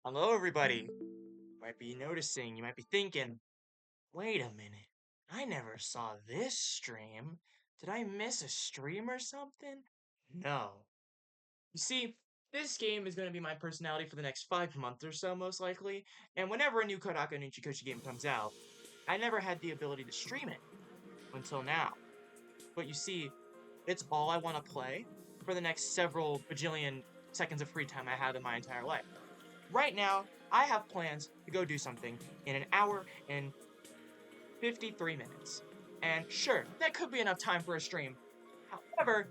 Hello, everybody. You might be noticing, you might be thinking, wait a minute. I never saw this stream. Did I miss a stream or something? No. You see, this game is going to be my personality for the next 5 months or so, most likely. And whenever a new Kodaka and Ichikoshi game comes out, I never had the ability to stream it until now. But you see, it's all I want to play for the next several bajillion seconds of free time I have in my entire life. Right now, I have plans to go do something in an hour and 53 minutes. And sure, that could be enough time for a stream. However,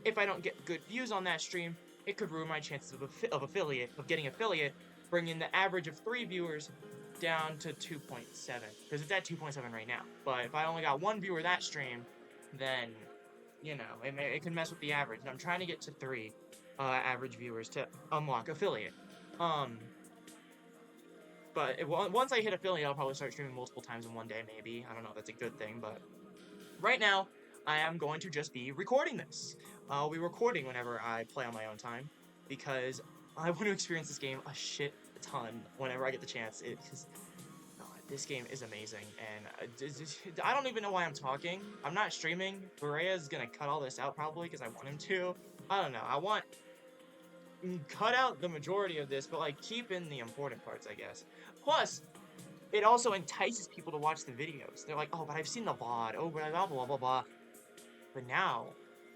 if I don't get good views on that stream, it could ruin my chances of getting affiliate, bringing the average of 3 viewers down to 2.7, because it's at 2.7 right now. But if I only got one viewer that stream, then it can mess with the average. And I'm trying to get to 3 average viewers to unlock affiliate. But once I hit affiliate, I'll probably start streaming multiple times in one day, maybe. I don't know if that's a good thing, but right now, I am going to just be recording this. I'll be recording whenever I play on my own time, because I want to experience this game a shit ton whenever I get the chance. Because this game is amazing, and I don't even know why I'm talking. I'm not streaming. Berea is gonna cut all this out probably because I want him to. I don't know. I want cut out the majority of this, but like keep in the important parts, I guess. Plus, it also entices people to watch the videos. They're like, oh, but I've seen the VOD, oh, blah, blah, blah, blah, blah. But now,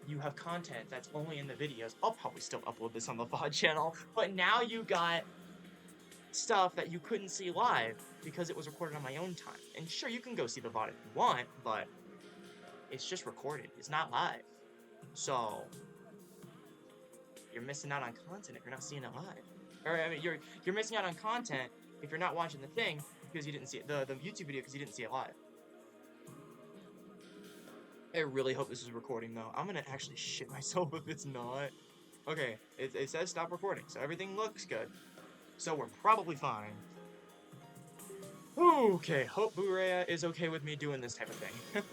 you have content that's only in the videos. I'll probably still upload this on the VOD channel, but now you got stuff that you couldn't see live because it was recorded on my own time. And sure, you can go see the VOD if you want, but it's just recorded. It's not live. So, you're missing out on content if you're not seeing it live. Or, I mean, you're missing out on content if you're not watching the thing because you didn't see it, the YouTube video because you didn't see it live. I really hope this is recording, though. I'm gonna actually shit myself if it's not. Okay, it says stop recording, so everything looks good. So we're probably fine. Okay, hope Burea is okay with me doing this type of thing.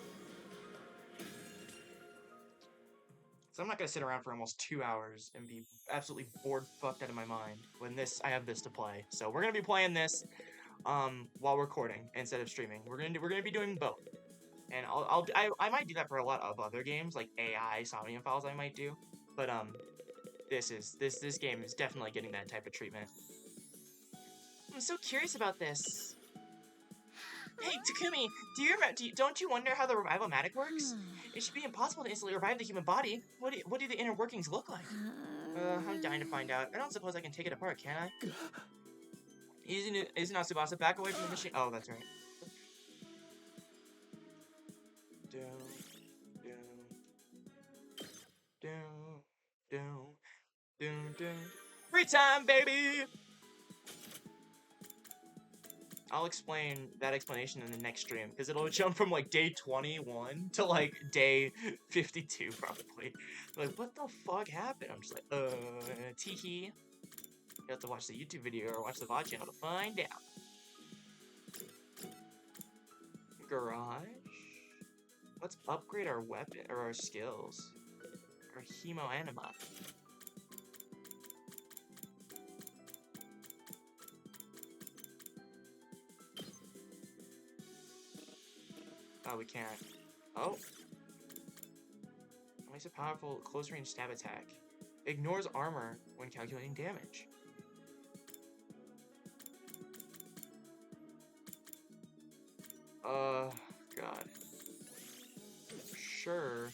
So I'm not gonna sit around for almost 2 hours and be absolutely bored fucked out of my mind when I have this to play. So we're gonna be playing this while recording instead of streaming. We're gonna be doing both. And I might do that for a lot of other games, like AI Somnium Files I might do. But this game is definitely getting that type of treatment. I'm so curious about this. Hey, Takumi, don't you wonder how the revival-matic works? It should be impossible to instantly revive the human body. What do the inner workings look like? I'm dying to find out. I don't suppose I can take it apart, can I? Isn't Tsubasa back away from the machine? Oh, that's right. Free time, baby! I'll explain that explanation in the next stream, because it'll jump from, like, day 21 to, like, day 52, probably. Like, what the fuck happened? I'm just like, teehee. You have to watch the YouTube video or watch the VOD channel to find out. Garage? Let's upgrade our weapon, or our skills. Our Hemo Anima. Oh, we can't. Oh. Makes a powerful close-range stab attack. Ignores armor when calculating damage. God. Sure.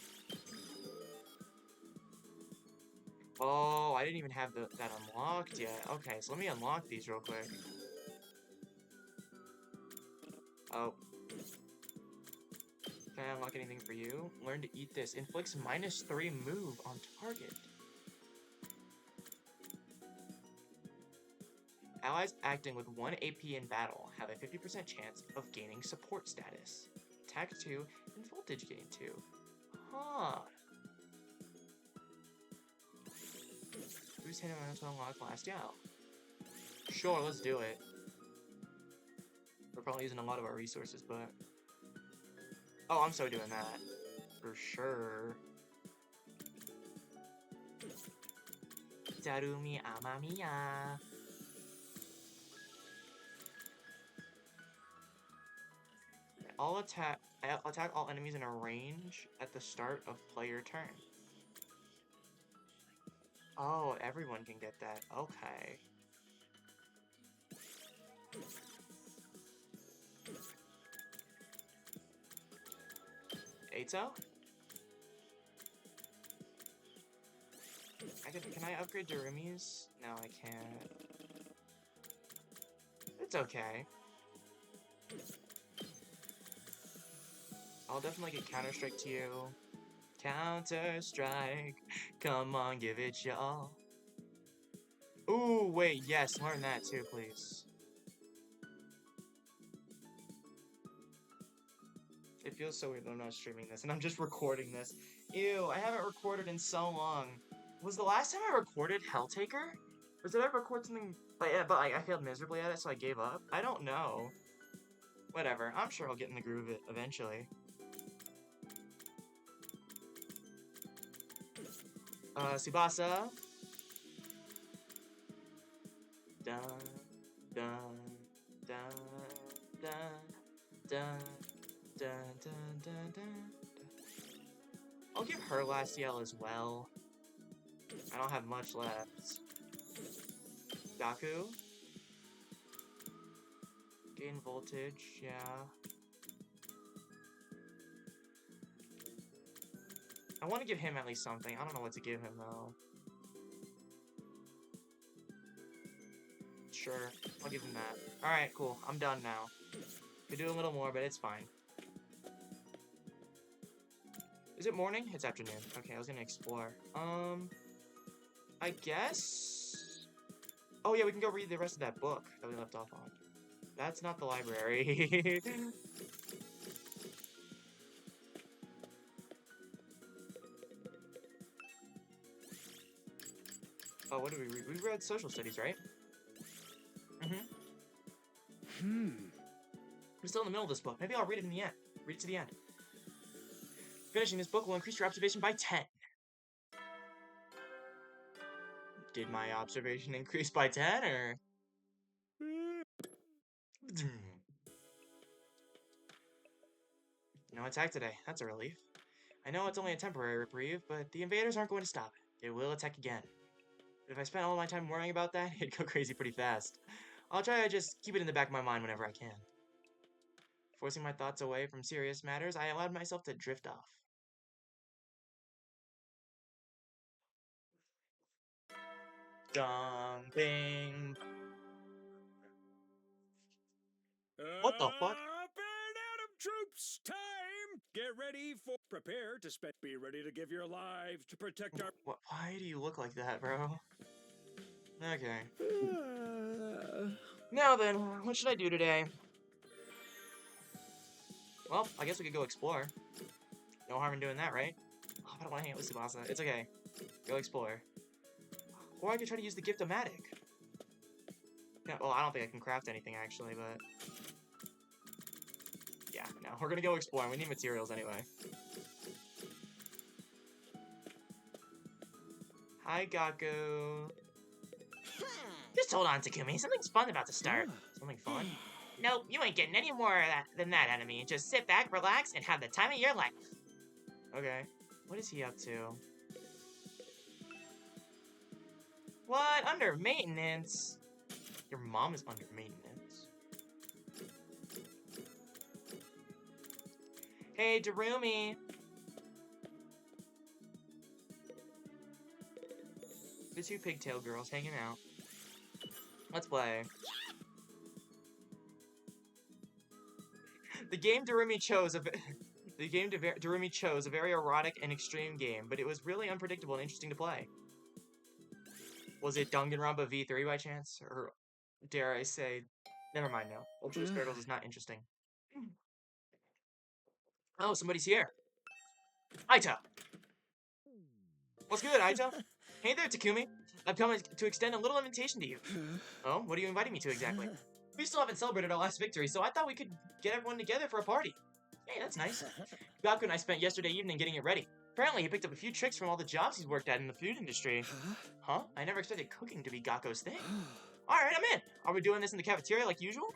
Oh, I didn't even have that unlocked yet. Okay, so let me unlock these real quick. Oh. Can I unlock anything for you? Learn to eat this. Inflicts -3 move on target. Allies acting with 1 AP in battle have a 50% chance of gaining support status. Attack 2 and voltage gain 2. Huh. Who's hitting on to unlock last out? Sure, let's do it. We're probably using a lot of our resources, but... Oh, I'm so doing that. For sure. Darumi Amamiya. attack all enemies in a range at the start of player turn. Oh, everyone can get that. Okay. Ato? Can I upgrade Darumi's? No, I can't. It's okay. I'll definitely get Counter-Strike to you. Counter-Strike. Come on, give it your all. Ooh, wait, yes, learn that too, please. It feels so weird that I'm not streaming this, and I'm just recording this. Ew, I haven't recorded in so long. Was the last time I recorded Helltaker? Or did I record something? But I failed miserably at it, so I gave up. I don't know. Whatever. I'm sure I'll get in the groove of it eventually. Tsubasa. Dun, dun, dun, dun, dun, dun, dun, dun, dun. I'll give her last yell as well. I don't have much left. Gaku. Gain voltage, yeah. I want to give him at least something. I don't know what to give him, though. Sure, I'll give him that. Alright, cool. I'm done now. Could do a little more, but it's fine. Is it morning? It's afternoon. Okay, I was gonna explore. I guess... Oh yeah, we can go read the rest of that book that we left off on. That's not the library. Oh, what did we read? We read social studies, right? We're still in the middle of this book. Maybe I'll read it in the end. Read it to the end. Finishing this book will increase your observation by 10. Did my observation increase by 10, or...? No attack today. That's a relief. I know it's only a temporary reprieve, but the invaders aren't going to stop. They will attack again. If I spent all my time worrying about that, it'd go crazy pretty fast. I'll try to just keep it in the back of my mind whenever I can. Forcing my thoughts away from serious matters, I allowed myself to drift off. Dong, bing. What the fuck? Up and Adam troops, time! Get ready for... Prepare to spend... Be ready to give your lives to protect our... What? Why do you look like that, bro? Okay. Now then, what should I do today? Well, I guess we could go explore. No harm in doing that, right? Oh, I don't want to hang out with Tsubasa. It's okay. Go explore. Or I could try to use the Gift-O-Matic. Yeah, well, I don't think I can craft anything, actually, but... Yeah, no. We're gonna go explore. We need materials anyway. Hi, Gaku. Just hold on, Takumi. Something's fun about to start. Something fun? Nope, you ain't getting any more than that out of me. Just sit back, relax, and have the time of your life. Okay. What is he up to? What? Under maintenance? Your mom is under maintenance. Hey, Darumi. The two pigtail girls hanging out. Let's play. The game Darumi chose a very erotic and extreme game, but it was really unpredictable and interesting to play. Was it Danganronpa V3 by chance? Or dare I say... Never mind now. Ultra Turtles is not interesting. Oh, somebody's here. Aito! What's good, Aito? Hey there, Takumi. I've come to extend a little invitation to you. Oh, what are you inviting me to exactly? We still haven't celebrated our last victory, so I thought we could get everyone together for a party. Hey, that's nice. Gaku and I spent yesterday evening getting it ready. Apparently, he picked up a few tricks from all the jobs he's worked at in the food industry. Huh? I never expected cooking to be Gaku's thing. Alright, I'm in. Are we doing this in the cafeteria like usual?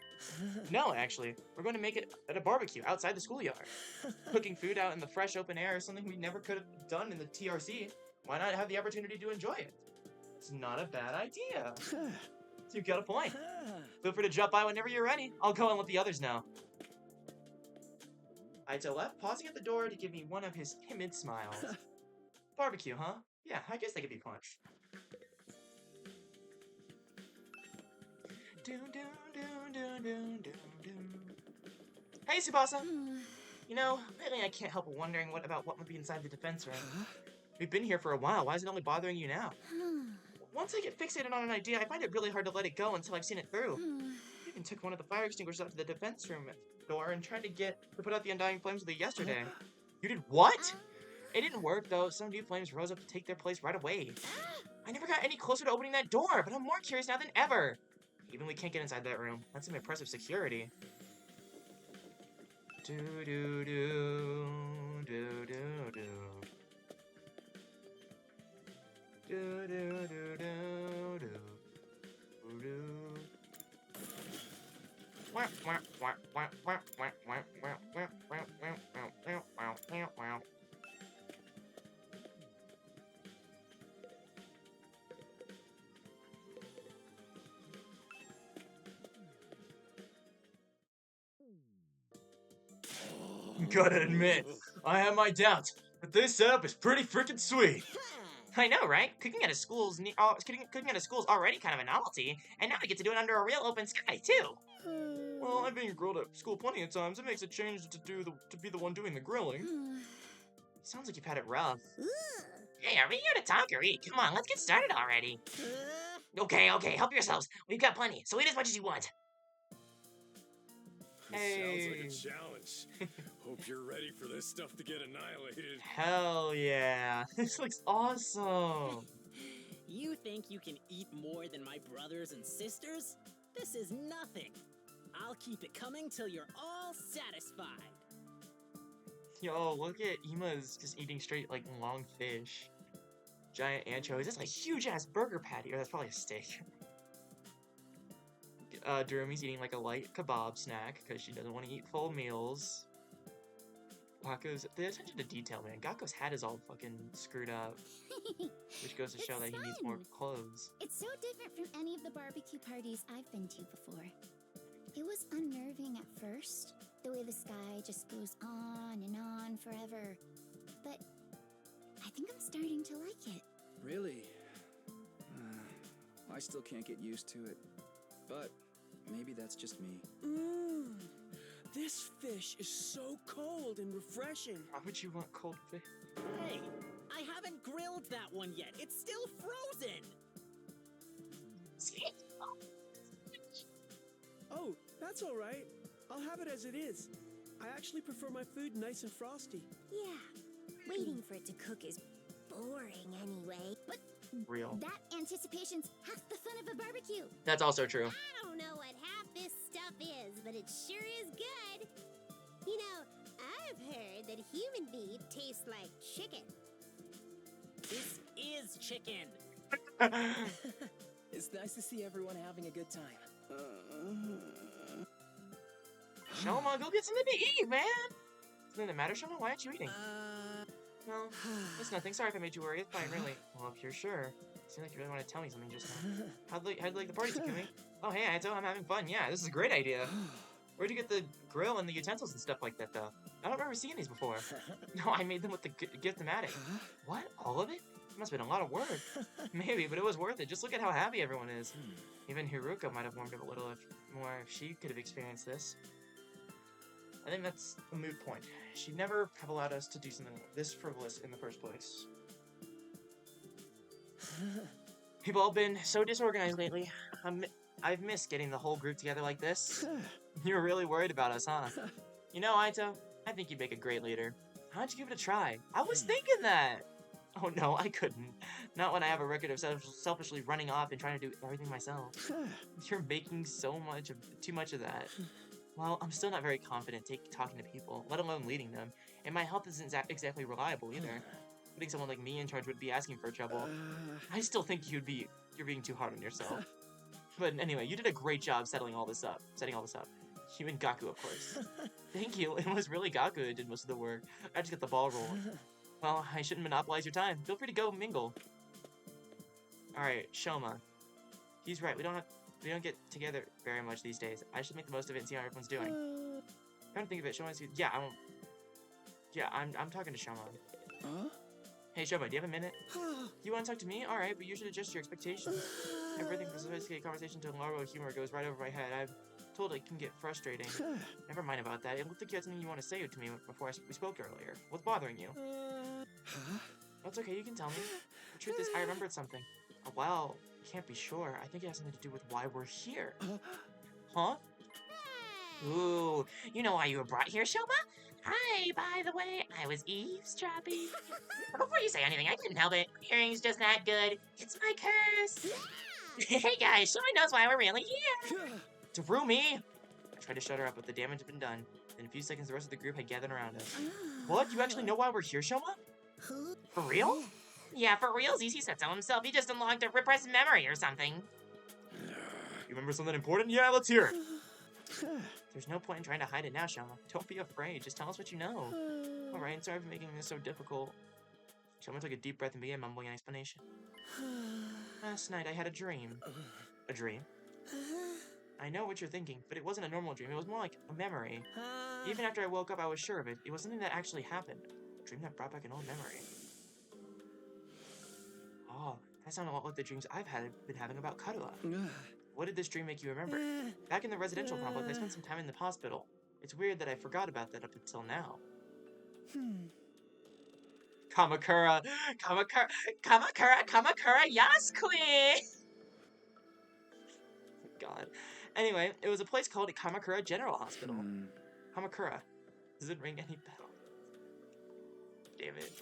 No, actually. We're going to make it at a barbecue outside the schoolyard. Cooking food out in the fresh open air is something we never could have done in the TRC. Why not have the opportunity to enjoy it? It's not a bad idea. You've got a point. Feel free to drop by whenever you're ready. I'll go and let the others know. Aito left, pausing at the door to give me one of his timid smiles. Barbecue, huh? Yeah, I guess they could be punched. Hey, Tsubasa! You know, lately I can't help wondering about what might be inside the defense room. We've been here for a while, why is it only bothering you now? Once I get fixated on an idea, I find it really hard to let it go until I've seen it through. I even took one of the fire extinguishers out to the defense room door and tried to put out the undying flames with it yesterday. You did what? It didn't work, though. Some new flames rose up to take their place right away. I never got any closer to opening that door, but I'm more curious now than ever. Even we can't get inside that room. That's some impressive security. Do do do do do do. Do do do do do do. Wah wah wah wah wah wah wah wah wah wah wah wah wah. Gotta admit, I have my doubts, but this setup is pretty freaking sweet. I know, right? Cooking at a school's already kind of a novelty, and now I get to do it under a real open sky too. Well, I've been grilled at school plenty of times. It makes a change to be the one doing the grilling. Sounds like you've had it rough. Hey, are we here to talk or eat? Come on, let's get started already. Okay, help yourselves. We've got plenty, so eat as much as you want. Sounds like a challenge. Hope you're ready for this stuff to get annihilated. Hell yeah. This looks awesome. You think you can eat more than my brothers and sisters? This is nothing. I'll keep it coming till you're all satisfied. Yo, look at Ima's just eating straight, like, long fish. Giant anchovies. That's like huge-ass burger patty. Or that's probably a steak. Durumi's eating like a light kebab snack because she doesn't want to eat full meals. The attention to detail, man. Gakko's hat is all fucking screwed up. Which goes to show that he needs more clothes. It's so different from any of the barbecue parties I've been to before. It was unnerving at first, the way the sky just goes on and on forever. But I think I'm starting to like it. Really? I still can't get used to it. But maybe that's just me. This fish is so cold and refreshing. Why would you want cold fish? Hey, I haven't grilled that one yet. It's still frozen. Oh, that's all right. I'll have it as it is. I actually prefer my food nice and frosty. Yeah, waiting for it to cook is boring anyway. But Real. that anticipation's half the fun of a barbecue. That's also true. I don't know what half this stuff is, but it sure is good. You know, I've heard that human meat tastes like chicken. This is chicken. It's nice to see everyone having a good time. Shoma, go get something to eat, man! Something the matter, Shoma? Why aren't you eating? No, it's nothing. Sorry if I made you worry. It's fine, really. Well, if you're sure. Seems like you really want to tell me something just now. How'd you like the party, Takumi? Oh, hey, Aito, I'm having fun. Yeah, this is a great idea. Where'd you get the grill and the utensils and stuff like that, though? I don't remember seeing these before. No, I made them with the Gift-O-Matic. What? All of it? It must have been a lot of work. Maybe, but it was worth it. Just look at how happy everyone is. Even Haruka might have warmed up a little if she could have experienced this. I think that's a moot point. She'd never have allowed us to do something this frivolous in the first place. People have been so disorganized lately. I've missed getting the whole group together like this. You were really worried about us, huh? You know, Aito, I think you'd make a great leader. Why don't you give it a try? I was thinking that! Oh no, I couldn't. Not when I have a record of selfishly running off and trying to do everything myself. You're making too much of that. Well, I'm still not very confident talking to people, let alone leading them. And my health isn't exactly reliable either. Putting someone like me in charge would be asking for trouble. I still think you're being too hard on yourself. But anyway, you did a great job setting all this up. You and Gaku, of course. Thank you. It was really Gaku who did most of the work. I just got the ball rolling. Well, I shouldn't monopolize your time. Feel free to go mingle. Alright, Shoma. He's right. We don't get together very much these days. I should make the most of it and see how everyone's doing. Come to think of it, Shoma's... Yeah, I'm talking to Shoma. Huh? Hey, Shoma, do you have a minute? You want to talk to me? Alright, but you should adjust your expectations. Everything from sophisticated conversation to Laro humor goes right over my head. I'm told it can get frustrating. Never mind about that. It looked like you had something you want to say to me before we spoke earlier. What's bothering you? Huh? That's okay, you can tell me. The truth is, I remembered something. Oh, well, can't be sure. I think it has something to do with why we're here. Huh? Ooh, you know why you were brought here, Shoma? Hi, by the way, I was eavesdropping. Before you say anything, I couldn't help it. Hearing's just not good. It's my curse. Hey guys, Shoma knows why we're really here. Tarumi! I tried to shut her up, but the damage had been done. In a few seconds, the rest of the group had gathered around us. What? You actually know why we're here, Shoma? For real? Yeah, for realsies, he said so himself. He just unlocked a repressed memory or something. You remember something important? Yeah, let's hear it. There's no point in trying to hide it now, Shoma. Don't be afraid. Just tell us what you know. Alright, sorry for making this so difficult. Shoma took a deep breath and began mumbling an explanation. Last night, I had a dream. A dream? I know what you're thinking, but it wasn't a normal dream. It was more like a memory. Even after I woke up, I was sure of it. It was something that actually happened. A dream that brought back an old memory. Oh, that sounded a lot like the dreams I've been having about Karua. What did this dream make you remember? Back in the residential complex, I spent some time in the hospital. It's weird that I forgot about that up until now. Kamakura, yes, queen! God. Anyway, it was a place called Kamakura General Hospital. Kamakura. Does it ring any bells? Damn it.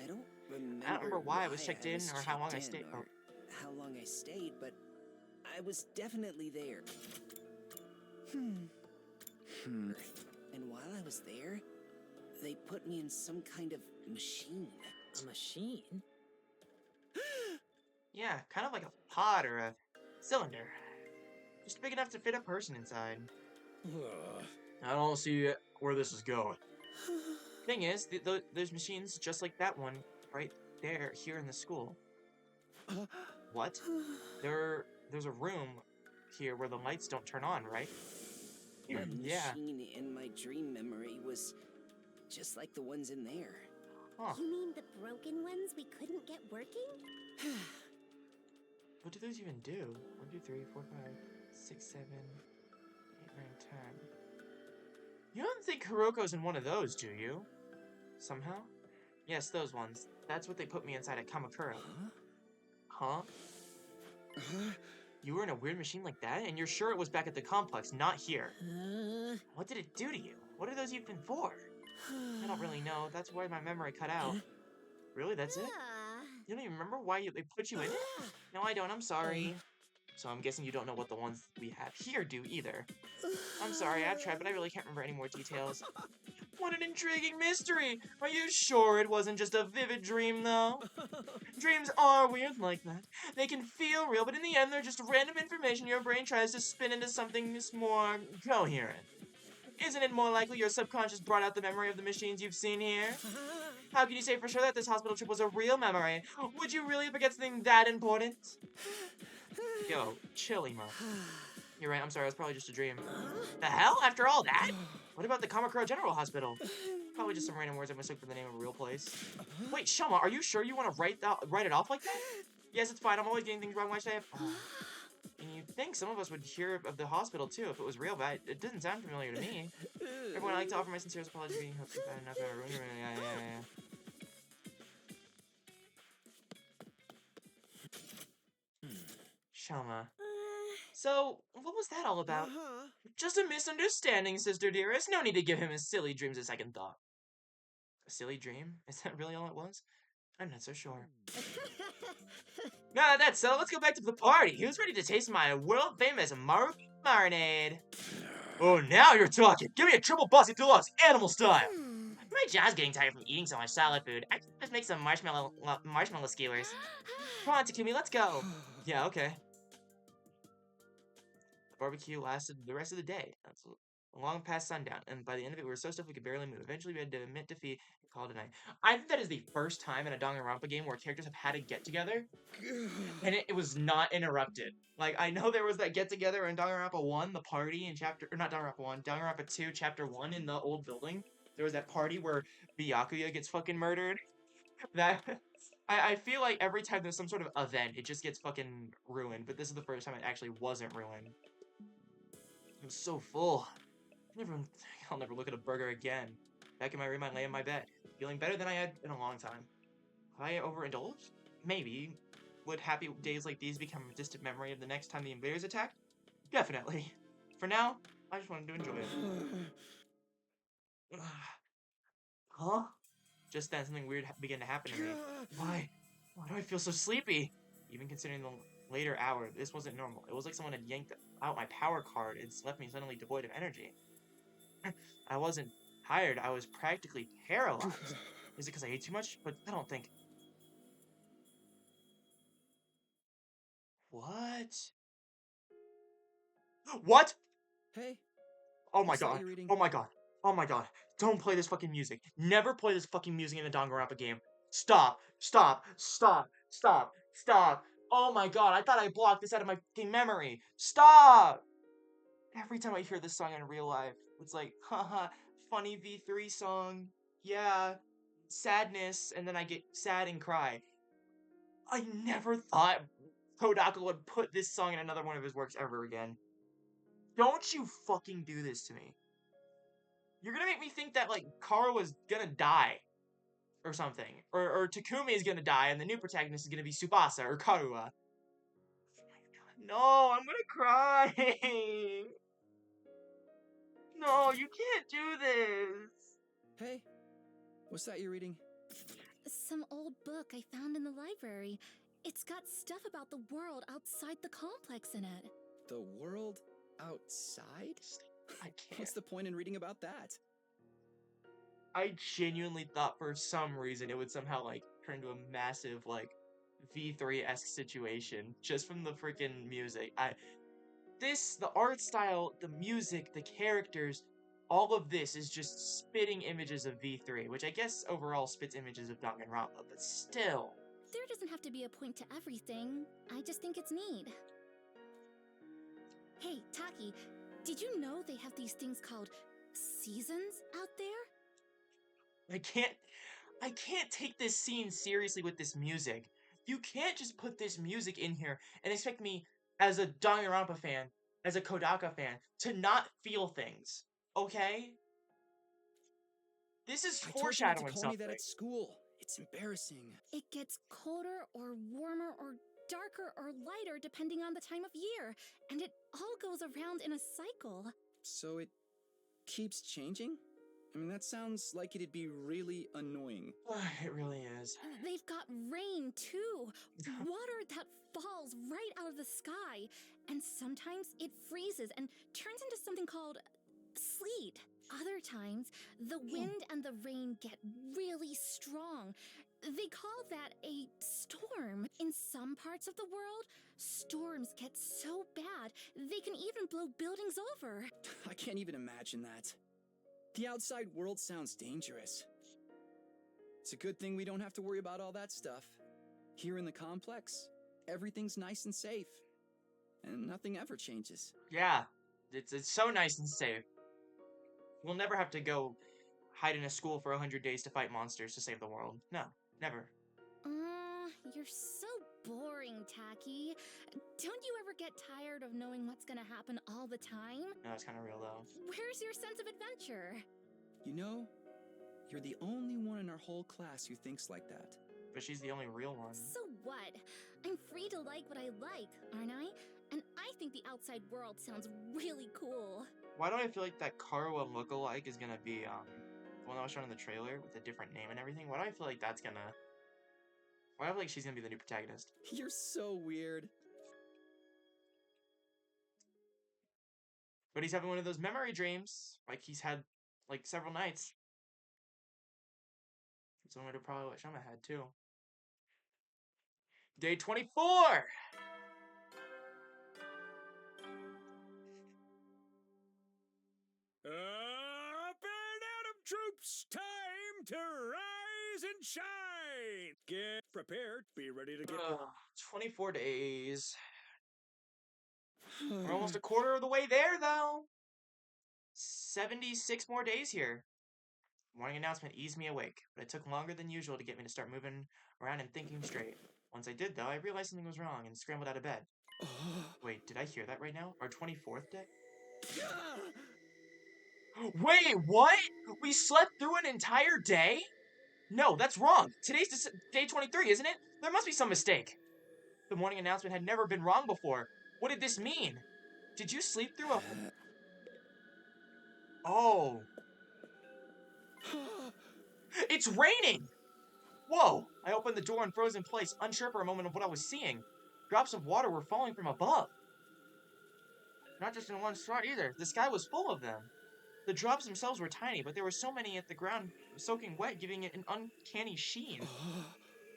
I don't remember. I don't remember why I was checked in or how long I stayed. Or how long I stayed, but I was definitely there. And while I was there, they put me in some kind of machine. A machine? Yeah, kind of like a pod or a cylinder. Just big enough to fit a person inside. I don't see where this is going. Thing is, there's machines just like that one right there, here in the school. What? There's a room here where the lights don't turn on, right? The Yeah. machine in my dream memory was just like the ones in there. Huh. You mean the broken ones we couldn't get working? What do those even do? 1, 2, 3, 4, 5, 6, 7, 8, 9, 10. You don't think Hiroko's in one of those, do you? Somehow? Yes, those ones. That's what they put me inside at Kamakura. Huh? You were in a weird machine like that? And you're sure it was back at the complex, not here? What did it do to you? What are those even for? I don't really know. That's why my memory cut out. Really? That's it? You don't even remember why they put you in it? No, I don't. I'm sorry. So I'm guessing you don't know what the ones we have here do either. I'm sorry. I've tried, but I really can't remember any more details. What an intriguing mystery! Are you sure it wasn't just a vivid dream, though? Dreams are weird like that. They can feel real, but in the end, they're just random information your brain tries to spin into something that's more coherent. Isn't it more likely your subconscious brought out the memory of the machines you've seen here? How can you say for sure that this hospital trip was a real memory? Would you really forget something that important? Yo, chill, Emo. You're right, I'm sorry, it was probably just a dream. The hell? After all that? What about the Kamakura General Hospital? Probably just some random words I mistook for the name of a real place. Wait, Shoma, are you sure you want to write it off like that? Yes, it's fine, I'm always getting things wrong, why should I have... And you'd think some of us would hear of the hospital too if it was real, but it doesn't sound familiar to me. Everyone, I'd like to offer my sincerest apology for being hopefully bad enough to ruin your... Yeah. Shoma. So, what was that all about? Just a misunderstanding, sister dearest. No need to give him his silly dreams a second thought. A silly dream? Is that really all it was? I'm not so sure. Now that's so, let's go back to the party. Who's ready to taste my world-famous marinade? Oh, now you're talking. Give me a triple bossy deluxe, animal style. My jaw's getting tired from eating so much solid food. I can just make some marshmallow skewers. Come on, Takumi, let's go. Yeah, okay. barbecue lasted the rest of the day. That's long past sundown, and by the end of it, we were so stiff we could barely move. Eventually, we had to admit defeat and call it a night. I think that is the first time in a Danganronpa game where characters have had to get together, and it was not interrupted. Like, I know there was that get together in Danganronpa 1, the party in chapter, or not Danganronpa 1, Danganronpa 2, chapter 1 in the old building. There was that party where Byakuya gets fucking murdered. That I feel like every time there's some sort of event, it just gets fucking ruined. But this is the first time it actually wasn't ruined. It was so full. I'll never look at a burger again. Back in my room, I lay in my bed, feeling better than I had in a long time. Have I overindulged? Maybe. Would happy days like these become a distant memory of the next time the invaders attacked? Definitely. For now, I just wanted to enjoy it. Huh? Just then, something weird began to happen to me. Why? Why do I feel so sleepy? Even considering the later hour, this wasn't normal. It was like someone had yanked out my power card and left me suddenly devoid of energy. I wasn't tired, I was practically paralyzed. Is it because I ate too much? But I don't think... What? What? Hey, Oh my what's that god. you're reading? Oh my god. Oh my god. Don't play this fucking music. Never play this fucking music in a Danganronpa game. Stop. Stop. Stop. Stop. Stop. Oh my god. I thought I blocked this out of my fucking memory. Stop. Every time I hear this song in real life, it's like, haha, funny V3 song. Yeah. Sadness. And then I get sad and cry. I never thought Kodaka would put this song in another one of his works ever again. Don't you fucking do this to me. You're gonna make me think that, like, Kara was gonna die. Or something. Or Takumi is gonna die, and the new protagonist is gonna be Tsubasa or Karua. No, I'm gonna cry! No, you can't do this! Hey, what's that you're reading? Some old book I found in the library. It's got stuff about the world outside the complex in it. The world outside? I can't. What's the point in reading about that? I genuinely thought for some reason it would somehow, like, turn into a massive, like, V3-esque situation just from the freaking music. The art style, the music, the characters, all of this is just spitting images of V3, which I guess overall spits images of Danganronpa, but still. There doesn't have to be a point to everything. I just think it's neat. Hey, Taki, did you know they have these things called seasons out there? I can't take this scene seriously with this music. You can't just put this music in here and expect me, as a Danganronpa fan, as a Kodaka fan, to not feel things. Okay? This is I told you not foreshadowing to call something. me that at school. It's embarrassing. It gets colder or warmer or darker or lighter depending on the time of year, and it all goes around in a cycle. So it keeps changing? I mean, that sounds like it'd be really annoying. It really is. They've got rain too, water that falls right out of the sky, and sometimes it freezes and turns into something called sleet. Other times, the wind and the rain get really strong. They call that a storm. In some parts of the world, storms get so bad, they can even blow buildings over. I can't even imagine that. The outside world sounds dangerous. It's a good thing we don't have to worry about all that stuff. Here in the complex, everything's nice and safe. And nothing ever changes. Yeah. It's so nice and safe. We'll never have to go hide in a school for 100 days to fight monsters to save the world. No, never. You're so boring, Taki. Don't you ever get tired of knowing what's gonna happen all the time? No, it's kind of real though. Where's your sense of adventure? You know, you're the only one in our whole class who thinks like that. But she's the only real one. So what? I'm free to like what I like, aren't I? And I think the outside world sounds really cool. Why do I feel like that Karua lookalike is gonna be, the one that was shown in the trailer with a different name and everything? Why do I feel like that's gonna... Why do I feel like she's gonna be the new protagonist? You're so weird. But he's having one of those memory dreams, like he's had, like, several nights. Similar to probably what Shoma had, too. Day 24! troops, time to rise and shine! Get prepared, be ready to get... 24 days. We're almost a quarter of the way there, though. 76 more days here. Morning announcement eased me awake, but it took longer than usual to get me to start moving around and thinking straight. Once I did, though, I realized something was wrong and scrambled out of bed. Wait, did I hear that right now? Our 24th day? Wait, what? We slept through an entire day? No, that's wrong. Today's day 23, isn't it? There must be some mistake. The morning announcement had never been wrong before. What did this mean? Did you sleep through a... Oh. It's raining! Whoa! I opened the door and froze in place, unsure for a moment of what I was seeing. Drops of water were falling from above. Not just in one spot either. The sky was full of them. The drops themselves were tiny, but there were so many at the ground soaking wet, giving it an uncanny sheen.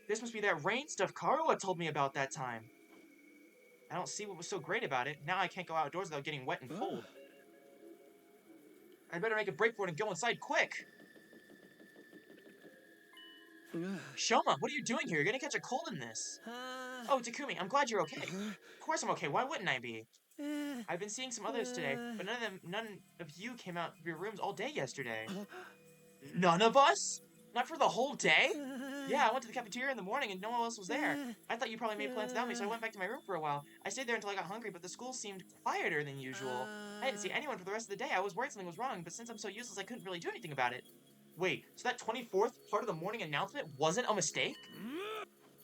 This must be that rain stuff Karua told me about that time. I don't see what was so great about it. Now I can't go outdoors without getting wet and cold. I'd better make a break for it and go inside quick. Shoma, what are you doing here? You're gonna catch a cold in this. Oh, Takumi, I'm glad you're okay. Of course I'm okay. Why wouldn't I be? I've been seeing some others today, but none of you came out of your rooms all day yesterday. None of us? Not for the whole day? Yeah, I went to the cafeteria in the morning and no one else was there. I thought you probably made plans without me, so I went back to my room for a while. I stayed there until I got hungry, but the school seemed quieter than usual. I didn't see anyone for the rest of the day. I was worried something was wrong, but since I'm so useless, I couldn't really do anything about it. Wait, so that 24th part of the morning announcement wasn't a mistake?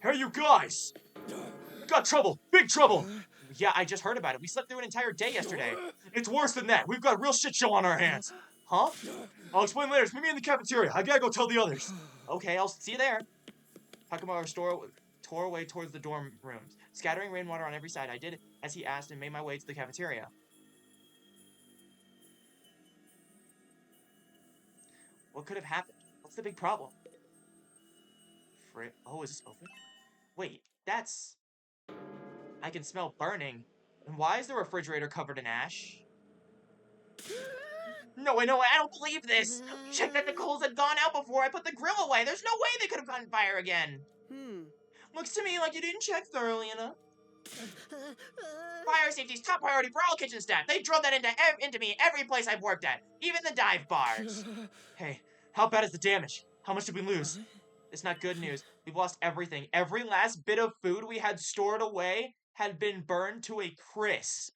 Hey, you guys! Got trouble! Big trouble! Yeah, I just heard about it. We slept through an entire day yesterday. It's worse than that. We've got a real shit show on our hands. Huh? I'll explain later. Meet me in the cafeteria. I gotta go tell the others. Okay, I'll see you there. Takamaru tore away towards the dorm rooms, scattering rainwater on every side. I did as he asked and made my way to the cafeteria. What could have happened? What's the big problem? Oh, is this open? Wait, that's... I can smell burning. And why is the refrigerator covered in ash? No, I don't believe this. Check that the coals had gone out before I put the grill away. There's no way they could have gotten fire again. Looks to me like you didn't check thoroughly enough. Fire safety's top priority for all kitchen staff. They drove that into me every place I've worked at, even the dive bars. Hey, how bad is the damage? How much did we lose? It's not good news. We've lost everything. Every last bit of food we had stored away had been burned to a crisp.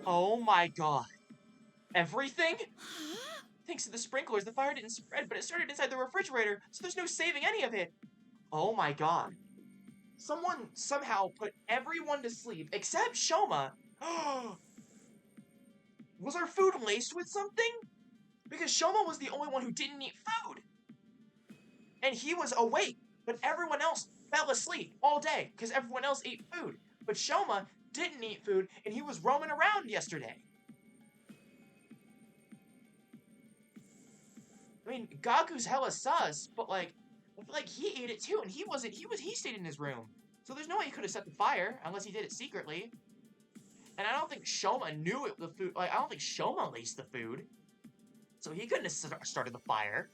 Oh my god. Everything? Thanks to the sprinklers, the fire didn't spread, but it started inside the refrigerator, so there's no saving any of it. Oh my god. Someone somehow put everyone to sleep, except Shoma. Was our food laced with something? Because Shoma was the only one who didn't eat food. And he was awake, but everyone else fell asleep all day, because everyone else ate food. But Shoma didn't eat food, and he was roaming around yesterday. I mean, Gaku's hella sus, but like, I feel like he ate it too, and he stayed in his room. So there's no way he could have set the fire, unless he did it secretly. And I don't think Shoma knew it, the food, like, I don't think Shoma laced the food. So he couldn't have started the fire.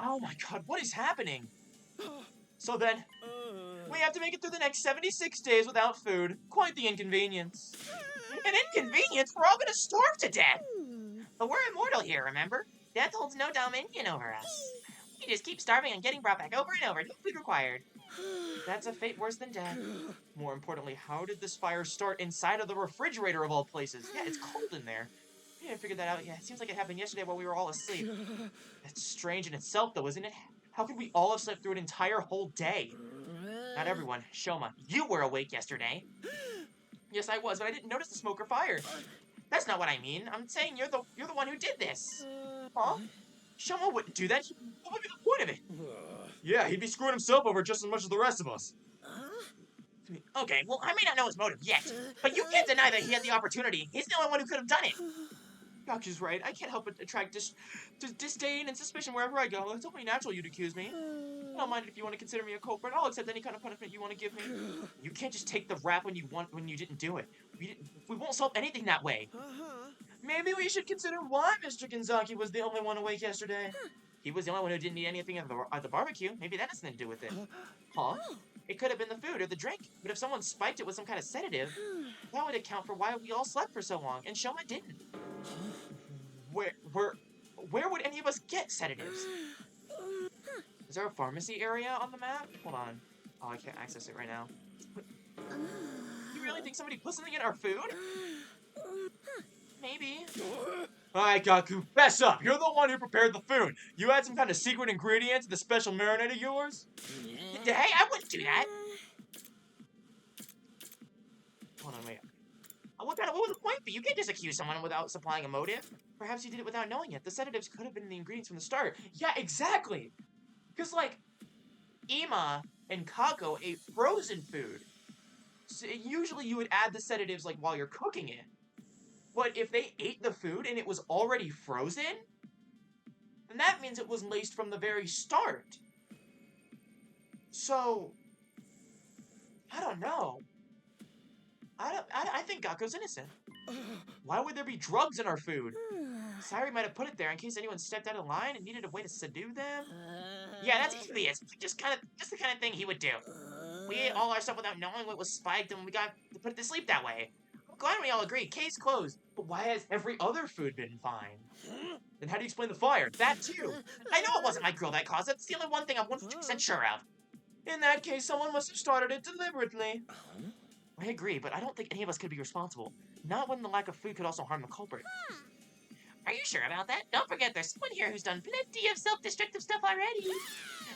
Oh my god, what is happening? So then, we have to make it through the next 76 days without food. Quite the inconvenience. An inconvenience? We're all gonna starve to death! But we're immortal here, remember? Death holds no dominion over us. We just keep starving and getting brought back over and over. No food required. That's a fate worse than death. More importantly, how did this fire start inside of the refrigerator of all places? Yeah, it's cold in there. We haven't figured that out yet. It seems like it happened yesterday while we were all asleep. That's strange in itself, though, isn't it? How could we all have slept through an entire whole day? Not everyone. Shoma, you were awake yesterday. Yes, I was, but I didn't notice the smoke or fire. That's not what I mean. I'm saying you're the one who did this. Huh? Shoma wouldn't do that. What would be the point of it? Yeah, he'd be screwing himself over just as much as the rest of us. Okay, well, I may not know his motive yet, but you can't deny that he had the opportunity. He's the only one who could have done it. Gaku's right. I can't help but attract disdain and suspicion wherever I go. It's only natural you'd accuse me. I don't mind if you want to consider me a culprit. I'll accept any kind of punishment you want to give me. You can't just take the rap when you didn't do it. We won't solve anything that way. Maybe we should consider why Mr. Kinzaki was the only one awake yesterday. He was the only one who didn't eat anything at the barbecue. Maybe that has something to do with it. Huh? It could have been the food or the drink, but if someone spiked it with some kind of sedative, that would account for why we all slept for so long, and Shoma didn't. Where would any of us get sedatives? Is there a pharmacy area on the map? Hold on. Oh, I can't access it right now. You really think somebody put something in our food? Maybe. Alright, Gaku, fess up. You're the one who prepared the food. You had some kind of secret ingredient to the special marinade of yours? Yeah. Hey, I wouldn't do that. Hold on, wait. What would the point be? You can't just accuse someone without supplying a motive. Perhaps you did it without knowing it. The sedatives could have been the ingredients from the start. Yeah, exactly. Because, like, Ima and Kako ate frozen food. So usually you would add the sedatives, like, while you're cooking it. But if they ate the food and it was already frozen, then that means it was laced from the very start. So, I don't know. I think Gaku's innocent. Why would there be drugs in our food? Sayuri might have put it there in case anyone stepped out of line and needed a way to subdue them. Yeah, that's easily it. Just the kind of thing he would do. We ate all our stuff without knowing what was spiked, and we got to put it to sleep that way. I'm glad we all agree. Case closed. But why has every other food been fine? Then how do you explain the fire? That too. I know it wasn't my grill that caused it. It's the only one thing I'm 100% sure of. In that case, someone must have started it deliberately. I agree, but I don't think any of us could be responsible. Not when the lack of food could also harm the culprit. Are you sure about that? Don't forget, there's someone here who's done plenty of self-destructive stuff already.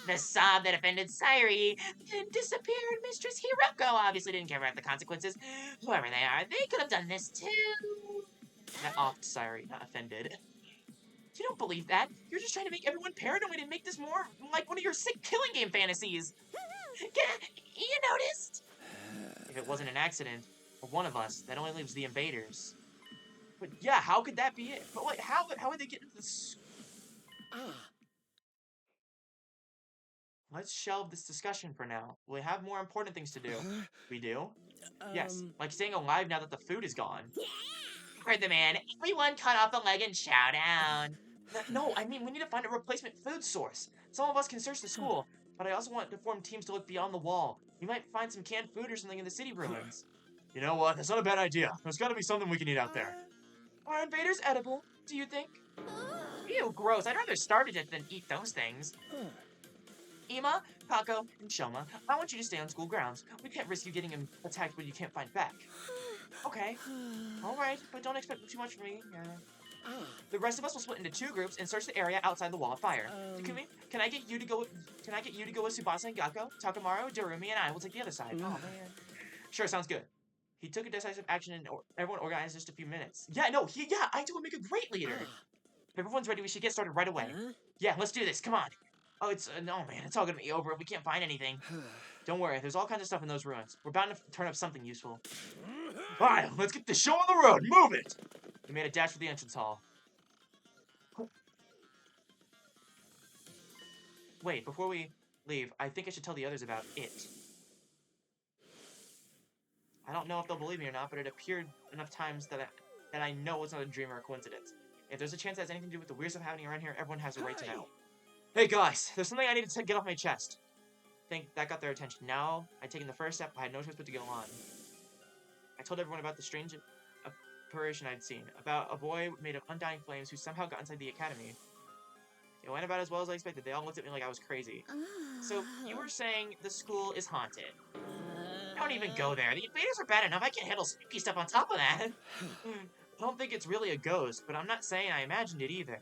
The Sob that offended Sayuri, then disappeared Mistress Hiroko obviously didn't care about the consequences. Whoever they are, they could have done this too. That offed Sayuri, not offended. You don't believe that? You're just trying to make everyone paranoid and make this more like one of your sick killing game fantasies. You noticed? If it wasn't an accident, or one of us, that only leaves the invaders. But yeah, how could that be it? But like, how would they get into this? Let's shelve this discussion for now. We have more important things to do. We do? Yes, like staying alive now that the food is gone. Heard the man. Everyone cut off a leg and chow down. No, I mean, we need to find a replacement food source. Some of us can search the school, but I also want to form teams to look beyond the wall. We might find some canned food or something in the city ruins. You know what? That's not a bad idea. There's gotta be something we can eat out there. Are invaders edible, do you think? Ew, gross. I'd rather starve to death than eat those things. Ima, Kako, and Shoma, I want you to stay on school grounds. We can't risk you getting attacked when you can't fight back. Okay. Alright, but don't expect too much from me. The rest of us will split into 2 groups and search the area outside the wall of fire. Takumi, can I get you to go with Tsubasa and Gakko? Takamaru, Darumi, and I will take the other side. Oh man. Sure, sounds good. He took a decisive action and everyone organized just a few minutes. Yeah, no, Aito would make a great leader. If everyone's ready, we should get started right away. Yeah, let's do this, come on. Oh, no man, it's all gonna be over if we can't find anything. Don't worry, there's all kinds of stuff in those ruins. We're bound to turn up something useful. Alright, let's get the show on the road, move it! We made a dash for the entrance hall. Wait, before we leave, I think I should tell the others about it. I don't know if they'll believe me or not, but it appeared enough times that I know it's not a dream or a coincidence. If there's a chance it has anything to do with the weird stuff happening around here, everyone has a right to know. Hey guys, there's something I need to get off my chest. I think that got their attention. Now, I'd taken the first step, I had no choice but to go on. I told everyone about the strange apparition I'd seen, about a boy made of undying flames who somehow got inside the academy. It went about as well as I expected. They all looked at me like I was crazy. So, you were saying the school is haunted. Don't even go there. The invaders are bad enough. I can't handle spooky stuff on top of that. I don't think it's really a ghost, but I'm not saying I imagined it either.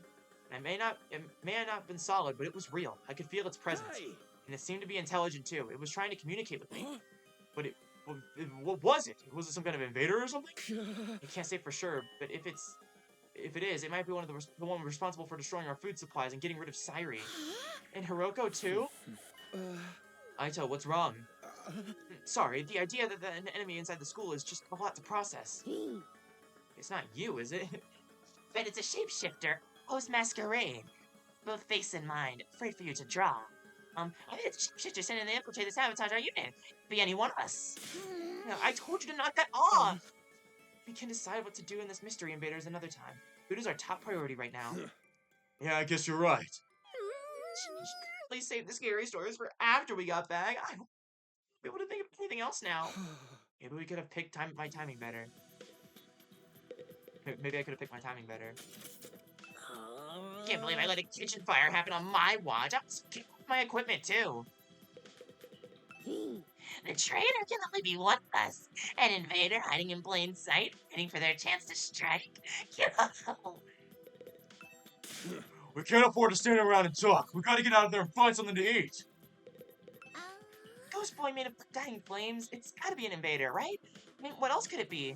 It may not have been solid, but it was real. I could feel its presence. And it seemed to be intelligent too. It was trying to communicate with me. But what was it? Was it some kind of invader or something? I can't say for sure, but if it is, it might be the one responsible for destroying our food supplies and getting rid of Sayuri. And Hiroko too? Aito, what's wrong? Sorry, the idea that an enemy inside the school is just a lot to process. It's not you, is it? But it's a shapeshifter. Post masquerade. Both face and mind, afraid for you to draw. I think it's just sending to infiltrate the sabotage our unit. Be any one of us. No, I told you to knock that off. We can decide what to do in this mystery invaders another time. Food is our top priority right now. Yeah, I guess you're right. Please save the scary stories for after we got back. I won't be able to think of anything else now. Maybe we could have picked my timing better. Maybe I could have picked my timing better. Can't believe I let a kitchen fire happen on my watch. I was kicking my equipment too. The traitor can only be one of us. An invader hiding in plain sight, waiting for their chance to strike. We can't afford to stand around and talk. We gotta get out of there and find something to eat. Ghost boy made of dying flames. It's gotta be an invader, right? I mean, what else could it be?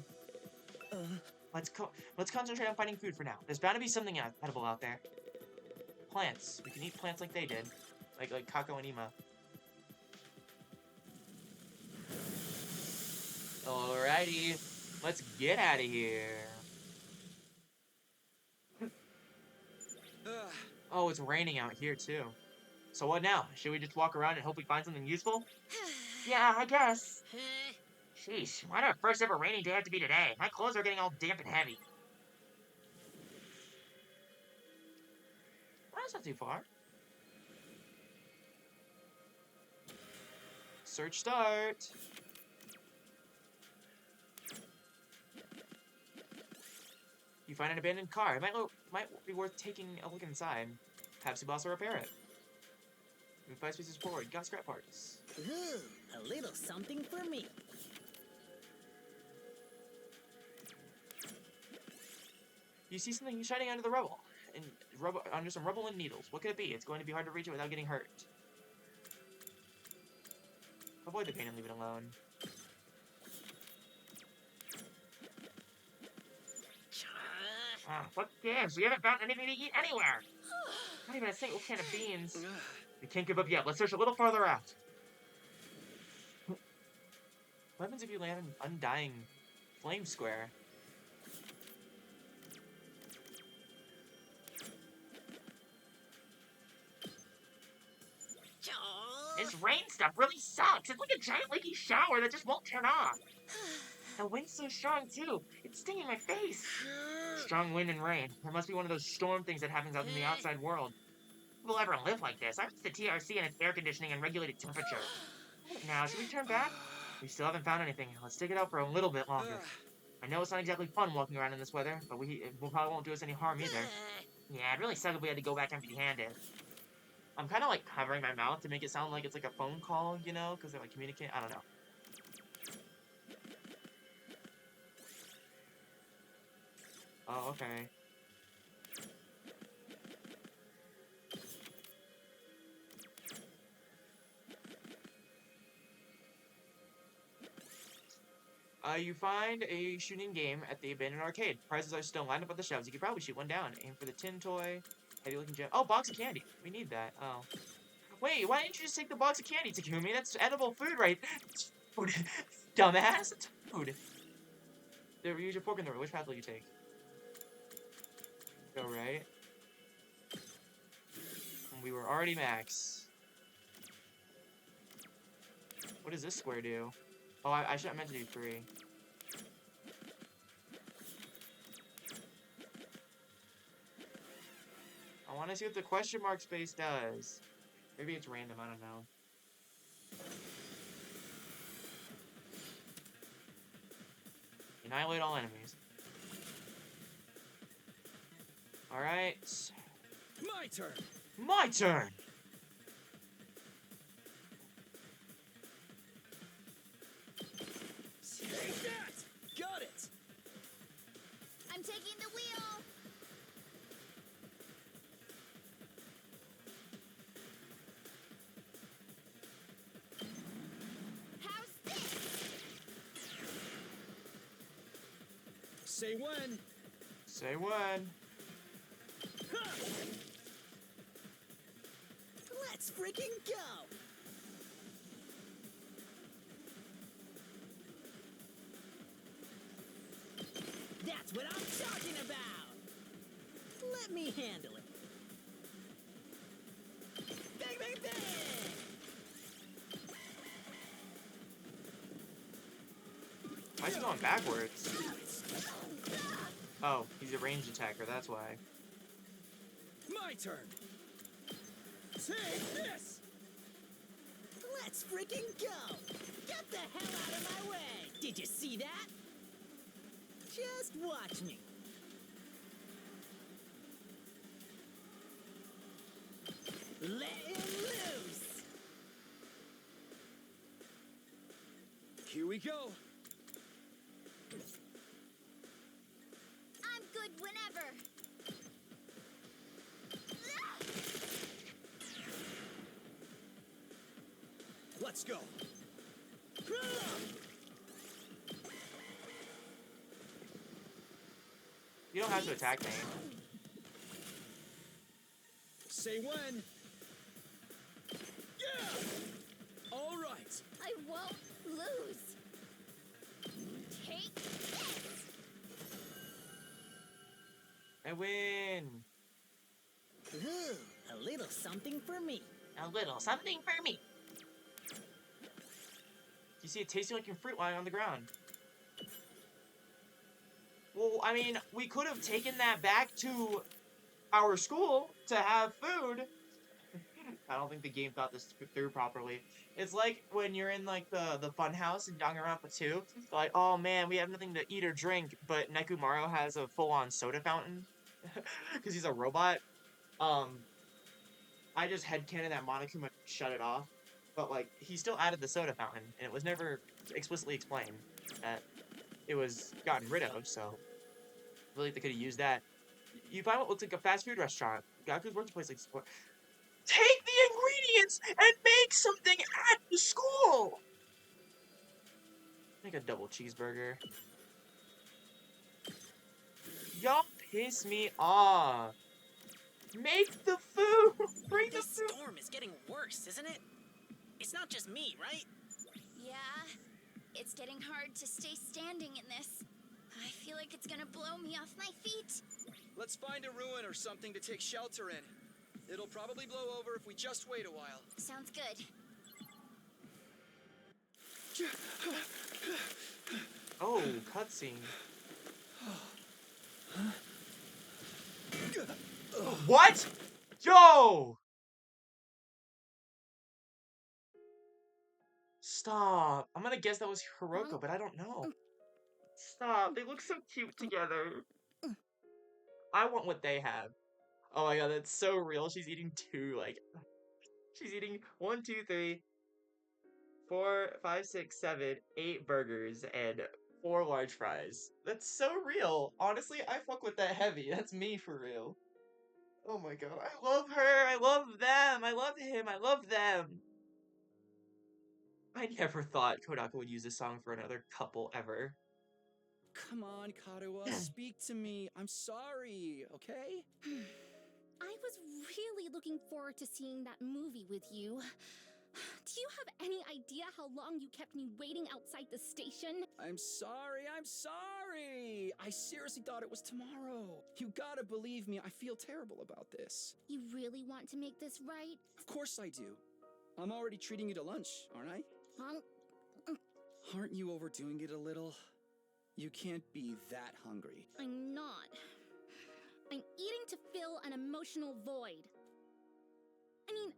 Let's concentrate on finding food for now. There's bound to be something edible out there. Plants. We can eat plants like they did, like Kako and Ima. Alrighty, let's get out of here. Oh, it's raining out here too. So what now? Should we just walk around and hope we find something useful? Yeah, I guess. Sheesh, why did our first ever rainy day have to be today? My clothes are getting all damp and heavy. Well, that's not too far. Search start. You find an abandoned car. It might be worth taking a look inside. Perhaps Tsubasa will repair it. Move 5 spaces forward. Got scrap parts. Ooh, a little something for me. You see something shining under the rubble, under some rubble and needles. What could it be? It's going to be hard to reach it without getting hurt. Avoid the pain and leave it alone. What gives? We haven't found anything to eat anywhere. Not even a single can of beans. We can't give up yet. Let's search a little farther out. What happens if you land an undying flame square? This rain stuff really sucks. It's like a giant leaky shower that just won't turn off. The wind's so strong, too. It's stinging my face. Strong wind and rain. There must be one of those storm things that happens out in the outside world. Who will ever live like this? I miss the TRC and its air conditioning and regulated temperature. Now, should we turn back? We still haven't found anything. Let's stick it out for a little bit longer. I know it's not exactly fun walking around in this weather, but it probably won't do us any harm either. Yeah, it really sucks if we had to go back empty-handed. I'm kind of like covering my mouth to make it sound like it's like a phone call, you know, because they're like communicating. I don't know. Oh, okay. You find a shooting game at the abandoned arcade. Prizes are still lined up on the shelves. You could probably shoot one down. Aim for the tin toy. Heavy looking gem. Oh, box of candy. We need that. Oh. Wait, why didn't you just take the box of candy, Takumi? That's edible food, right? Food. Dumbass. It's food. There, use your fork in the road. Which path will you take? Go right. And we were already max. What does this square do? Oh, I should have meant to do 3. I want to see what the question mark space does. Maybe it's random, I don't know. Annihilate all enemies. Alright. My turn. My turn! Take that! Got it! I'm taking the wheel. How's this? Say when. Say when. Let's freaking go! That's what I'm talking about! Let me handle it. Bang, bang, bang! Why is he going backwards? Oh, he's a ranged attacker, that's why. My turn. Take this. Let's freaking go! Get the hell out of my way! Did you see that? Just watch me. Let him loose! Here we go. I'm good whenever. Let's go. You don't have to attack me. Say when. Yeah. All right. I won't lose. Take this. I win. Ooh, a little something for me. A little something for me. You see it tasting like your fruit lying on the ground. Well, I mean, we could have taken that back to our school to have food. I don't think the game thought this through properly. It's like when you're in like the fun house in Danganronpa 2. Like, oh man, we have nothing to eat or drink, but Nekomaru has a full-on soda fountain because he's a robot. I just headcanon that Monokuma shut it off, but like he still added the soda fountain, and it was never explicitly explained that it was gotten rid of. So I feel like they could have used that. You find what looks like a fast food restaurant. Gaku's workplace like support. Take the ingredients and make something at the school. Make a double cheeseburger. Y'all piss me off. Make the food. Bring the This food. storm is getting worse, isn't it? It's not just me, right? Yeah, it's getting hard to stay standing in this. I feel like it's gonna blow me off my feet. Let's find a ruin or something to take shelter in. It'll probably blow over if we just wait a while. Sounds good. Oh, cutscene. What? Yo! Stop. I'm gonna guess that was Hiroko, but I don't know. Stop. They look so cute together. I want what they have. Oh my god, that's so real. She's eating two, like... She's eating 1, 2, 3, 4, 5, 6, 7, 8 burgers and 4 large fries. That's so real. Honestly, I fuck with that heavy. That's me for real. Oh my god. I love her. I love them. I love him. I love them. I never thought Kodaka would use this song for another couple ever. Come on, Karuha, speak to me. I'm sorry, okay? I was really looking forward to seeing that movie with you. Do you have any idea how long you kept me waiting outside the station? I'm sorry. I seriously thought it was tomorrow. You gotta believe me, I feel terrible about this. You really want to make this right? Of course I do. I'm already treating you to lunch, aren't I? Aren't you overdoing it a little? You can't be that hungry. I'm not. I'm eating to fill an emotional void. I mean,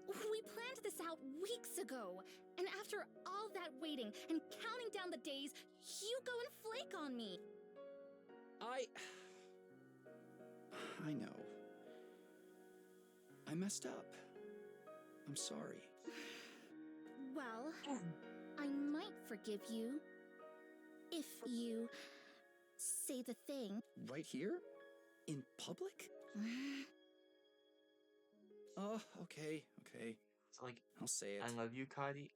we planned this out weeks ago, and after all that waiting and counting down the days, you go and flake on me. I know. I messed up. I'm sorry. Well, I might forgive you if you say the thing. Right here? In public? Oh, okay. It's like, I'll say it. I love you, Kari.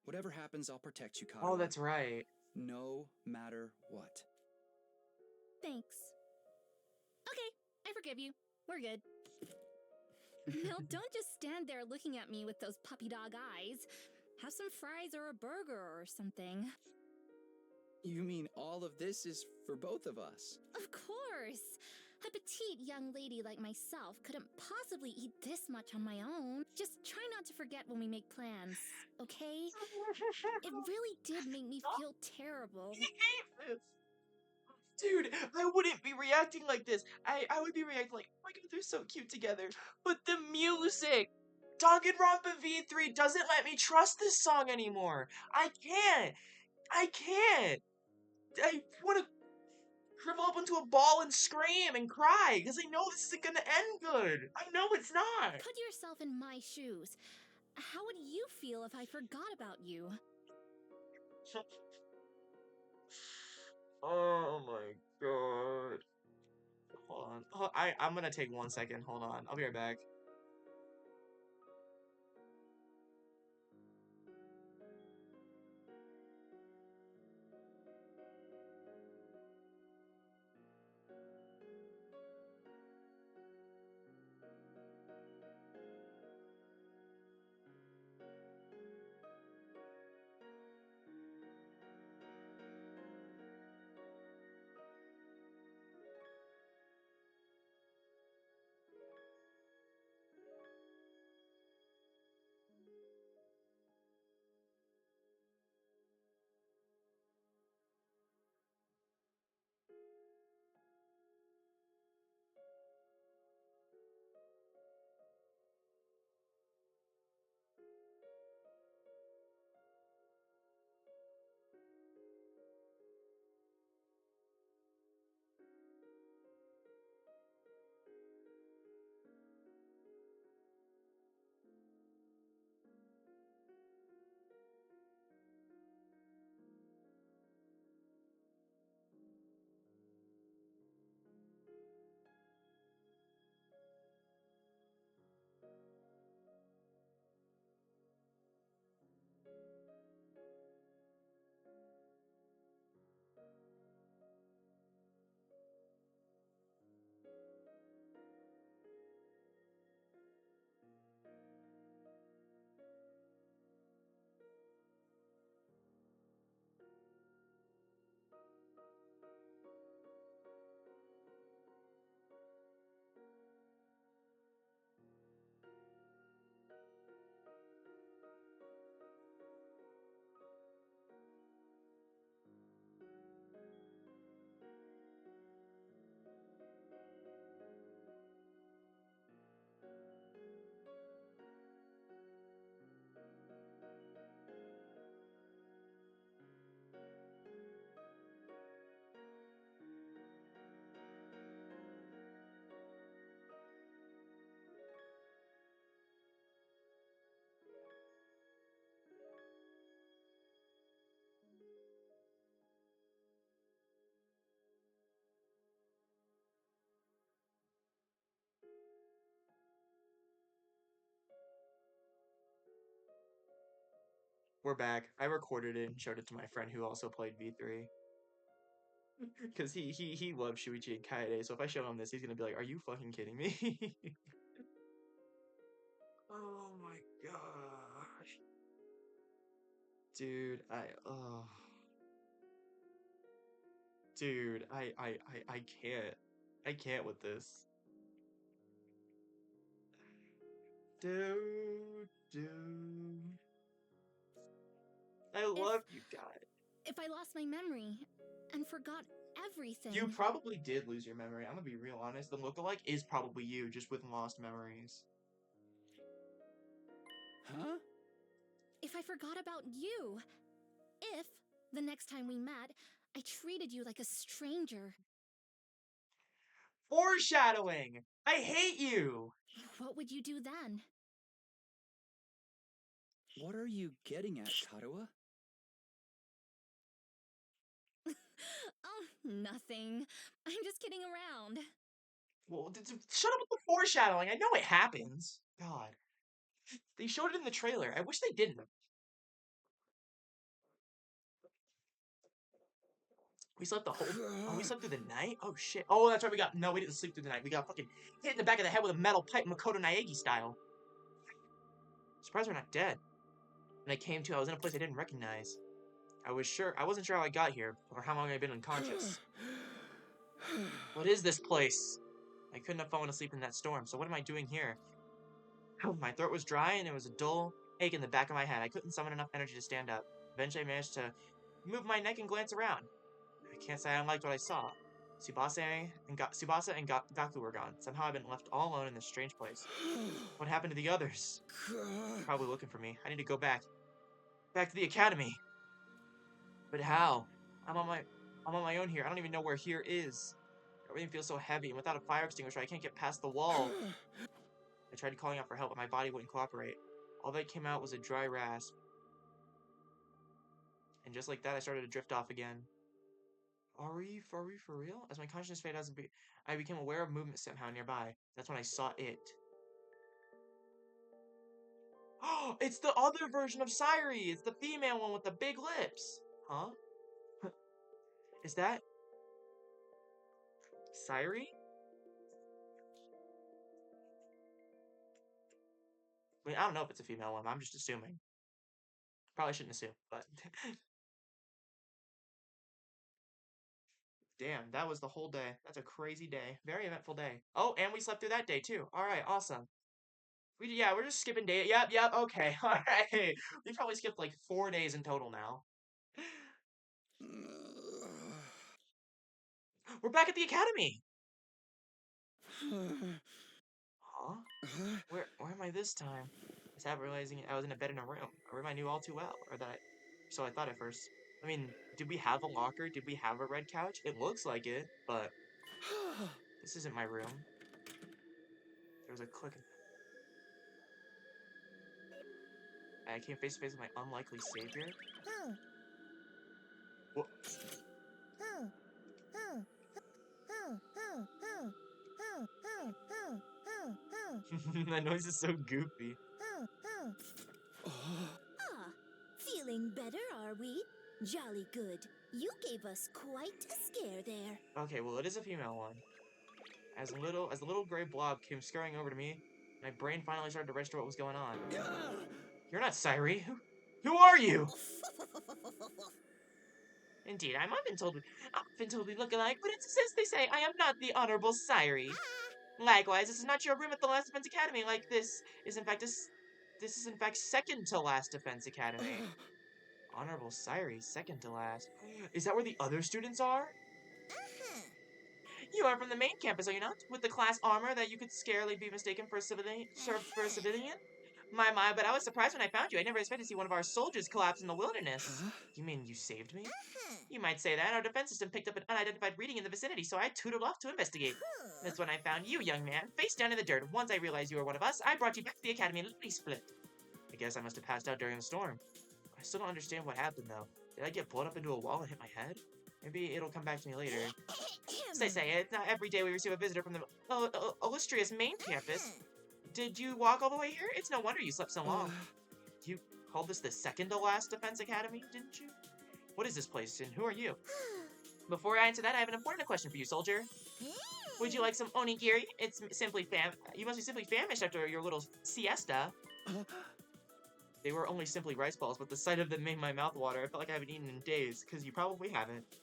Whatever happens, I'll protect you, Karuha. Oh, that's right. No matter what. Thanks. Okay, I forgive you. We're good. Now, don't just stand there looking at me with those puppy dog eyes. Have some fries or a burger or something. You mean all of this is for both of us? Of course. A petite young lady like myself couldn't possibly eat this much on my own. Just try not to forget when we make plans, okay? It really did make me feel terrible. I hate this. Dude, I wouldn't be reacting like this. I would be reacting like, oh my god, they're so cute together. But the music! Danganronpa V3 doesn't let me trust this song anymore. I can't. I can't. I want to shrivel up into a ball and scream and cry because I know this isn't gonna end good. I know it's not. Put yourself in my shoes. How would you feel if I forgot about you? Oh my god. Hold on. Oh, I'm gonna take 1 second. Hold on. I'll be right back. We're back. I recorded it and showed it to my friend who also played V3. Because he loves Shuichi and Kaede, so if I show him this, he's gonna be like, are you fucking kidding me? Oh my gosh. Dude, oh. Dude, I can't. I can't with this. Dude. I love you guys. If I lost my memory and forgot everything. You probably did lose your memory. I'm gonna be real honest. The lookalike is probably you, just with lost memories. Huh? If I forgot about you. If, the next time we met, I treated you like a stranger. Foreshadowing! I hate you! What would you do then? What are you getting at, Karuha? Oh, nothing. I'm just kidding around. Well, shut up with the foreshadowing. I know it happens. God. They showed it in the trailer. I wish they didn't. We slept the whole. Oh, we slept through the night? Oh, shit. Oh, that's right. No, we didn't sleep through the night. We got fucking hit in the back of the head with a metal pipe, Makoto Naegi style. Surprised we're not dead. When I came to, I was in a place I didn't recognize. I wasn't sure how I got here, or how long I'd been unconscious. What is this place? I couldn't have fallen asleep in that storm, so what am I doing here? My throat was dry and there was a dull ache in the back of my head. I couldn't summon enough energy to stand up. Eventually I managed to move my neck and glance around. I can't say I liked what I saw. Tsubasa and Gaku were gone. Somehow I've been left all alone in this strange place. What happened to the others? Probably looking for me. I need to go back. Back to the academy. But how? I'm on my own here. I don't even know where here is. Everything feels so heavy, and without a fire extinguisher, I can't get past the wall. I tried calling out for help, but my body wouldn't cooperate. All that came out was a dry rasp. And just like that, I started to drift off again. Are we for real? As my consciousness faded, I became aware of movement somehow nearby. That's when I saw it. Oh, it's the other version of Sairi! It's the female one with the big lips! Huh? Is that Sairi? I mean, I don't know if it's a female one. I'm just assuming. Probably shouldn't assume, but... Damn, that was the whole day. That's a crazy day. Very eventful day. Oh, and we slept through that day, too. Alright, awesome. Yeah, we're just skipping day. Yep, okay. Alright. We probably skipped like 4 days in total now. We're back at the academy! Huh? Where am I this time? I was realizing I was in a bed in a room I knew all too well, so I thought at first. I mean, did we have a locker? Did we have a red couch? It looks like it, but this isn't my room. There was a click. I came face to face with my unlikely savior. What? That noise is so goofy. Ah, feeling better, are we? Jolly good. You gave us quite a scare there. Okay, well, it is a female one. As the little gray blob came scurrying over to me, my brain finally started to register what was going on. You're not Sairi. Who are you? Indeed, I've often told we look alike, but it's since they say I am not the Honorable Sairi. Likewise, this is not your room at the Last Defense Academy. Like this is in fact second to last Defense Academy. Honorable Sairi, second to last. Is that where the other students are? You are from the main campus, are you not? With the class armor that you could scarcely be mistaken for a civilian? My, but I was surprised when I found you. I never expected to see one of our soldiers collapse in the wilderness. You mean you saved me? You might say that. Our defense system picked up an unidentified reading in the vicinity, so I tootled off to investigate. That's when I found you, young man, face down in the dirt. Once I realized you were one of us, I brought you back to the academy and literally split. I guess I must have passed out during the storm. I still don't understand what happened, though. Did I get blown up into a wall and hit my head? Maybe it'll come back to me later. Say, it's not every day we receive a visitor from the illustrious main campus. Did you walk all the way here? It's no wonder you slept so long. You called this the second to last Defense Academy, didn't you? What is this place, and who are you? Before I answer that, I have an important question for you, soldier. Would you like some onigiri? It's simply you must be simply famished after your little siesta. They were only simply rice balls, but the sight of them made my mouth water. I felt like I haven't eaten in days, because you probably haven't.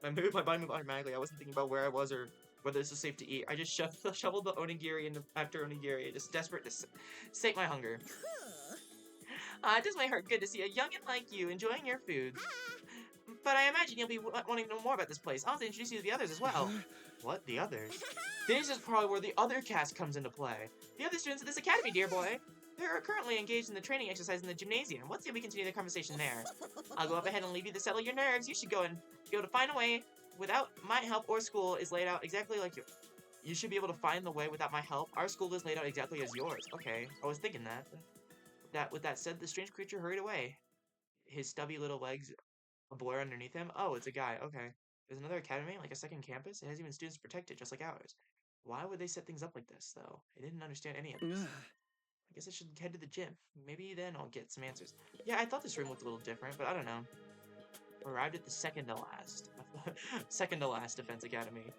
My body moved automatically. I wasn't thinking about where I was or whether this was safe to eat. I just shoveled the onigiri after onigiri, just desperate to sate my hunger. It does my heart good to see a youngin' like you enjoying your food. But I imagine you'll be wanting to know more about this place. I'll have to introduce you to the others as well. What? The others? This is probably where the other cast comes into play. The other students of this academy, dear boy. They're currently engaged in the training exercise in the gymnasium. Let's see if we continue the conversation there. I'll go up ahead and leave you to settle your nerves. You should go and be able to find a way without my help. Or school is laid out exactly like yours. You should be able to find the way without my help. Our school is laid out exactly as yours. Okay, I was thinking that. With that said, the strange creature hurried away. His stubby little legs a blur underneath him. Oh, it's a guy. Okay. There's another academy, like a second campus. It has even students protected, just like ours. Why would they set things up like this, though? I didn't understand any of this. I guess I should head to the gym. Maybe then I'll get some answers. Yeah, I thought this room looked a little different, but I don't know. Arrived at the second to last. Second to last Defense Academy.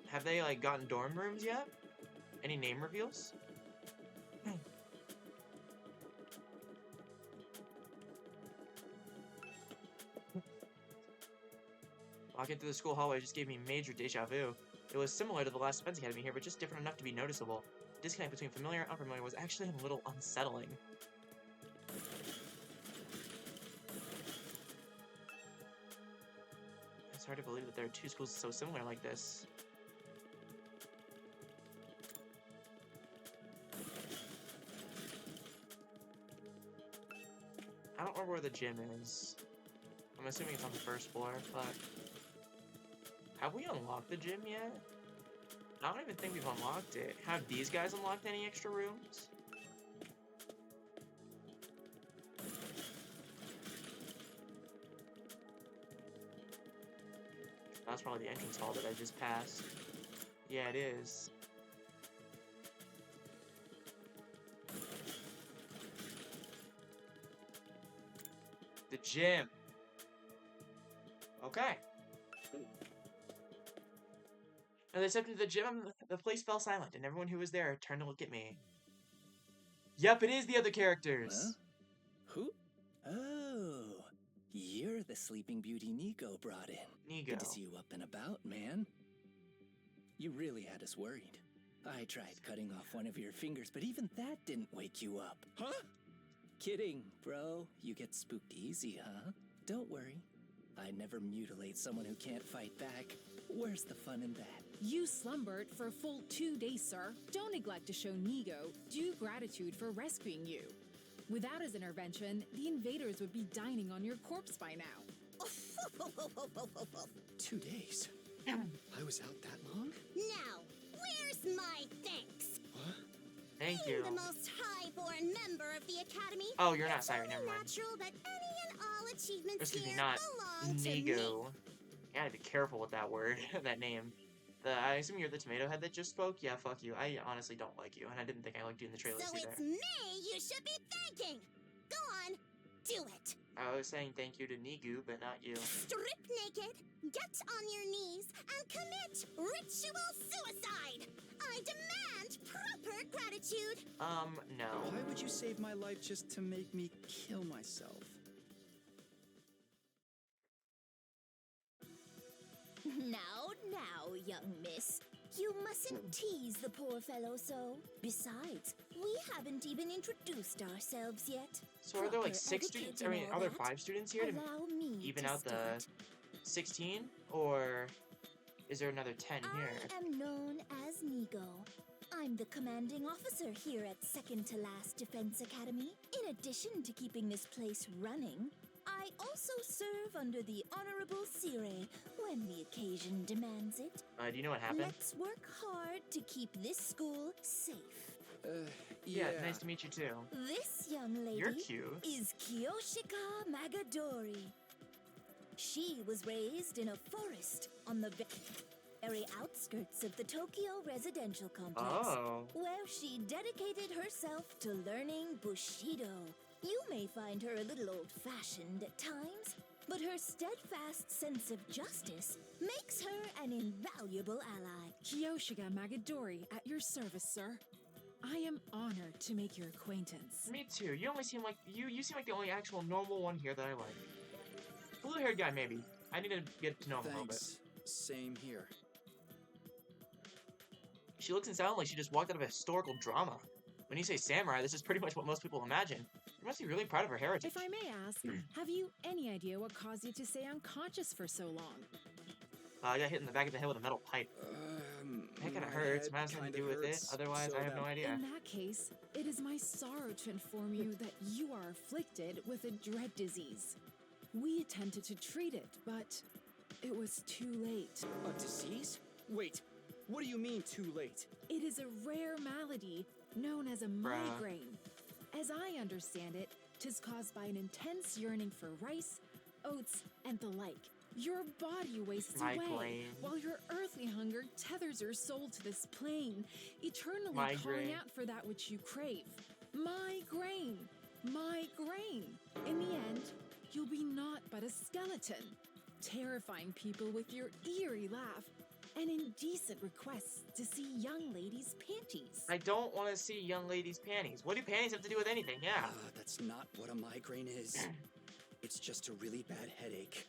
Have they, like, gotten dorm rooms yet? Any name reveals? Walking through the school hallway just gave me major deja vu. It was similar to the last Defense Academy here, but just different enough to be noticeable. The disconnect between familiar and unfamiliar was actually a little unsettling. It's hard to believe that there are two schools so similar like this. I don't remember where the gym is. I'm assuming it's on the first floor, but... Have we unlocked the gym yet? I don't even think we've unlocked it. Have these guys unlocked any extra rooms? That's probably the entrance hall that I just passed. Yeah, it is. The gym. Okay. As I stepped into the gym, the place fell silent, and everyone who was there turned to look at me. Yep, it is the other characters. Huh? Who? Oh, you're the Sleeping Beauty Nico brought in. Nico. Good to see you up and about, man. You really had us worried. I tried cutting off one of your fingers, but even that didn't wake you up. Huh? Kidding, bro. You get spooked easy, huh? Don't worry. I never mutilate someone who can't fight back. Where's the fun in that? You slumbered for a full 2 days, sir. Don't neglect to show Nigo due gratitude for rescuing you. Without his intervention, the invaders would be dining on your corpse by now. 2 days? I was out that long? Now, where's my thanks? What? Thank Being you. the most high-born member of the Academy, Oh, you're not it's Siren, only never mind. natural that any and all achievements Excuse me, here not belong to me. Nigo. You gotta be careful with that word, that name. I assume you're the tomato head that just spoke? Yeah, fuck you. I honestly don't like you, and I didn't think I liked you in the trailers So either. it's me you should be thanking. Go on, do it. I was saying thank you to Nigu, but not you. Strip naked, get on your knees, and commit ritual suicide. I demand proper gratitude. No. Why would you save my life just to make me kill myself? Now, young miss. You mustn't tease the poor fellow so. Besides, we haven't even introduced ourselves yet. So are there like Proper 6 etiquette students? I and mean, all are there that? 5 students here to Allow me even to out the start. 16? Or is there another 10 here? I am known as Nigo. I'm the commanding officer here at Second to Last Defense Academy. In addition to keeping this place running, I also serve under the Honorable Sire when the occasion demands it. Do you know what happened? Let's work hard to keep this school safe. Yeah, nice to meet you too. This young lady You're cute. is Kiyoshika Magadori. She was raised in a forest on the very outskirts of the Tokyo residential complex, Oh. where she dedicated herself to learning Bushido. You may find her a little old-fashioned at times, but her steadfast sense of justice makes her an invaluable ally. Kiyoshiga Magadori at your service, sir. I am honored to make your acquaintance. Me too. You only seem like you seem like the only actual normal one here that I like. Blue-haired guy, maybe. I need to get to know him a little bit. Thanks. Same here. She looks and sounds like she just walked out of a historical drama. When you say samurai, this is pretty much what most people imagine. You must be really proud of her heritage. If I may ask, have you any idea what caused you to stay unconscious for so long? I got hit in the back of the head with a metal pipe. That kinda My hurts. head Might have something to do kinda with it. hurts, Otherwise, so I have no that- idea. In that case, it is my sorrow to inform you that you are afflicted with a dread disease. We attempted to treat it, but it was too late. A disease? Wait, what do you mean too late? It is a rare malady known as a migraine. As I understand it, 'tis caused by an intense yearning for rice, oats, and the like. Your body wastes away, Migraine. while your earthly hunger tethers your soul to this plane, eternally Migraine. calling out for that which you crave. Migraine! Migraine! In the end, you'll be naught but a skeleton, terrifying people with your eerie laugh and indecent requests to see young ladies' panties. I don't want to see young ladies' panties. What do panties have to do with anything? Yeah. That's not what a migraine is. It's just a really bad headache.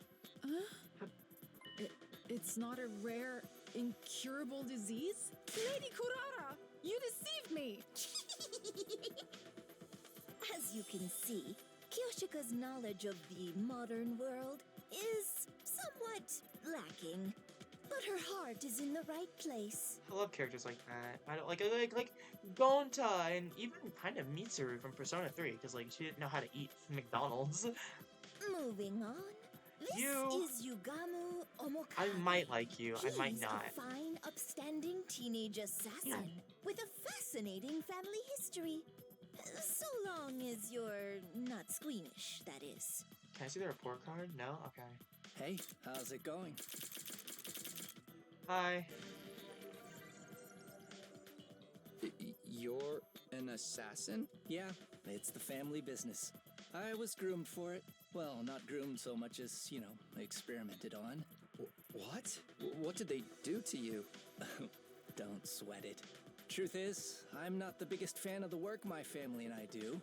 it's not a rare, incurable disease? Lady Kurara, you deceived me! As you can see, Kyoshika's knowledge of the modern world is somewhat lacking. But her heart is in the right place. I love characters like that. I don't like Gonta and even kind of Mitsuru from Persona 3 because like she didn't know how to eat McDonald's. Moving on. This is Yugamu Omokage. I might like you. I might not. He's a fine, upstanding teenage assassin with a fascinating family history. So long as you're not squeamish, that is. Can I see the report card? No? Okay. Hey, how's it going? Hi. You're an assassin? Yeah, it's the family business. I was groomed for it. Well, not groomed so much as, experimented on. What? What did they do to you? Don't sweat it. Truth is, I'm not the biggest fan of the work my family and I do.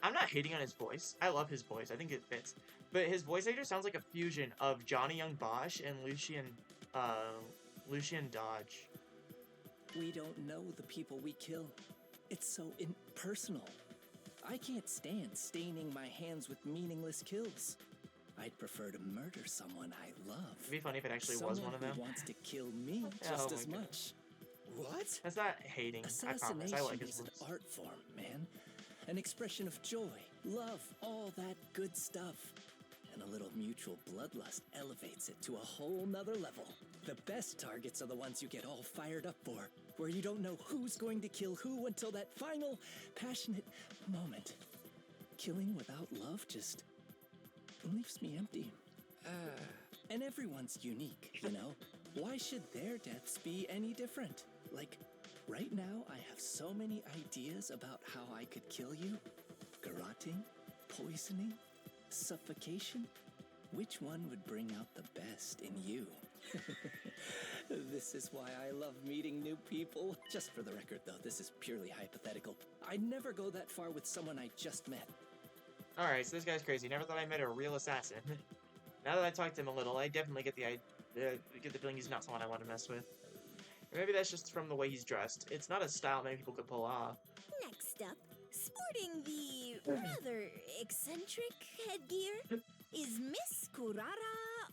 I'm not hating on his voice. I love his voice. I think it fits. But his voice actor sounds like a fusion of Johnny Young Bosch and Lucien Dodge. We don't know the people we kill. It's so impersonal. I can't stand staining my hands with meaningless kills. I'd prefer to murder someone I love. It'd be funny if it actually was one of them. Someone who wants to kill me just as much. What? That's not hating. I promise. I like his is an voice. art form, man. An expression of joy, love, all that good stuff. And a little mutual bloodlust elevates it to a whole nother level. The best targets are the ones you get all fired up for, where you don't know who's going to kill who until that final, passionate moment. Killing without love just leaves me empty. And everyone's unique, you know? Why should their deaths be any different? Like, right now I have so many ideas about how I could kill you. Garroting, poisoning, suffocation. Which one would bring out the best in you? This is why I love meeting new people. Just for the record, though, this is purely hypothetical. I'd never go that far with someone I just met. Alright, so this guy's crazy. Never thought I met a real assassin. Now that I talked to him a little, I definitely get the feeling he's not someone I want to mess with. Or maybe that's just from the way he's dressed. It's not a style many people could pull off. Next up, sporting the rather eccentric headgear, is Miss Kurara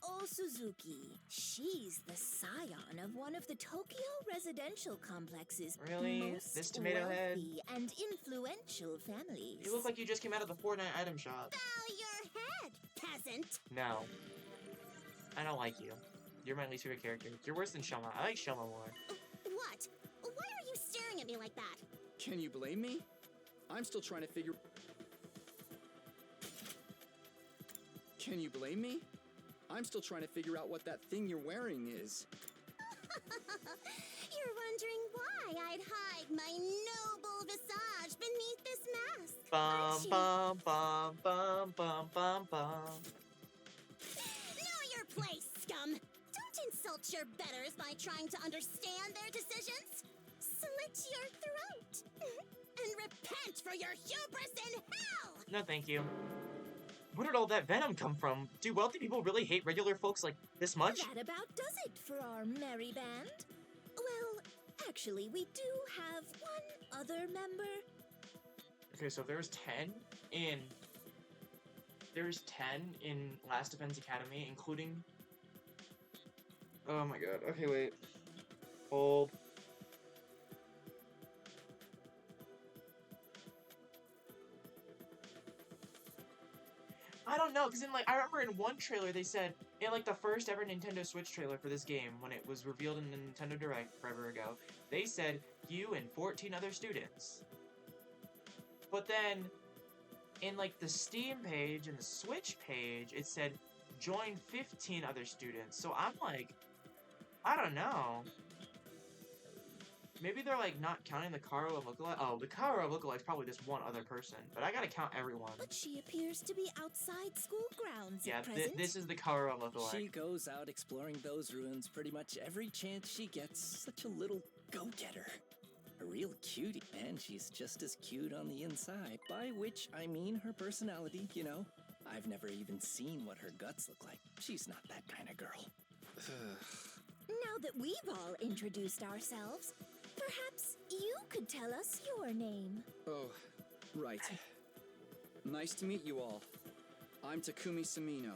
Osuzuki. She's the scion of one of the Tokyo residential complex's Really? most This tomato head? wealthy and influential families. You look like you just came out of the Fortnite item shop. Bow your head, peasant. No. I don't like you. You're my least favorite character. You're worse than Shoma. I like Shoma more. What? Why are you staring at me like that? Can you blame me? I'm still trying to figure... Can you blame me? I'm still trying to figure out what that thing you're wearing is. You're wondering why I'd hide my noble visage beneath this mask. Bum aren't you? bum bum bum bum bum bum. Know your place, scum. Don't insult your betters by trying to understand their decisions. Slit your throat. And repent for your hubris in hell! No, thank you. Where did all that venom come from? Do wealthy people really hate regular folks like this much? That about does it for our merry band. Well, actually, we do have one other member. Okay, so there's 10 in... There's 10 in Last Defense Academy, including... Oh my god. Okay, wait. Hold. I don't know, because I remember in one trailer they said, in the first ever Nintendo Switch trailer for this game, when it was revealed in the Nintendo Direct forever ago, they said, you and 14 other students. But then, in the Steam page and the Switch page, it said, join 15 other students. So I'm I don't know. Maybe they're not counting the Karo and lookalike. Oh, the Karo lookalike's probably just one other person, but I gotta count everyone. But she appears to be outside school grounds Yeah, at present. this is the Karo lookalike. She goes out exploring those ruins pretty much every chance she gets. Such a little go-getter. A real cutie, and she's just as cute on the inside. By which I mean her personality, you know. I've never even seen what her guts look like. She's not that kind of girl. Now that we've all introduced ourselves, perhaps you could tell us your name. Oh, right. Nice to meet you all. I'm Takumi Samino.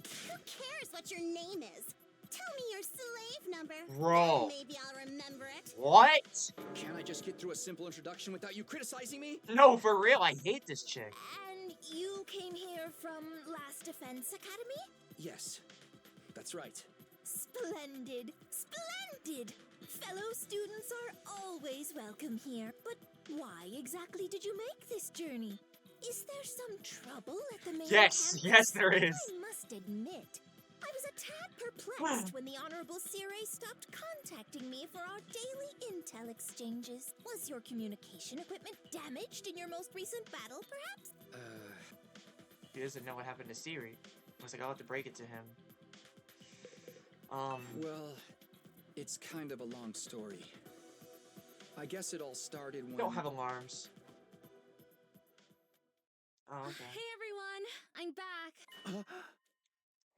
Who cares what your name is? Tell me your slave number. Bro. Then maybe I'll remember it. What? Can't I just get through a simple introduction without you criticizing me? No, for real, I hate this chick. And you came here from Last Defense Academy? Yes, that's right. Splendid! Splendid! Fellow students are always welcome here. But why exactly did you make this journey? Is there some trouble at the main Yes, campus? yes, there is. I must admit, I was a tad perplexed when the Honorable Sirei stopped contacting me for our daily intel exchanges. Was your communication equipment damaged in your most recent battle, perhaps? He doesn't know what happened to Siri. Looks like I'll have to break it to him. Well, it's kind of a long story. I guess it all started when... We don't have alarms. Oh, okay. Hey everyone, I'm back.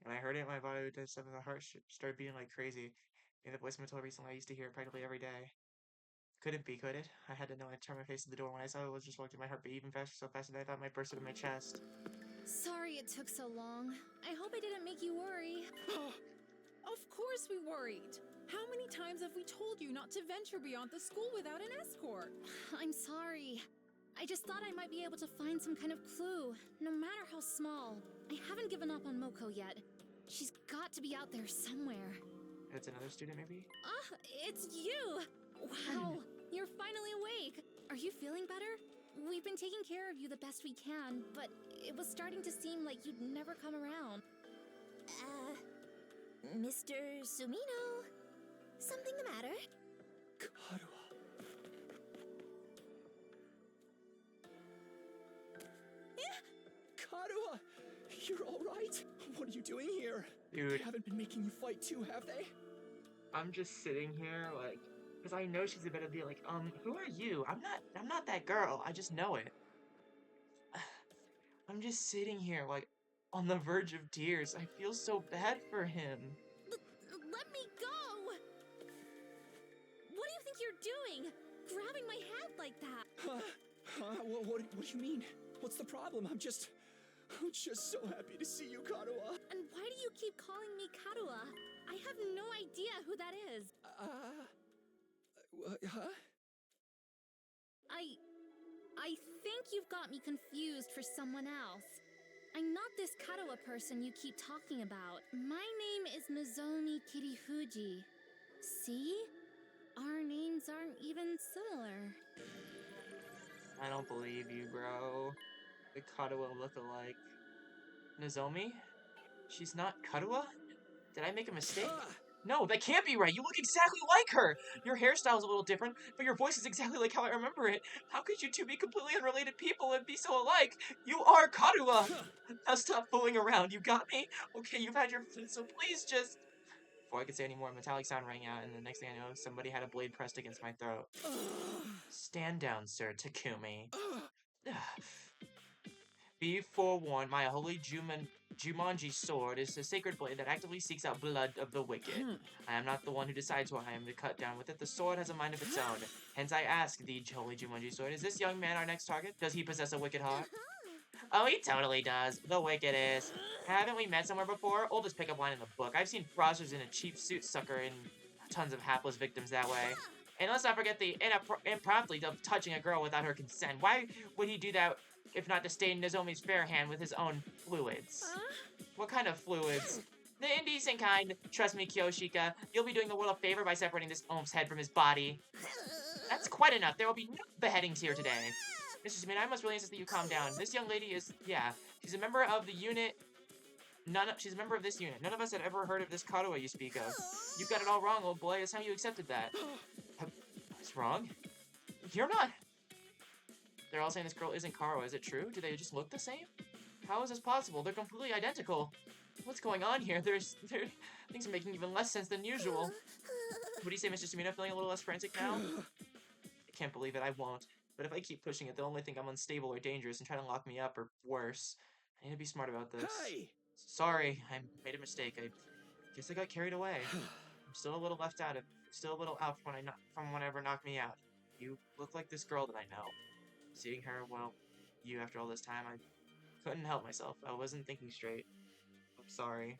When I heard it, my body did something. My heart started beating like crazy. In the voice until recently, I used to hear it practically every day. Couldn't be, could it? I had to know. I turned my face to the door. When I saw it was just walking, my heart beat even faster, so fast that I thought it might burst into my chest. Sorry it took so long. I hope I didn't make you worry. Of course we worried. How many times have we told you not to venture beyond the school without an escort? I'm sorry. I just thought I might be able to find some kind of clue, no matter how small. I haven't given up on Moko yet. She's got to be out there somewhere. It's another student, maybe? Ah, it's you! Wow, you're finally awake. Are you feeling better? We've been taking care of you the best we can, but it was starting to seem like you'd never come around. Mr. Sumino? Something the matter? Karuha. Karuha! You're alright? What are you doing here? Dude. They haven't been making you fight too, have they? I'm just sitting here, like, because I know she's about to be like, who are you? I'm not that girl. I just know it. I'm just sitting here, like, on the verge of tears. I feel so bad for him. Let me go! What do you think you're doing? Grabbing my hand like that? What do you mean? What's the problem? I'm just so happy to see you, Karuha. And why do you keep calling me Karuha? I have no idea who that is. Huh? I think you've got me confused for someone else. I'm not this Karuha person you keep talking about. My name is Nozomi Kirifuji. See? Our names aren't even similar. I don't believe you, bro. The Karuha look-alike. Nozomi? She's not Karuha? Did I make a mistake? No, that can't be right. You look exactly like her. Your hairstyle's a little different, but your voice is exactly like how I remember it. How could you two be completely unrelated people and be so alike? You are Karuha. Now stop fooling around. You got me? Okay, you've had your fun, so please just... Before I could say any more, a metallic sound rang out, and the next thing I know, somebody had a blade pressed against my throat. Stand down, Sir Takumi. Be forewarned, my holy Jumanji sword is a sacred blade that actively seeks out blood of the wicked. I am not the one who decides who I am to cut down with it. The sword has a mind of its own. Hence I ask the holy Jumanji sword, is this young man our next target? Does he possess a wicked heart? Oh, he totally does. The wickedest. Haven't we met somewhere before? Oldest pickup line in the book. I've seen frosters in a cheap suit sucker in tons of hapless victims that way. And let's not forget the impromptu of touching a girl without her consent. Why would he do that if not to stain Nozomi's fair hand with his own fluids? What kind of fluids? The indecent kind. Trust me, Kyoshika. You'll be doing the world a favor by separating this oaf's head from his body. That's quite enough. There will be no beheadings here today. Mr. Sumino, I must really insist that you calm down. This young lady is, yeah, she's a member of the unit. She's a member of this unit. None of us had ever heard of this Karuha you speak of. You've got it all wrong, old boy. It's time you accepted that. What's wrong? You're not. They're all saying this girl isn't Karuha. Is it true? Do they just look the same? How is this possible? They're completely identical. What's going on here? Things are making even less sense than usual. What do you say, Mr. Sumino? Feeling a little less frantic now? I can't believe it. I won't. But if I keep pushing it, they'll only think I'm unstable or dangerous and try to lock me up, or worse. I need to be smart about this. Hey! Sorry, I made a mistake. I Guess I got carried away. I'm still a little left out from whatever knocked me out. You look like this girl that I know. Seeing her, well, you after all this time, I couldn't help myself. I wasn't thinking straight. I'm sorry.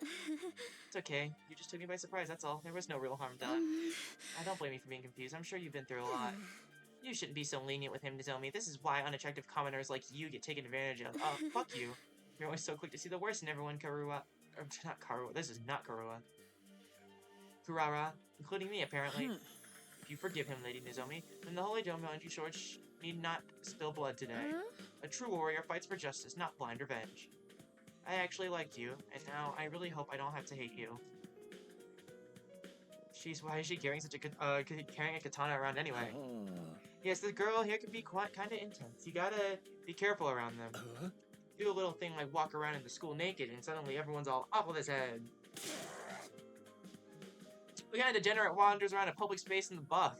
It's okay. You just took me by surprise, that's all. There was no real harm done. I don't blame you for being confused. I'm sure you've been through a lot. You shouldn't be so lenient with him, Nozomi. This is why unattractive commoners like you get taken advantage of. Oh, fuck you. You're always so quick to see the worst in everyone, Karua. Or, not Karua. This is not Karua. Kurara. Including me, apparently. If you forgive him, Lady Nozomi, then the Holy Jomonji Sword need not spill blood today. A true warrior fights for justice, not blind revenge. I actually liked you, and now I really hope I don't have to hate you. Why is she carrying carrying a katana around anyway? Yes, the girl here can be kinda intense. You gotta be careful around them. Do a little thing like walk around in the school naked, and suddenly everyone's all up with his head. The kind of degenerate wanders around a public space in the buff.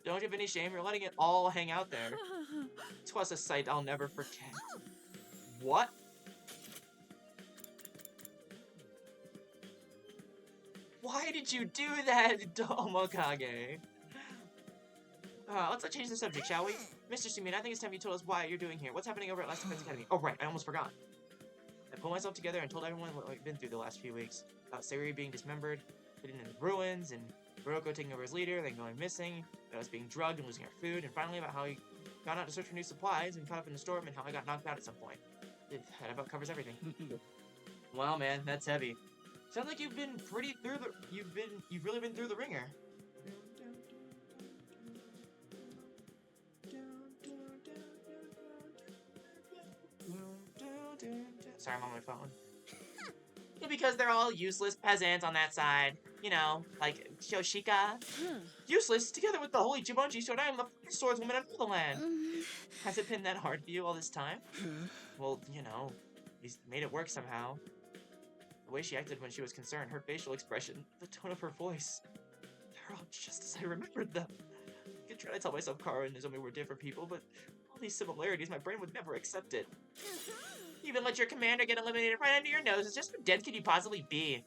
Don't you have any shame? You're letting it all hang out there. 'Twas a sight I'll never forget. What? Why did you do that, Tomokage? Let's change the subject, shall we? Mr. Sumina, I think it's time you told us why you're doing here. What's happening over at Last Defense Academy? Oh, right, I almost forgot. I pulled myself together and told everyone what we've been through the last few weeks. About Sayuri being dismembered, hidden in the ruins, and Hiroko taking over as leader, then going missing, about us being drugged and losing our food, and finally about how we gone out to search for new supplies and caught up in the storm and how I got knocked out at some point. That about covers everything. Wow, man, that's heavy. Sounds like you've been pretty through the... You've really been through the ringer. Sorry, I'm on my phone. Because they're all useless peasants on that side. You know, like Shoshika. Useless, together with the Holy Jumonji Sword, I am the first swordswoman of the land. Has it been that hard for you all this time? Well, you know, he's made it work somehow. The way she acted when she was concerned, her facial expression, the tone of her voice. They're all just as I remembered them. I could try to tell myself Kara and Nozomi were different people, but all these similarities, my brain would never accept it. Even let your commander get eliminated right under your nose. It's just how dead could you possibly be?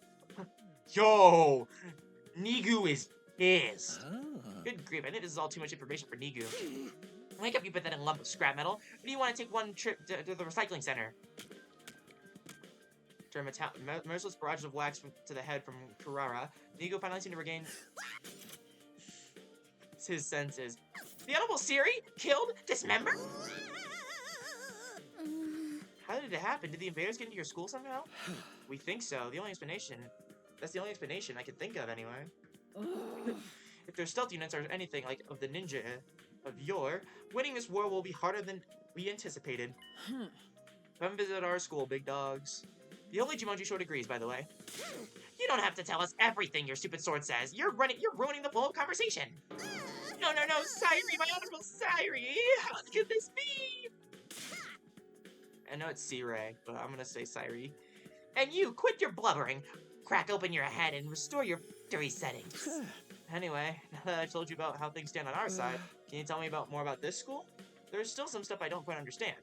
Yo! Nigu is pissed. Good grief, I think this is all too much information for Nigu. Wake up, you pathetic lump of scrap metal. Or do you want to take one trip to the recycling center? After a merciless barrage of wax to the head from Kurara, Nigu finally seemed to regain his senses. The Honorable Siri? Killed? Dismembered? How did it happen? Did the invaders get into your school somehow? We think so. That's the only explanation I can think of anyway. If their stealth units are anything like of the ninja of yore, winning this war will be harder than we anticipated. Come visit our school, big dogs. The only Jumonji Sword agrees, by the way. You don't have to tell us everything your stupid sword says. You're ruining the flow of conversation. No, Sayuri, my honorable Sayuri! How could this be? I know it's Sire, but I'm gonna say Sayuri. And you, quit your blubbering. Crack open your head and restore your victory settings. Anyway, now that I've told you about how things stand on our side, can you tell me more about this school? There's still some stuff I don't quite understand.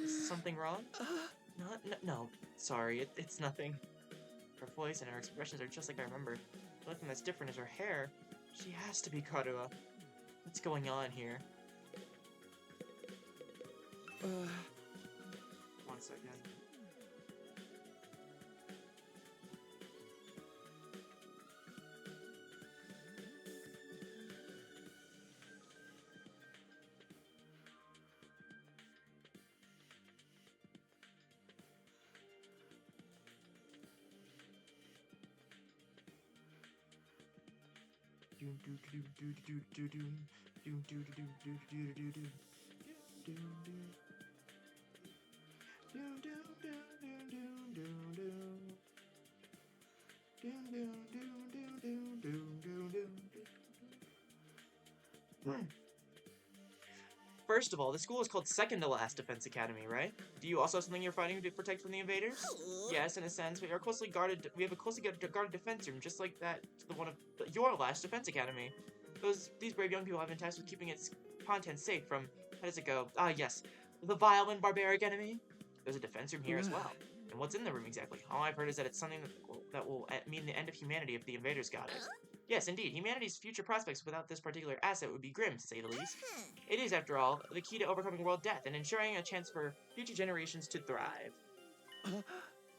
Is something wrong? No, sorry, it's nothing. Her voice and her expressions are just like I remembered. The only thing that's different is her hair. She has to be Karua. What's going on here? One second. First of all, the school is called Second to Last Defense Academy, right? Do you also have something you're fighting to protect from the invaders? Yes, in a sense. We have a closely guarded defense room, just like that, the one of your last defense academy. These brave young people have been tasked with keeping its contents safe from, how does it go? Ah, yes, the vile and barbaric enemy. There's a defense room here as well. And what's in the room exactly? All I've heard is that it's something that will mean the end of humanity if the invaders got it. Yes, indeed. Humanity's future prospects without this particular asset would be grim, to say the least. It is, after all, the key to overcoming world death and ensuring a chance for future generations to thrive.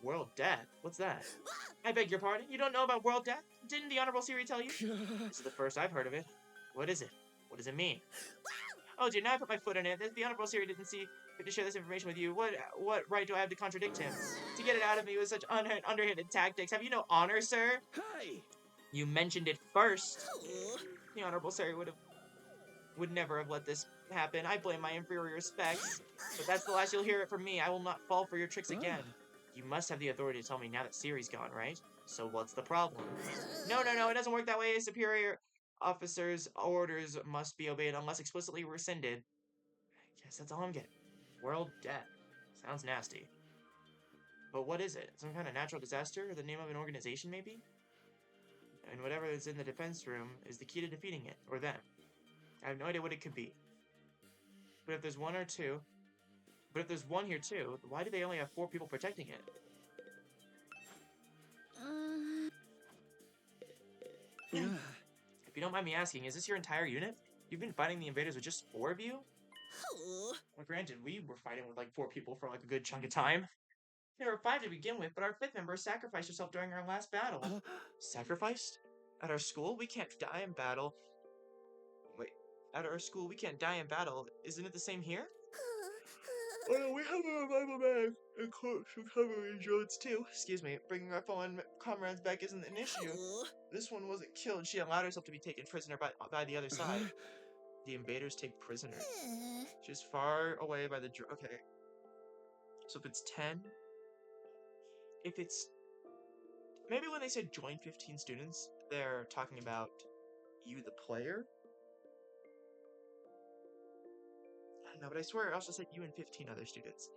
World death? What's that? I beg your pardon? You don't know about world death? Didn't the Honorable Siri tell you? This is the first I've heard of it. What is it? What does it mean? Oh dear, now I put my foot in it. The Honorable Siri didn't see fit to share this information with you. What right do I have to contradict him? To get it out of me with such underhanded tactics. Have you no honor, sir? Hey! You mentioned it first. The Honorable Siri would never have let this happen. I blame my inferior specs. But that's the last you'll hear it from me. I will not fall for your tricks again. You must have the authority to tell me now that Siri's gone, right? So what's the problem? No, it doesn't work that way. Superior officers' orders must be obeyed unless explicitly rescinded. Yes, that's all I'm getting. World death. Sounds nasty. But what is it? Some kind of natural disaster? Or the name of an organization, maybe? And whatever is in the defense room is the key to defeating it, or them. I have no idea what it could be. But if there's one or two... But if there's one here too, why do they only have 4 people protecting it? If you don't mind me asking, is this your entire unit? You've been fighting the invaders with just 4 of you? Well, granted, we were fighting with like 4 people for like a good chunk of time. There were 5 to begin with, but our 5th member sacrificed herself during our last battle. Sacrificed? At our school? We can't die in battle. Wait, at our school we can't die in battle. Isn't it the same here? Well, we have a revival bag and close recovery drones too. Excuse me, bringing our fallen comrades back isn't an issue. This one wasn't killed. She allowed herself to be taken prisoner by the other side. The invaders take prisoners. She's far away by the okay. So if it's 10... If it's... Maybe when they said join 15 students, they're talking about you, the player? I don't know, but I swear I also said you and 15 other students.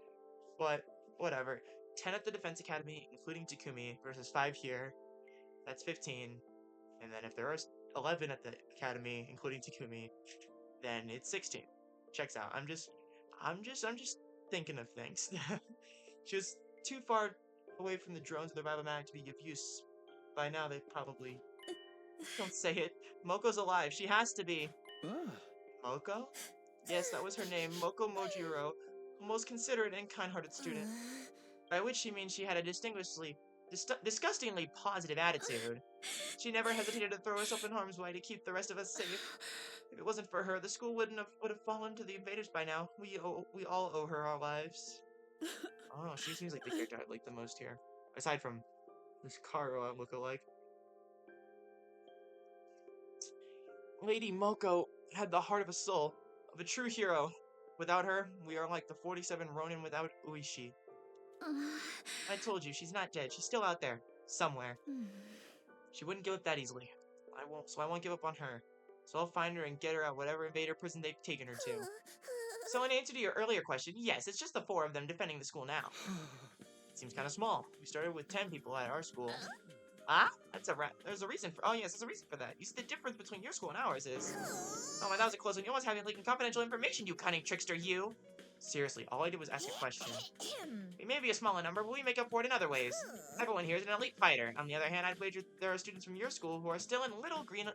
But, whatever. 10 at the Defense Academy, including Takumi, versus 5 here. That's 15. And then if there are 11 at the Academy, including Takumi, then it's 16. Checks out. I'm just thinking of things. Just too far away from the drones of the revival mag to be of use. By now they probably... Don't say it. Moko's alive. She has to be. Moko? Yes, that was her name, Moko Mojiro, a most considerate and kind-hearted student. By which she means she had a disgustingly positive attitude. She never hesitated to throw herself in harm's way to keep the rest of us safe. If it wasn't for her, the school would have fallen to the invaders by now. We all owe her our lives. Oh, she seems like the character I like the most here. Aside from this Karo look-alike. Lady Moko had the heart of a soul, of a true hero. Without her, we are like the 47 Ronin without Uishi. I told you, she's not dead. She's still out there. Somewhere. She wouldn't give up that easily. I won't give up on her. So I'll find her and get her out whatever invader prison they've taken her to. So in answer to your earlier question, yes, it's just the 4 of them defending the school now. It seems kind of small. We started with 10 people at our school. Ah? There's a reason for- Oh yes, there's a reason for that. You see, the difference between your school and ours is... Oh my, that was a close one. You almost have me leaking confidential information, you cunning trickster, you! Seriously, all I did was ask a question. We may be a smaller number, but we make up for it in other ways. Everyone here is an elite fighter. On the other hand, I'd wager there are students from your school who are still a little green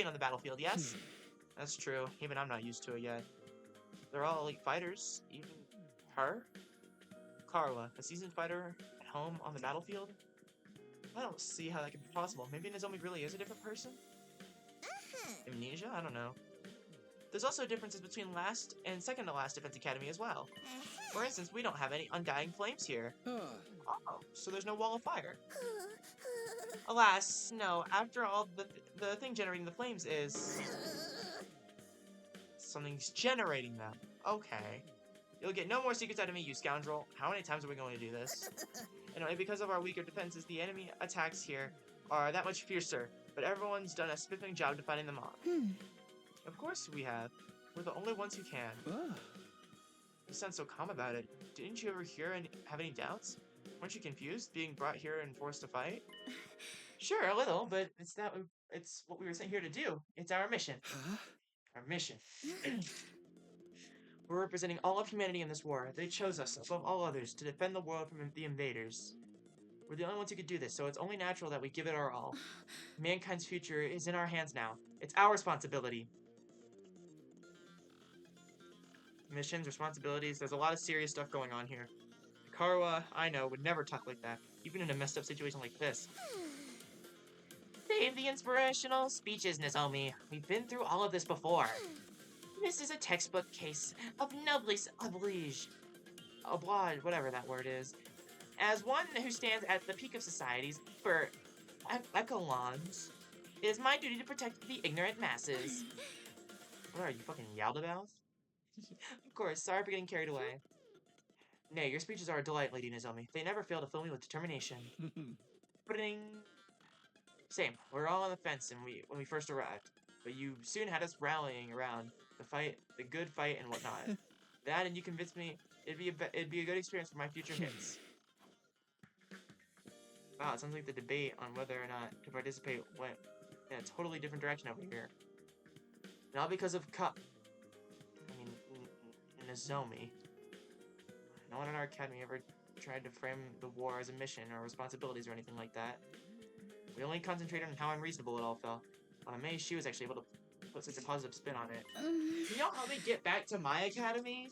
on the battlefield, yes? That's true. Even I'm not used to it yet. They're all elite fighters. Even her? Karwa, a seasoned fighter at home on the battlefield? I don't see how that could be possible. Maybe Nozomi really is a different person? Amnesia? I don't know. There's also differences between last and second to last Defense Academy as well. For instance, we don't have any undying flames here. Oh, so there's no wall of fire. Alas, no. After all, the thing generating the flames is... Something's generating them. Okay. You'll get no more secrets out of me, you scoundrel. How many times are we going to do this? Anyway, because of our weaker defenses, the enemy attacks here are that much fiercer, but everyone's done a spiffing job defending them off. Of course we have. We're the only ones who can. You sound so calm about it. Didn't you ever hear and have any doubts? Weren't you confused, being brought here and forced to fight? Sure, a little, but it's what we were sent here to do. It's our mission. Our mission. We're representing all of humanity in this war. They chose us above all others to defend the world from the invaders. We're the only ones who could do this, so it's only natural that we give it our all. Mankind's future is in our hands now. It's our responsibility. Missions, responsibilities, there's a lot of serious stuff going on here. Karwa, I know, would never talk like that, even in a messed up situation like this. Save the inspirational speeches, Nozomi. We've been through all of this before. This is a textbook case of noblesse oblige. Oblige, whatever that word is. As one who stands at the peak of societies for echelons, it is my duty to protect the ignorant masses. What are you, fucking Yaldabaoth? Of course, sorry for getting carried away. Nay, your speeches are a delight, Lady Nozomi. They never fail to fill me with determination. Ba-ding. Same, we were all on the fence when we first arrived, but you soon had us rallying around the fight, the good fight, and whatnot. That, and you convinced me it'd be a good experience for my future hits. Wow, it sounds like the debate on whether or not to participate went in a totally different direction over here. And all because of Nozomi. No one in our academy ever tried to frame the war as a mission or responsibilities or anything like that. We only concentrated on how unreasonable it all felt. I'm amazed she was actually able to put such a positive spin on it. Can y'all help me get back to my academy?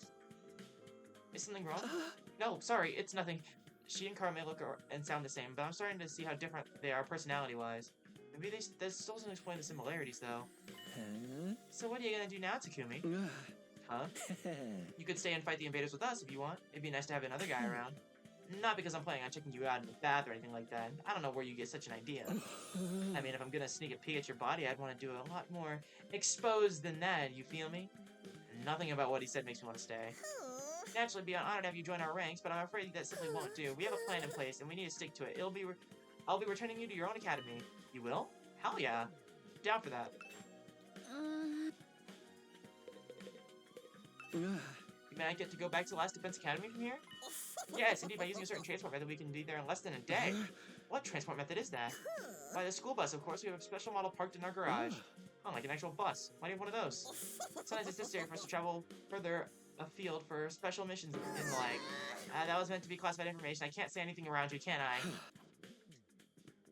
Is something wrong? No, sorry, it's nothing. She and Kara may look and sound the same, but I'm starting to see how different they are personality-wise. Maybe that still doesn't explain the similarities, though. Huh? So what are you gonna do now, Takumi? Huh? You could stay and fight the invaders with us if you want. It'd be nice to have another guy around. Not because I'm planning on checking you out in the bath or anything like that. I don't know where you get such an idea. I mean, if I'm gonna sneak a peek at your body, I'd want to do a lot more exposed than that, you feel me? Nothing about what he said makes me want to stay. Naturally, be an honor to have you join our ranks, but I'm afraid that simply won't do. We have a plan in place, and we need to stick to it. I'll be returning you to your own academy. You will? Hell yeah. Down for that. You mean I get to go back to Last Defense Academy from here? Yes, indeed, by using a certain transport method, we can be there in less than a day. What transport method is that? By the school bus, of course. We have a special model parked in our garage. Oh, like an actual bus. Why do you have one of those? Sometimes it's necessary for us to travel further afield for special missions and the like. That was meant to be classified information. I can't say anything around you, can I?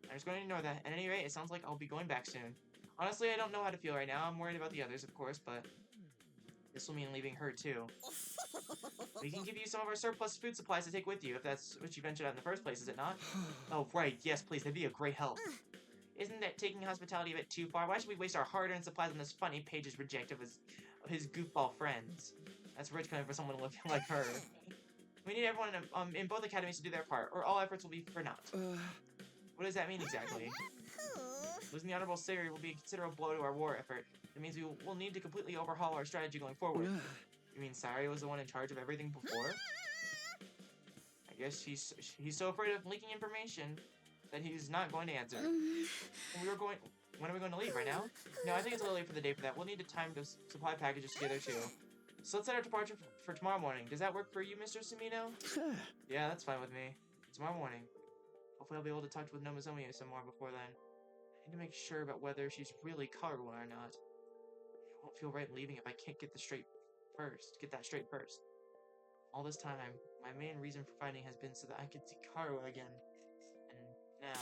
I'm just going to ignore that. At any rate, it sounds like I'll be going back soon. Honestly, I don't know how to feel right now. I'm worried about the others, of course, but this will mean leaving her, too. We can give you some of our surplus food supplies to take with you, if that's what you ventured out in the first place, is it not? Oh, right. Yes, please. That'd be a great help. Isn't that taking hospitality a bit too far? Why should we waste our hard-earned supplies on this funny Page's reject of his goofball friends? That's rich coming for someone looking like her. We need everyone in both academies to do their part, or all efforts will be for naught. What does that mean exactly? Losing the Honorable Siri will be a considerable blow to our war effort. It means we will need to completely overhaul our strategy going forward. You mean Sari was the one in charge of everything before? I guess he's so afraid of leaking information that he's not going to answer. When are we going to leave, right now? No, I think it's a little late for the day for that. We'll need time to supply packages together, too. So let's set our departure for tomorrow morning. Does that work for you, Mr. Sumino? Yeah, that's fine with me. Tomorrow morning. Hopefully I'll be able to talk with Nozomi some more before then. I need to make sure about whether she's really Karuha or not. I won't feel right leaving if I can't get that straight first. All this time, my main reason for fighting has been so that I could see Karuha again. And now...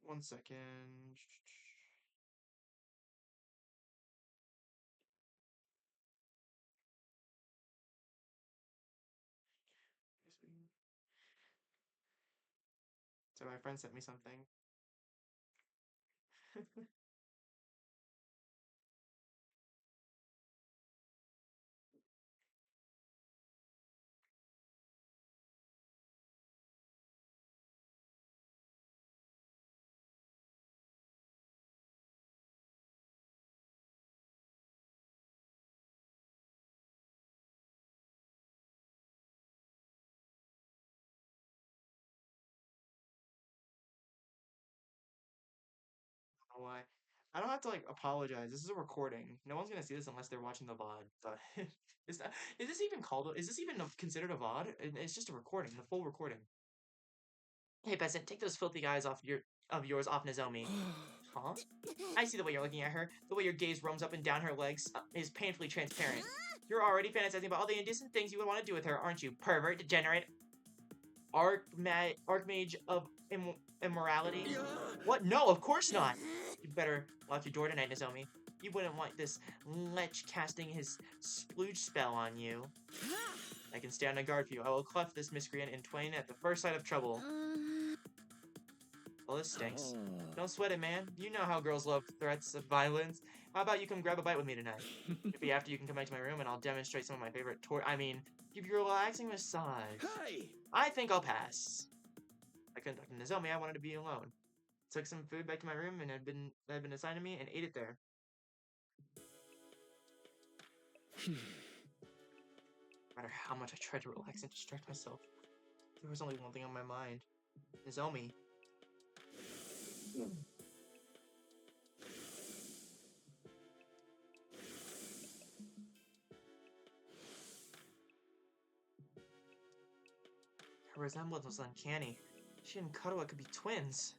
One second. So my friend sent me something. Why? I don't have to like apologize. This is a recording. No one's gonna see this unless they're watching the VOD. But is this even called? Is this even considered a VOD? It's just a recording, the full recording. Hey, peasant, take those filthy eyes off of yours off Nozomi. Huh? I see the way you're looking at her. The way your gaze roams up and down her legs is painfully transparent. You're already fantasizing about all the indecent things you would want to do with her, aren't you? Pervert, degenerate, archmage of immorality? What? No, of course not! You better lock your door tonight, Nozomi. You wouldn't want this lech casting his splooge spell on you. I can stand on guard for you. I will cleft this miscreant in twain at the first sight of trouble. Well, this stinks. Don't sweat it, man. You know how girls love threats of violence. How about you come grab a bite with me tonight? Maybe after you can come back to my room and I'll demonstrate some of my favorite give you a relaxing massage. Hey! I think I'll pass. I couldn't talk to Nozomi. I wanted to be alone. Took some food back to my room and that had been assigned to me and ate it there. No matter how much I tried to relax and distract myself, there was only one thing on my mind. Nozomi. Her resemblance was uncanny. She and Kadoa could be twins.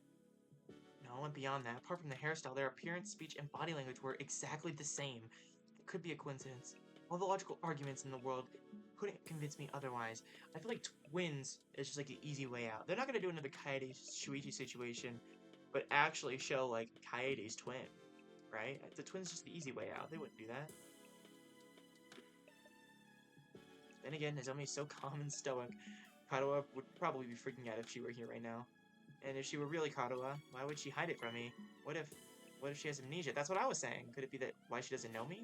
No, it went beyond that. Apart from the hairstyle, their appearance, speech, and body language were exactly the same. It could be a coincidence. All the logical arguments in the world couldn't convince me otherwise. I feel like twins is just like the easy way out. They're not gonna do another Kaede Shuichi situation, but actually show like Kaede's twin, right? The twin's just the easy way out. They wouldn't do that. Then again, Nozomi's so calm and stoic. Kadoa would probably be freaking out if she were here right now. And if she were really Kadoa, why would she hide it from me? What if she has amnesia? That's what I was saying. Could it be that why she doesn't know me?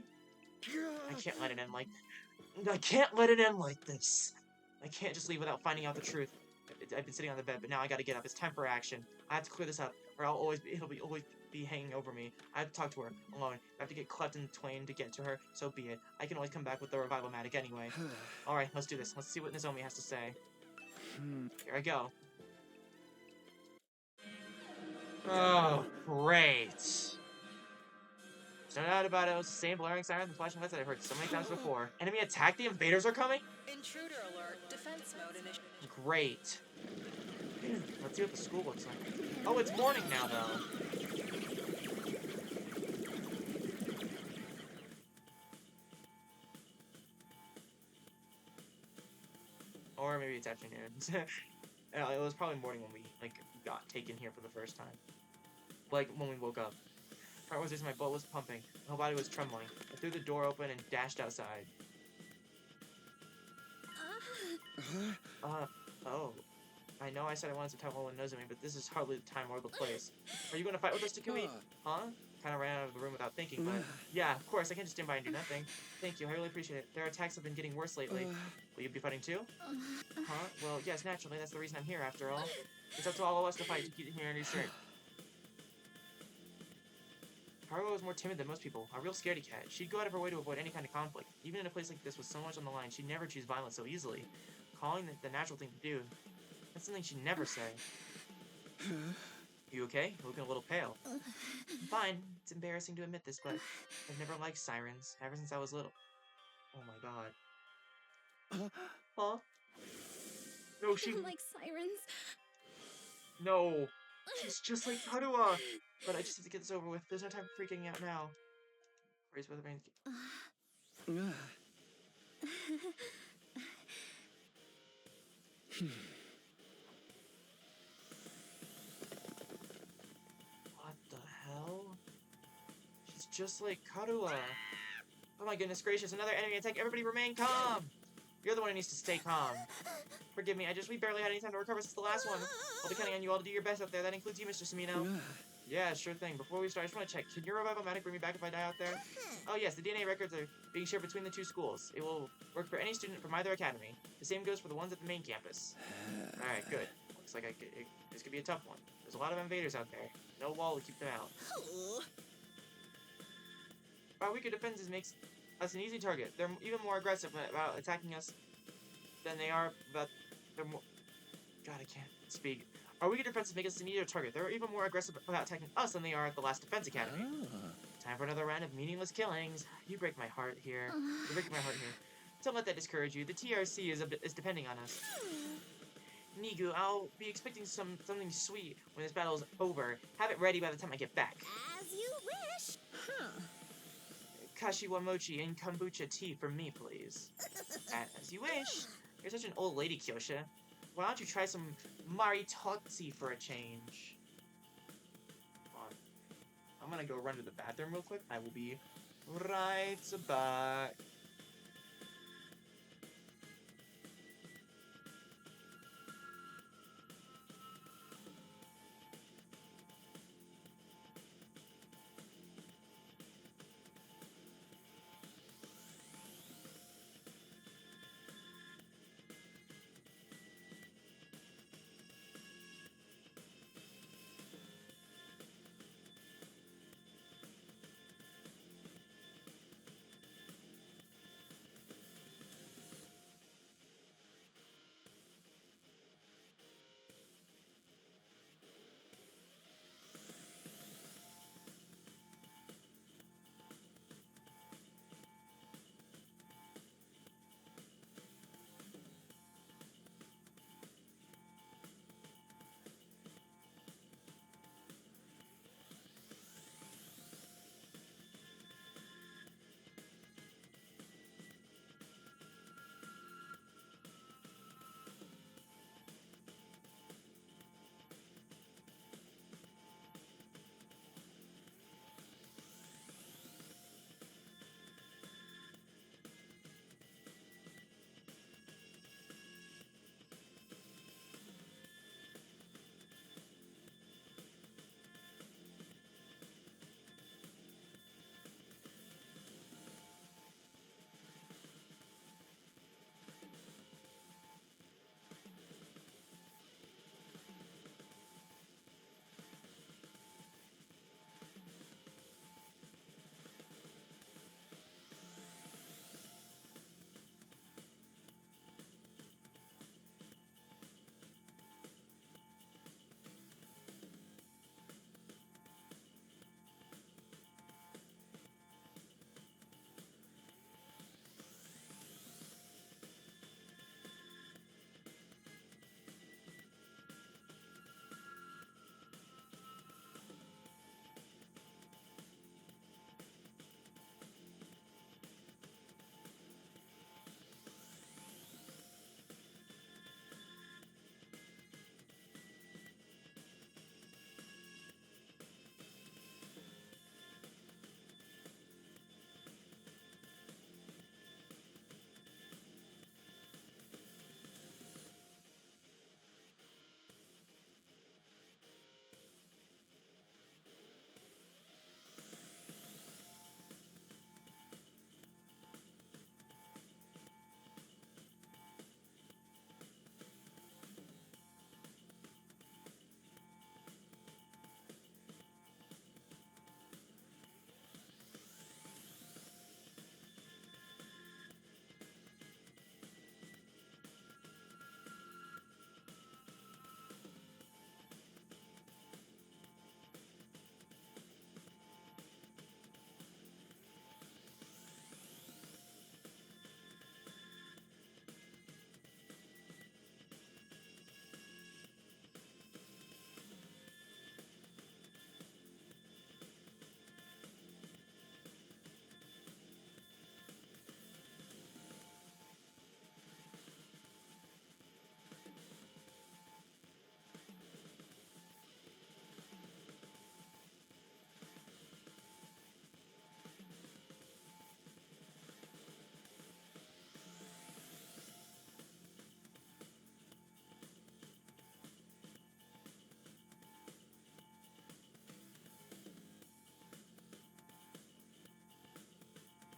I can't let it end like this. I can't just leave without finding out the truth. I've been sitting on the bed, but now I gotta get up. It's time for action. I have to clear this up, or always be hanging over me. I have to talk to her alone. I have to get cleft in twain to get to her. So be it. I can always come back with the revival-matic anyway. All right, let's do this. Let's see what Nozomi has to say. Here I go. Oh, great. No doubt about it, it was the same blaring sirens and flashing lights that I've heard so many times before. Enemy attack, the invaders are coming? Intruder alert, defense mode initiated. Great. Let's see what the school looks like. Oh, it's morning now, though. Or maybe it's afternoon. It was probably morning when we, got taken here for the first time. Like, when we woke up. Heart was racing, my blood was pumping. My whole body was trembling. I threw the door open and dashed outside. Oh. I know I said I wanted some time alone with Nozomi, but this is hardly the time or the place. Are you gonna fight with us, Takumi? Huh? Kinda ran out of the room without thinking, but... Yeah, of course, I can't just stand by and do nothing. Thank you, I really appreciate it. Their attacks have been getting worse lately. Will you be fighting too? Huh? Well, yes, naturally, that's the reason I'm here, after all. It's up to all of us to fight to keep humanity straight. Haruo was more timid than most people, a real scaredy cat. She'd go out of her way to avoid any kind of conflict. Even in a place like this with so much on the line, she'd never choose violence so easily. Calling it the natural thing to do. That's something she'd never say. You okay? You're looking a little pale. I'm fine. It's embarrassing to admit this, but I've never liked sirens, ever since I was little. Oh my god. Huh? No, she... I don't like sirens. No. She's just like Kadoa. But I just have to get this over with. There's no time for freaking out now. Raise weather brains. What the hell? She's just like Kadoa. Oh my goodness gracious, another enemy attack. Everybody remain calm. You're the one who needs to stay calm. Forgive me, we barely had any time to recover since the last one. I'll be counting on you all to do your best out there. That includes you, Mr. Samino. Yeah, sure thing. Before we start, I just want to check. Can your revival-matic bring me back if I die out there? Oh yes, the DNA records are being shared between the two schools. It will work for any student from either academy. The same goes for the ones at the main campus. Alright, good. Looks like this could be a tough one. There's a lot of invaders out there. No wall to keep them out. Our weaker defenses makes us an easy target. They're even more aggressive about attacking us than they are, but they're more... God, I can't speak. Our weaker defenses make us an easier target. They're even more aggressive about attacking us than they are at the last defense academy. Time for another round of meaningless killings. You break my heart here. You're breaking my heart here. Don't let that discourage you. The TRC is depending on us. Nigu, I'll be expecting something sweet when this battle is over. Have it ready by the time I get back. As you wish. Huh. Kashiwa mochi and kombucha tea for me, please. As you wish. You're such an old lady, Kyosha. Why don't you try some maritozzi for a change? Hold on. I'm gonna go run to the bathroom real quick. I will be right back.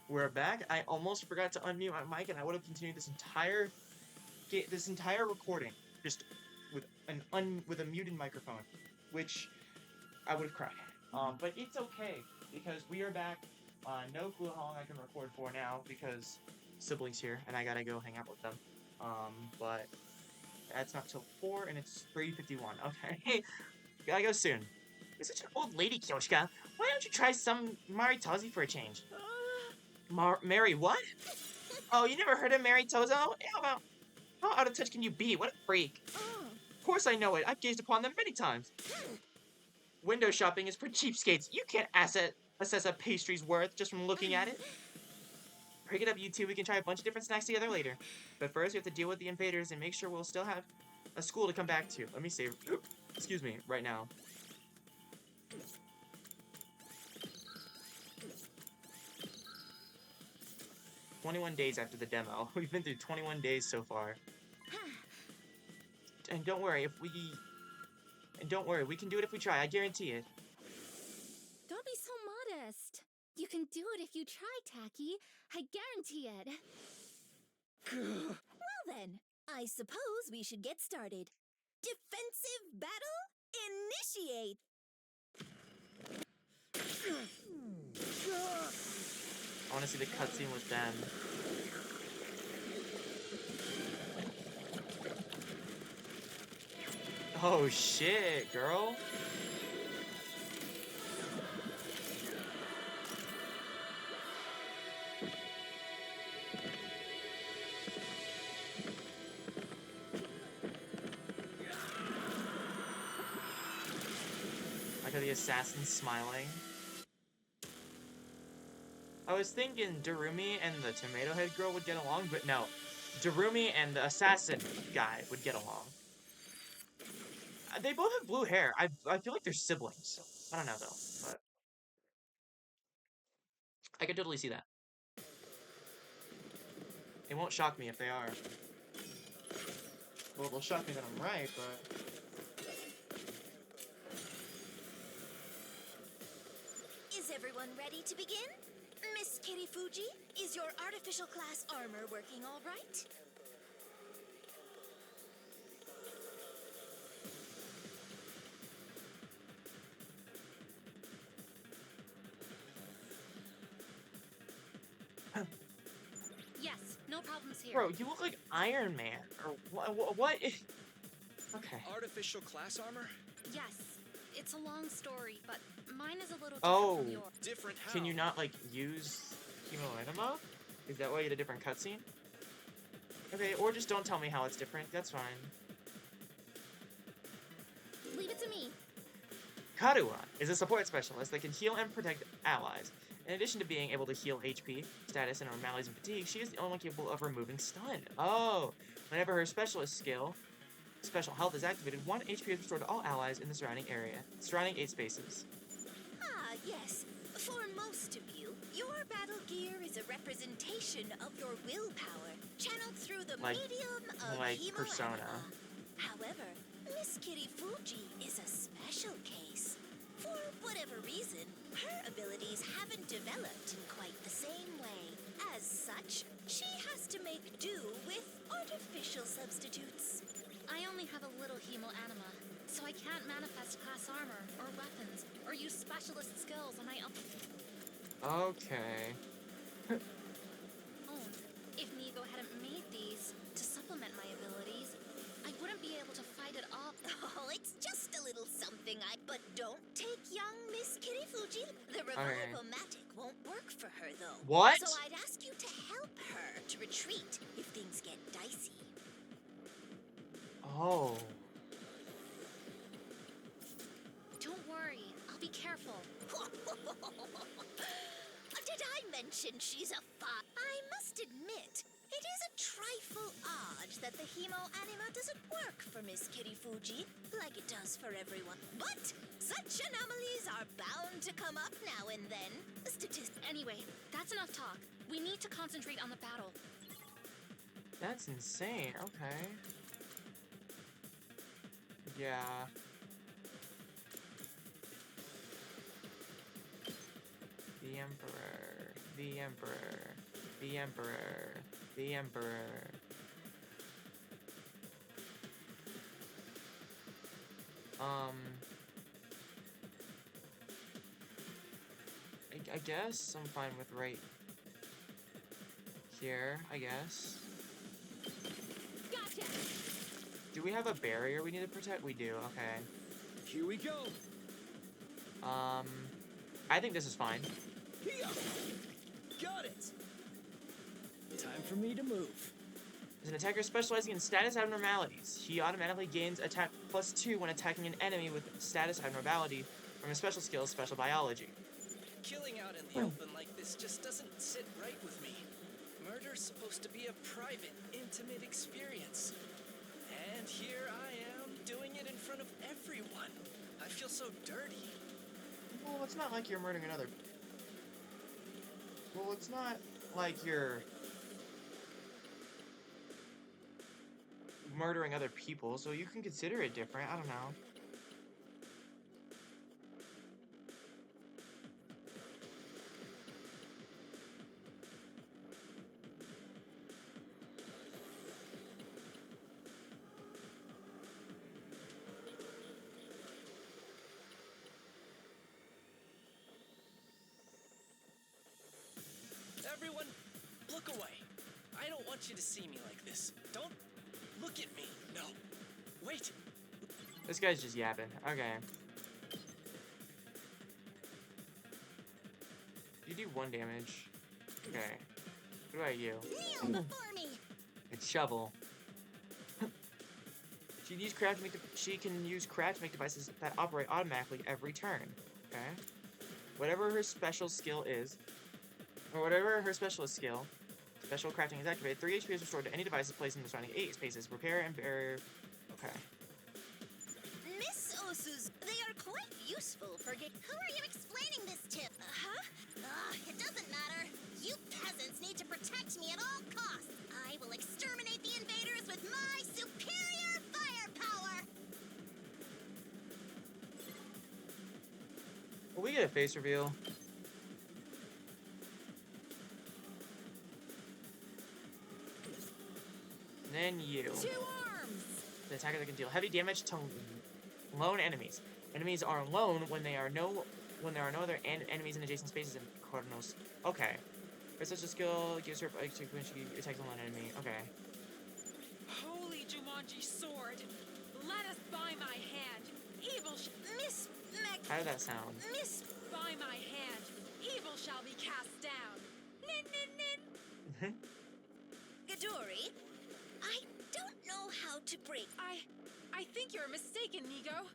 We're back. I almost forgot to unmute my mic, and I would have continued this entire recording just with a muted microphone, which I would have cried. But it's okay because we are back. No clue how long I can record for now because siblings here, and I gotta go hang out with them. But that's not till 4, and it's 3:51. Okay, gotta go soon. You're such an old lady, Kyoshka. Why don't you try some maritozzi for a change? Mary what? Oh, you never heard of Mary Tozo? How out of touch can you be? What a freak. Of course I know it. I've gazed upon them many times. Window shopping is for cheapskates. You can't assess a pastry's worth just from looking at it. Break it up, you two. We can try a bunch of different snacks together later. But first, we have to deal with the invaders and make sure we'll still have a school to come back to. Let me save. Excuse me, right now. "21 days after the demo." We've been through 21 days so far. And don't worry, we can do it if we try. I guarantee it. Don't be so modest. You can do it if you try, Tacky. I guarantee it. Well then, I suppose we should get started. Defensive battle? Initiate! I want to see the cutscene with them. Oh shit, girl. Like how the assassin's smiling. I was thinking Darumi and the tomato head girl would get along, but no. Darumi and the assassin guy would get along. They both have blue hair. I feel like they're siblings. I don't know though, but I could totally see that. It won't shock me if they are. Well, it'll shock me that I'm right, but Is everyone ready to begin? Miss Kirifuji, is your artificial class armor working all right? Yes, no problems here. bro, you look like Iron Man or what? Okay. Artificial class armor? Yes, it's a long story, but mine is a little different Oh. from yours. Different how? Can you not like use Hemoenema? Is that why you had a different cutscene? Okay, or just don't tell me how it's different. That's fine. Leave it to me. Karua is a support specialist that can heal and protect allies. In addition to being able to heal HP, status, and maladies and fatigue, she is the only one capable of removing stun. Oh! Whenever her specialist skill, special health, is activated, 1 HP is restored to all allies in the surrounding 8 spaces. Ah, yes. For most of you, your battle gear is a representation of your willpower, channeled through the Like- medium of like Hemoenema. Persona. However, Miss Kirifuji is a special case. For whatever reason, her abilities haven't developed in quite the same way. As such, she has to make do with artificial substitutes. I only have a little hemoanima, so I can't manifest class armor or weapons or use specialist skills on my own. Okay. Oh, if Nigo hadn't made these to supplement my abilities, I wouldn't be able to fight it off. Oh, it's just a little something but don't take young Miss Kirifuji. The Revive-O-Matic won't work for her, though. What? So I'd ask you to help her to retreat if things get dicey. Oh. Don't worry, I'll be careful. Did I mention she's a I must admit, it is a trifle odd that the Hemoanima doesn't work for Miss Kirifuji like it does for everyone. But such anomalies are bound to come up now and then. Anyway, that's enough talk. We need to concentrate on the battle. That's insane. Okay. Yeah. The Emperor. The Emperor. The Emperor. The Emperor. I guess I'm fine with right here, I guess. Gotcha! Do we have a barrier we need to protect? We do, okay. Here we go. I think this is fine. Here. Got it. Time for me to move. As an attacker specializing in status abnormalities, he automatically gains attack +2 when attacking an enemy with status abnormality from his special skill, Special Biology. Killing out in the open like this just doesn't sit right with me. Murder's supposed to be a private, intimate experience. And here I am, doing it in front of everyone. I feel so dirty. Well, it's not like you're murdering another... Well, it's not like you're... murdering other people, so you can consider it different. I don't know. Everyone, look away. I don't want you to see me like this. Don't look at me. No. Wait. This guy's just yapping. Okay. You do 1 damage. Okay. What about you? Kneel before me! It's Shovel. She can use craft to make devices that operate automatically every turn. Okay. Whatever her special skill is, or whatever her specialist skill, special crafting is activated, 3 HP is restored to any devices placed in the surrounding 8 spaces. Repair and barrier. Okay. Miss Osus, they are quite useful for Who are you explaining this to? It doesn't matter. You peasants need to protect me at all costs. I will exterminate the invaders with my superior firepower. Will we get a face reveal? And then you. 2 arms! The attacker that can deal heavy damage to lone enemies. Enemies are alone when there are no other enemies in adjacent spaces in Cardinals. Okay. Her such a skill gives her when she attacks a lone enemy. Okay. Holy Jumanji sword! Let us by my hand! Evil Miss Mac... How did that sound? Miss... By my hand! Evil shall be cast down! Nin nin nin! Gadori, I don't know how to break. I think you're mistaken, Nigo.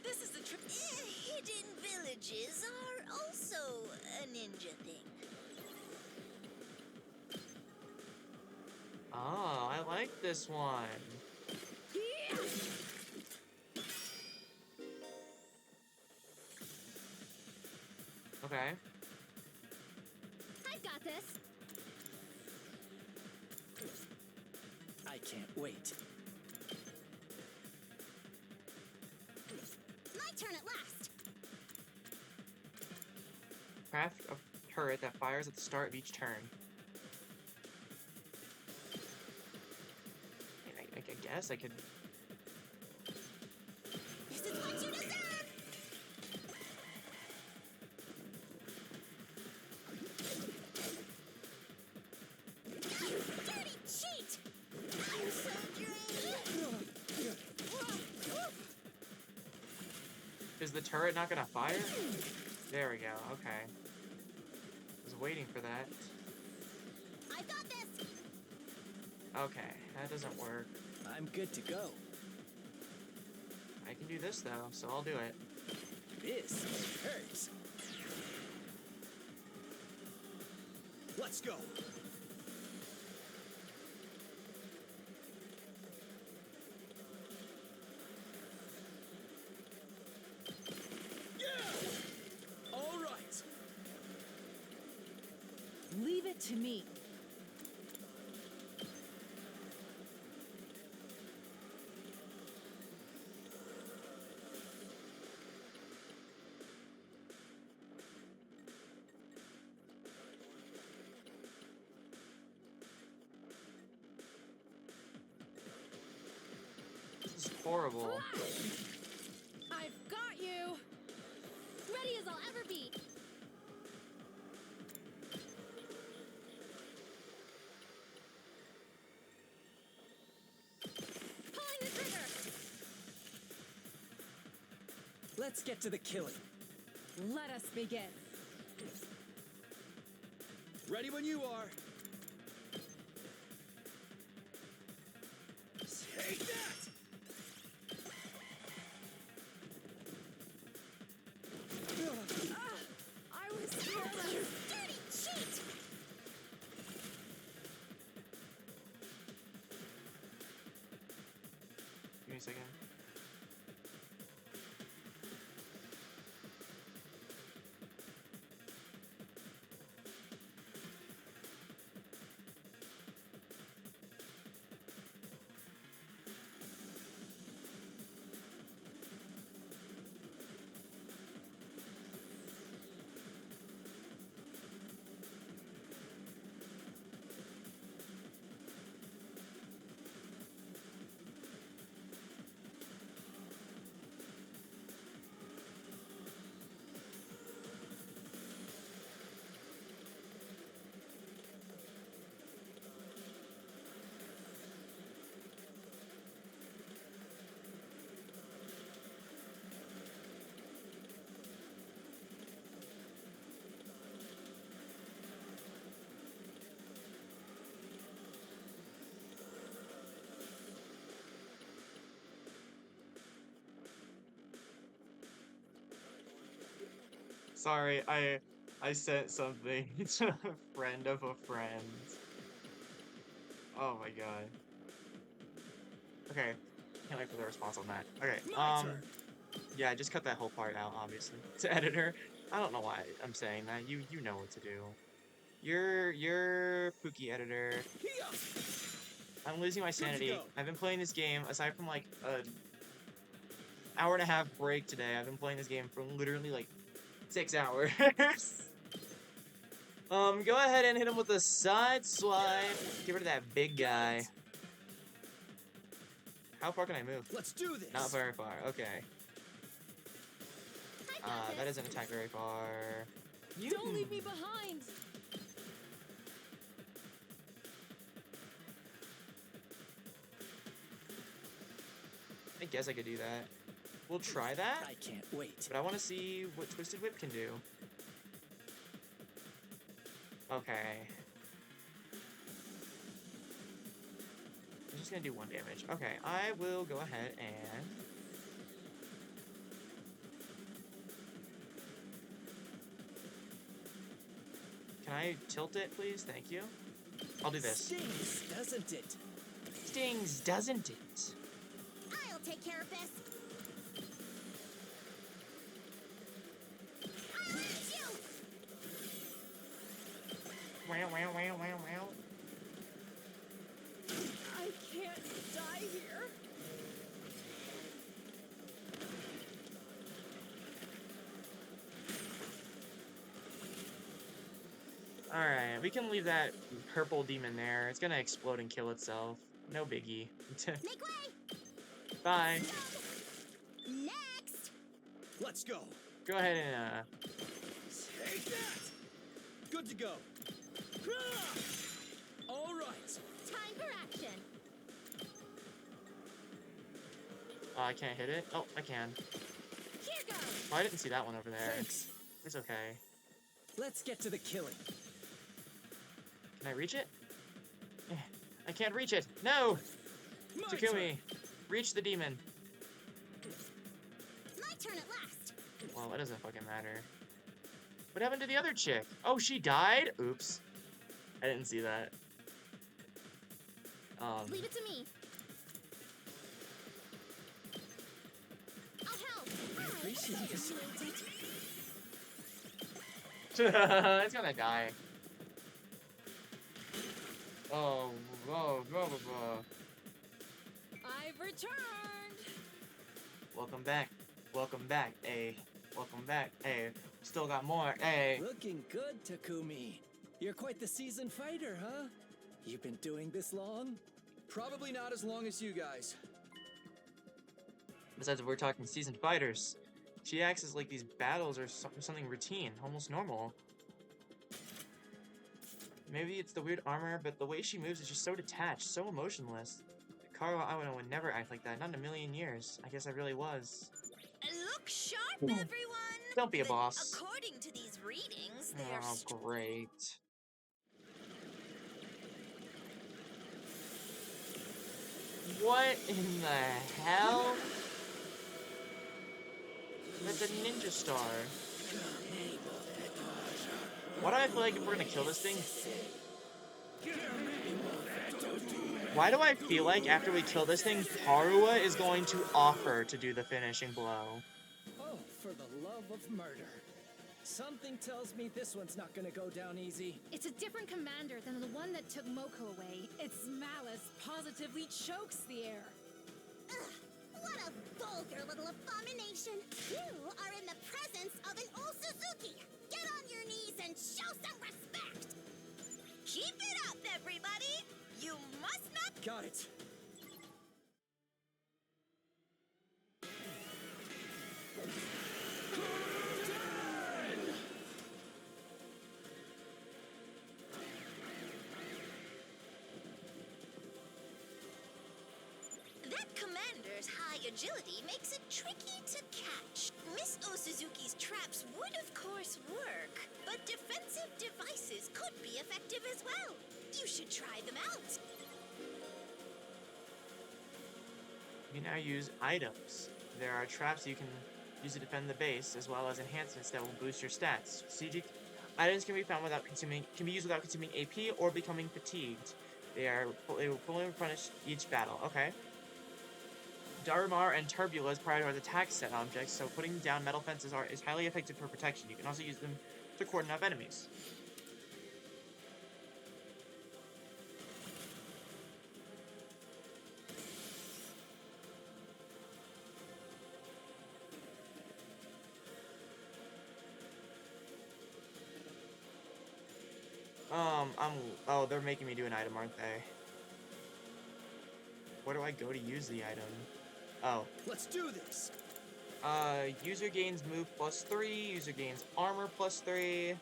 This is the trick. Hidden villages are also a ninja thing. Oh, I like this one. Okay. I've got this. I can't wait. My turn at last. Craft a turret that fires at the start of each turn. I guess I could... This is what you deserve! Dirty cheat! I'm so drained! Is the turret not gonna fire? There we go, okay. I was waiting for that. I got this! Okay, that doesn't work. I'm good to go. I can do this though, so I'll do it. This hurts. Let's go. Yeah! All right. Leave it to me. This is horrible. I've got you. Ready as I'll ever be. Pulling the trigger. Let's get to the killing. Let us begin. Ready when you are. Sorry, I sent something to a friend of a friend. Oh my god. Okay, can't wait for the response on that. Okay, yeah, just cut that whole part out, obviously. To editor, I don't know why I'm saying that. You know what to do. You're Pookie editor. I'm losing my sanity. I've been playing this game aside from like a hour and a half break today. I've been playing this game for literally like 6 hours. Go ahead and hit him with a side swipe. Get rid of that big guy. How far can I move? Let's do this. Not very far. Okay. That doesn't attack very far. Don't leave me behind. I guess I could do that. We'll try that. I can't wait. But I want to see what Twisted Whip can do. Okay. I'm just gonna do 1 damage. Okay, I will go ahead and... Can I tilt it, please? Thank you. I'll do this. Stings, doesn't it? Stings, doesn't it? I'll take care of this. I'll eat you. Wow, wow, wow, wow, wow. I can't die here. Alright, we can leave that purple demon there. It's gonna explode and kill itself. No biggie. Make way. Bye. Next. Let's go. Go ahead and, Take that. Good to go. All right. Time for action. I can't hit it. Oh, I can. Here goes. Oh, I didn't see that one over there. Thanks. It's okay. Let's get to the killing. Can I reach it? Eh, I can't reach it. No! My Takumi, reach the demon. My turn at last. Well, that doesn't fucking matter. What happened to the other chick? Oh, she died? Oops. I didn't see that. Leave it to me. I'll help. Appreciate it. It's gonna die. Oh, whoa, whoa, whoa. I've returned. Welcome back. Welcome back. Hey. Welcome back. Hey. Still got more. Hey. Looking good, Takumi. You're quite the seasoned fighter, huh? You've been doing this long? Probably not as long as you guys. Besides, we're talking seasoned fighters. She acts as like these battles are something routine, almost normal. Maybe it's the weird armor, but the way she moves is just so detached, so emotionless. Karo Awano would never act like that, not in a million years. I guess I really was. Look sharp, everyone! Don't be a But boss. According to these readings, they're Oh, great. What in the hell? That's a ninja star. Why do I feel like if we're gonna kill this thing? Why do I feel like after we kill this thing, Harua is going to offer to do the finishing blow? Oh, for the love of murder. Something tells me this one's not gonna go down easy. It's a different commander than the one that took Moko away. Its malice positively chokes the air. Ugh, what a vulgar little abomination. You are in the presence of an Osuzuki. Get on your knees and show some respect. Keep it up, everybody! You must not. Got it. That commander's high agility makes it tricky to catch. Miss Osuzuki's traps would, of course, work, but defensive devices could be effective as well. You should try them out. You can now use items. There are traps you can used to defend the base, as well as enhancements that will boost your stats. Siege items can be used without consuming AP or becoming fatigued. They will fully replenish each battle. Okay. Daramar and Turbulus prioritize attack set objects, so putting down metal fences is highly effective for protection. You can also use them to cordon off enemies. Oh, they're making me do an item, aren't they? Where do I go to use the item? Oh. Let's do this. User gains move +3, user gains armor +3.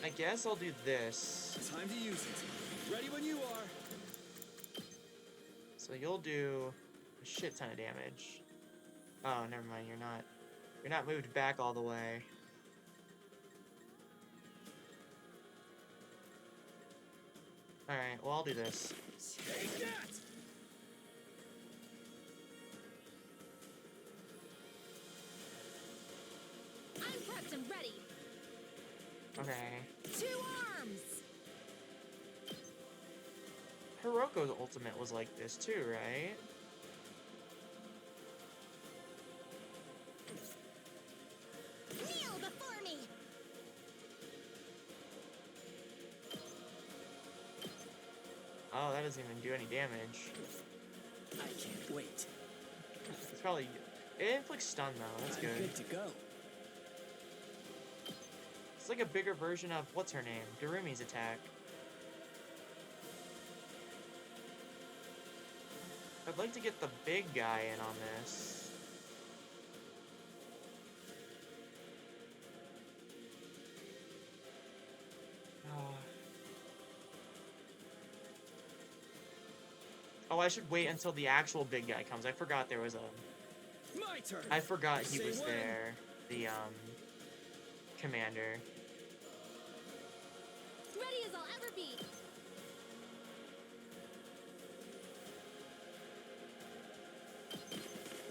I guess I'll do this. Time to use it. Ready when you are. So you'll do a shit ton of damage. Oh, never mind, you're not. You're not moved back all the way. Alright, well I'll do this. Take that! I'm prepped and ready. Okay. 2 arms. Hiroko's ultimate was like this too, right? Kneel before me! Oh, that doesn't even do any damage. I can't wait. It's probably... It inflicts stun though, that's I'm good. good to go. It's like a bigger version of, what's her name? Darumi's attack. I'd like to get the big guy in on this. Oh, I should wait until the actual big guy comes. I forgot there was a... My turn. I forgot he Say was when. there. The, commander. Ready as I'll ever be.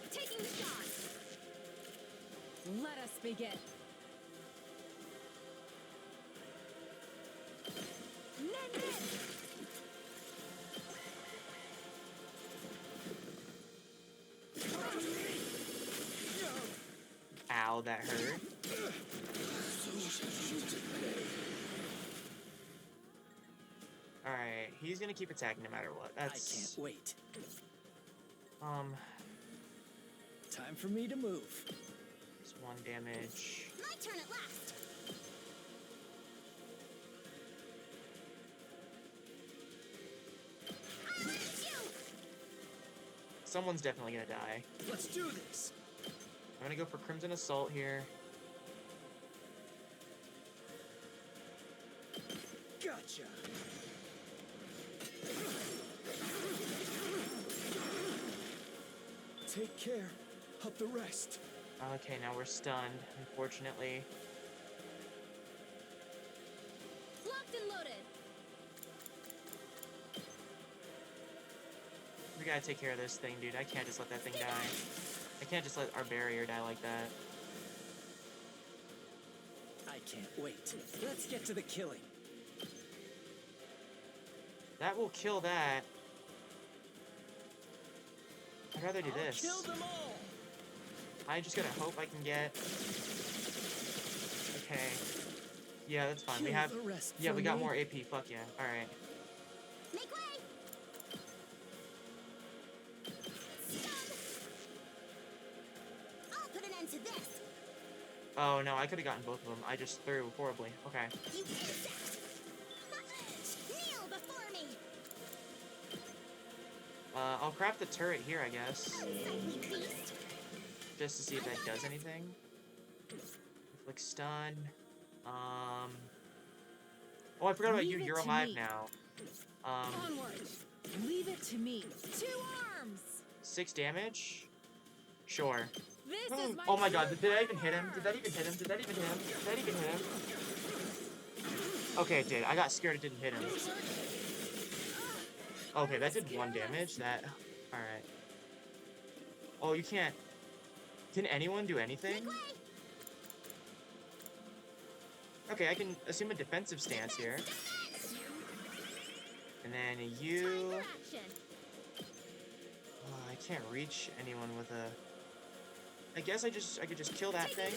Taking the shot. Let us begin. Nen, nen. Ow, that hurt. Alright, he's gonna keep attacking no matter what. I That's... can't wait. Time for me to move. It's 1 damage. My turn at last! I want you! Someone's definitely gonna die. Let's do this. I'm gonna go for Crimson Assault here. Gotcha. Take care of the rest. Okay, now we're stunned, unfortunately. Locked and loaded. We gotta take care of this thing, dude. I can't just let that thing die. I can't just let our barrier die like that. I can't wait. Let's get to the killing. That will kill that. I'd rather do this. Kill them all. I just gotta hope I can get... Okay. Yeah, that's fine. We Kill have... the rest Yeah, for we got me. more AP. Fuck yeah. Alright. Make way! Stun! I'll put an end to this! Oh, no, I could've gotten both of them. I just threw horribly. Okay. You insect! Kneel before me! I'll craft the turret here, I guess. Unsightly beast! Just to see if that does anything. Inflict stun. Oh, I forgot about you. Leave it You're to alive me. now. Onward. Leave it to me. 2 arms. 6 damage? Sure. This is my Oh my god, true did I even hit him? power. Did that even hit him? Did that even hit him? Did that even hit him? Okay, it did. I got scared it didn't hit him. Okay, that did 1 damage. That... Alright. Oh, you can't. Can anyone do anything? Okay, I can assume a defensive stance here. And then you... Oh, I can't reach anyone with a... I guess I could just kill that thing.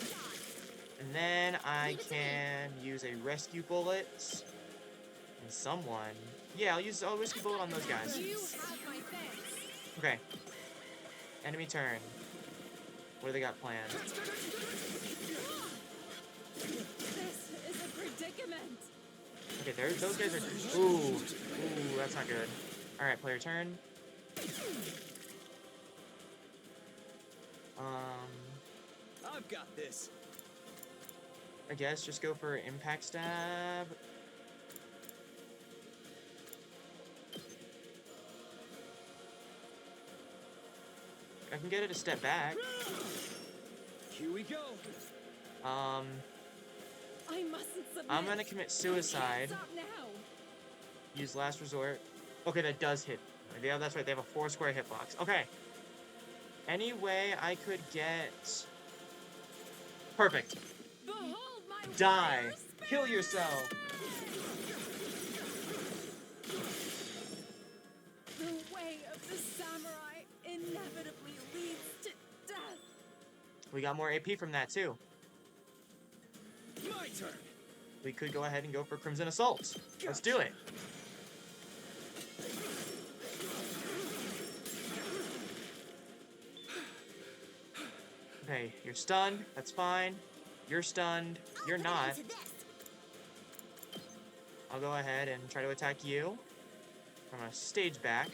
And then I can use a rescue bullet. And someone... Yeah, I'll rescue bullet on those guys. Okay. Enemy turn. What do they got planned? This is a predicament. Okay, those guys are... Ooh, that's not good. Alright, player turn. I've got this. I guess just go for impact stab. I can get it a step back. Here we go. I mustn't submit. I'm gonna commit suicide. Stop now. Use last resort. Okay, that does hit. Yeah, that's right. They have a 4 square hitbox. Okay. Any way I could get... Perfect. Behold my Die. warrior Kill yourself. The way of the samurai inevitably leads to death. We got more AP from that, too. My turn. We could go ahead and go for Crimson Assault. Let's do it. Okay, you're stunned. That's fine. You're stunned. You're not. I'll go ahead and try to attack you from a stage back.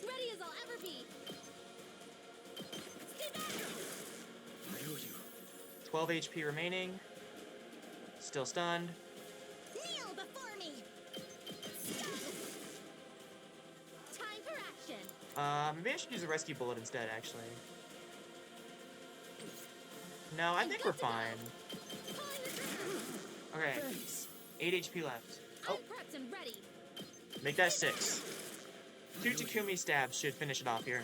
Ready as I'll ever be. 12 HP remaining. Still stunned. Kneel before me. Time for action. Maybe I should use a rescue bullet instead, actually. No, I think we're fine. Okay. 8 HP left. I'm prepped and ready. Make that 6. 2 Takumi stabs should finish it off here.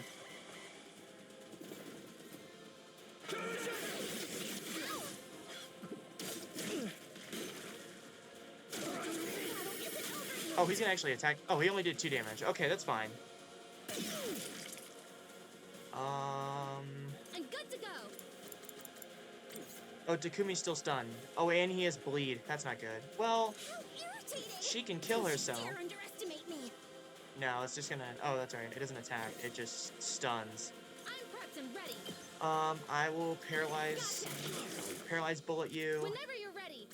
Oh, he's gonna actually attack. Oh, he only did 2 damage. Okay, that's fine. I'm good to go. Oh, Takumi's still stunned. Oh, and he has bleed. That's not good. Well, she can kill herself. Dare underestimate me. No, it's just gonna... Oh, that's right. It doesn't attack. It just stuns. I'm prepped and ready. I will paralyze bullet you. Whenever you're ready.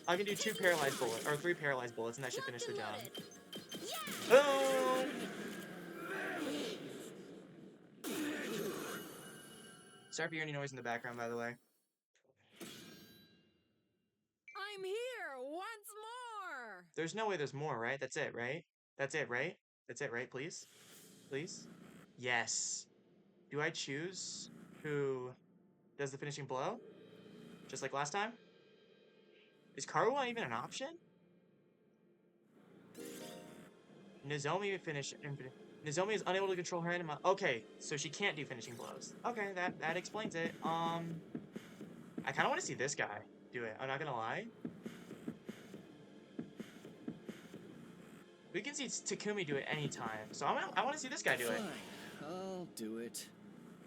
I can do 2 paralyzed bullets, or 3 paralyzed bullets, and that should finish the job. Yeah. Boom! Sorry if you hear any noise in the background, by the way. I'm here once more. There's no way there's more, right? That's it, right? That's it, right? That's it, right? Please? Please? Yes. Do I choose who does the finishing blow? Just like last time? Is Karuwa even an option? Nozomi Nozomi is unable to control her anima. Okay, so she can't do finishing blows. Okay, that explains it. I kind of want to see this guy do it. I'm not gonna lie. We can see Takumi do it anytime, so I want to see this guy do it. Fine, I'll do it.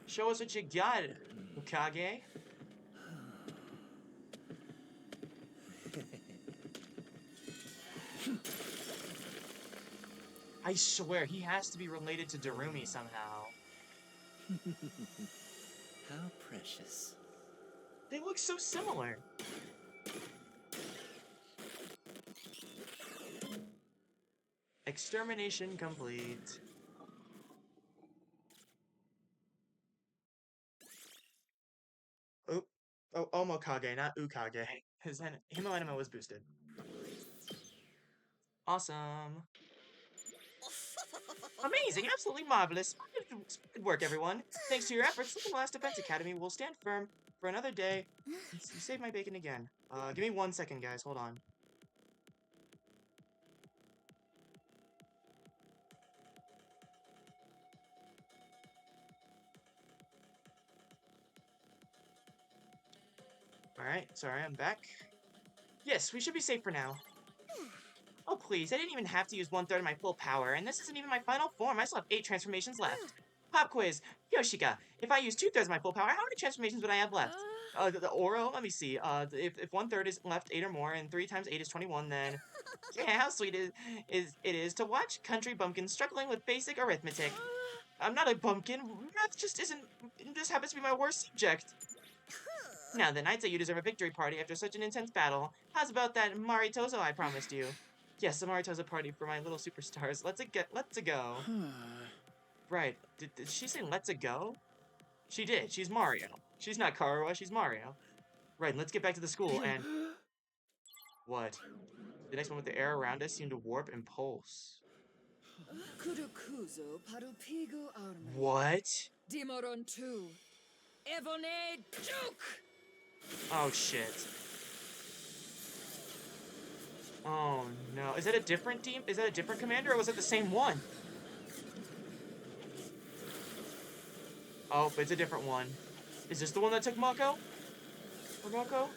Show us what you got, Ukage. I swear, he has to be related to Darumi somehow. How precious. They look so similar. Extermination complete. Oh, Omokage, not Ukage. His Himo Anima was boosted. Awesome. Amazing, absolutely marvelous. Good work, everyone. Thanks to your efforts, the Last Defense Academy will stand firm for another day. You saved my bacon again. Give me 1 second, guys. Hold on. Alright, sorry, I'm back. Yes, we should be safe for now. Oh, please, I didn't even have to use 1/3 of my full power, and this isn't even my final form. I still have 8 transformations left. Pop quiz. Yoshika, if I use 2/3 of my full power, how many transformations would I have left? The Oro, let me see. If 1/3 is left 8 or more, and 3 times 8 is 21, then... Yeah, how sweet it is to watch country bumpkins struggling with basic arithmetic. I'm not a bumpkin. Math just isn't... This happens to be my worst subject. Now then, I'd say you deserve a victory party after such an intense battle. How's about that Maritozo I promised you? Yes, the Maritozo party for my little superstars. Let's go. Right. Did she say let's go? She did. She's Mario. She's not Karawa, she's Mario. Right, let's get back to the school and... What? The next one with the air around us seemed to warp and pulse. What? Dimoron 2. Evone Duke! Oh shit. Oh no. Is that a different team? Is that a different commander or was it the same one? Oh, it's a different one. Is this the one that took Mako? Or Mako?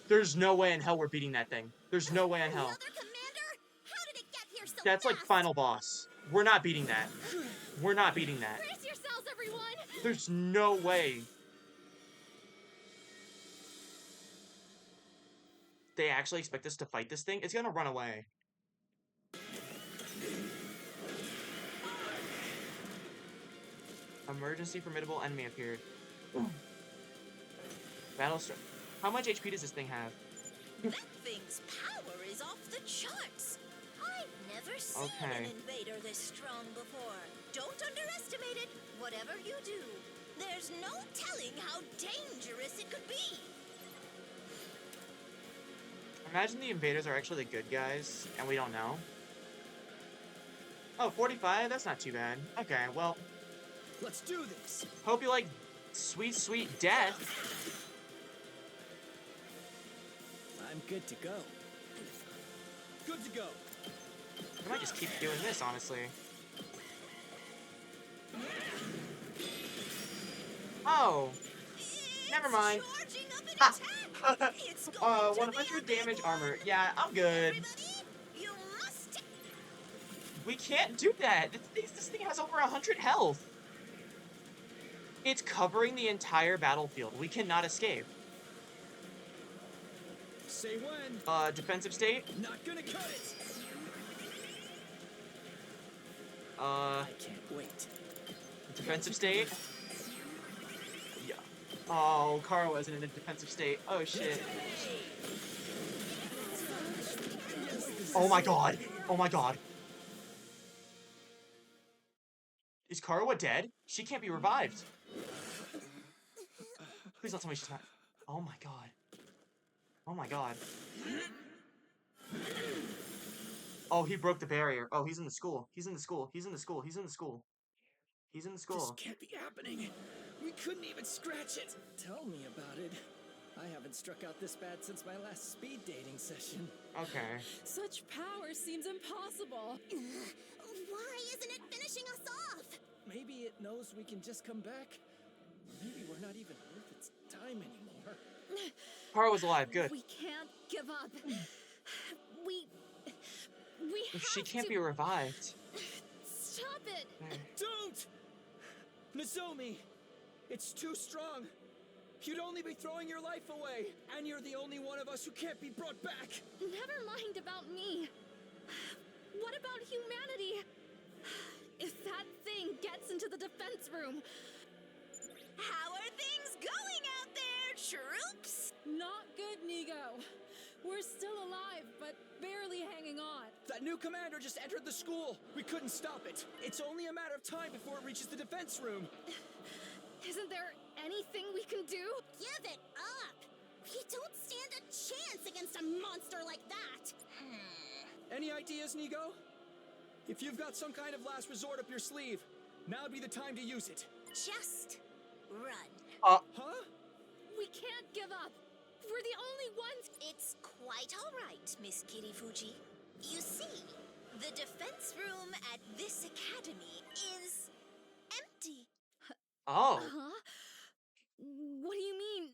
There's no way in hell we're beating that thing. There's no way in hell. Another commander? How did it get here so That's like fast? final boss. We're not beating that. We're not beating that. Brace yourselves, everyone! There's no way. They actually expect us to fight this thing? It's gonna run away. Emergency formidable enemy appeared. Battle start. How much HP does this thing have? That thing's power is off the charts. I've never seen an invader this strong before. Don't underestimate it. Whatever you do, there's no telling how dangerous it could be. Imagine the invaders are actually the good guys, and we don't know. Oh, 45? That's not too bad. Okay, well... Let's do this! Hope you like sweet, sweet death. I'm good to go. Good to go. I might just keep doing this, honestly. Oh! Never mind. Charging up an Ah. attack. It's going to 100 be a damage big armor. one. Yeah, I'm good. Everybody, you must. We can't do that. This thing has over 100 health. It's covering the entire battlefield. We cannot escape. Say when. Defensive state. Not gonna cut it. I can't wait. Defensive state. Yeah. Oh, Kara wasn't in a defensive state. Oh shit. Oh my god. Oh my god. Is Karawa dead? She can't be revived. Please don't tell me she's not. Oh my god. Oh my god. Oh, he broke the barrier. Oh, he's in the school. He's in the school. He's in the school. He's in the school. He's in the school. This can't be happening. We couldn't even scratch it. Tell me about it. I haven't struck out this bad since my last speed dating session. Okay. Such power seems impossible. Why isn't it finishing us off? Maybe it knows we can just come back. Maybe we're not even worth its time anymore. Karawa's alive. Good. We can't give up. We have She can't to. be revived. Stop it! Don't! Nozomi! It's too strong. You'd only be throwing your life away. And you're the only one of us who can't be brought back. Never mind about me. What about humanity? If that thing gets into the defense room... How are things going out there, troops? Not good, Nigo. We're still alive, but barely hanging on. That new commander just entered the school. We couldn't stop it. It's only a matter of time before it reaches the defense room. Isn't there anything we can do? Give it up. We don't stand a chance against a monster like that. Any ideas, Nigo? If you've got some kind of last resort up your sleeve, now would be the time to use it. Just run. Huh? We can't give up. We're the only ones. It's quite all right, Miss Kirifuji. You see, the defense room at this academy is empty. Oh. Huh? What do you mean,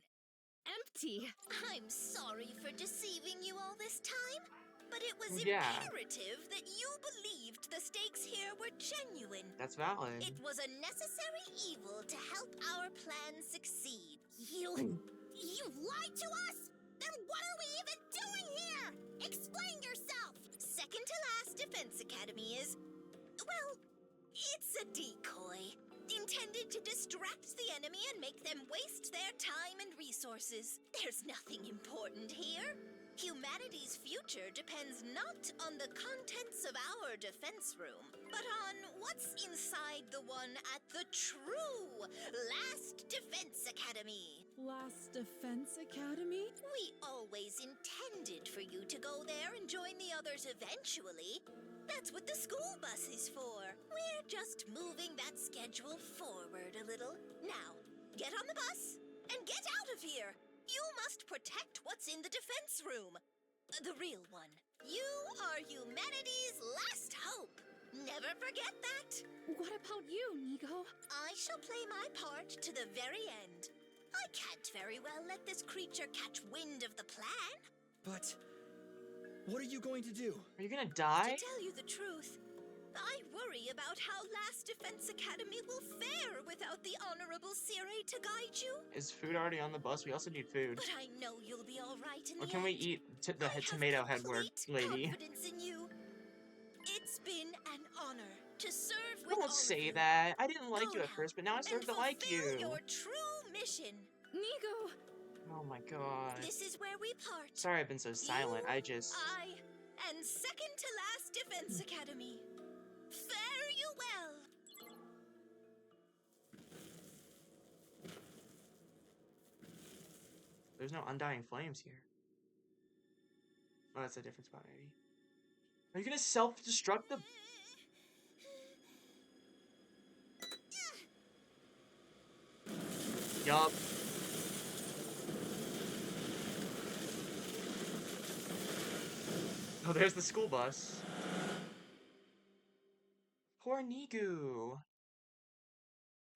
empty. I'm sorry for deceiving you all this time, but it was Yeah. imperative that you believed the stakes here were genuine. That's valid. It was a necessary evil to help our plan succeed. You lied to us? Then what are we even doing here? Explain yourself! Second to last Defense Academy is, well, it's a decoy. Intended to distract the enemy and make them waste their time and resources. There's nothing important here. Humanity's future depends not on the contents of our defense room, but on what's inside the one at the true Last Defense Academy. Last Defense Academy? We always intended for you to go there and join the others eventually. That's what the school bus is for. We're just moving that schedule forward a little. Now, get on the bus and get out of here. You must protect what's in the defense room. The real one. You are humanity's last hope. Never forget that. What about you, Nigo? I shall play my part to the very end. I can't very well let this creature catch wind of the plan. But what are you going to do? Are you gonna die? To tell you the truth, I worry about how Last Defense Academy will fare without the Honorable Sire to guide you. Is food already on the bus? We also need food. But I know you'll be all right in Or the can we end. eat the I have tomato head work, complete lady? confidence in you. It's been an honor to serve with all Don't of say you. that. I didn't like you Go at now first, but now I and start to like fulfill you. your true mission. Nigo! Oh my god. This is where we part. Sorry I've been so silent. You, I just... I, and second to last Defense Academy. Fare you well. There's no undying flames here. Oh, that's a different spot, maybe. Are you gonna self-destruct the... Yup. Oh, there's the school bus. Poor Nigu.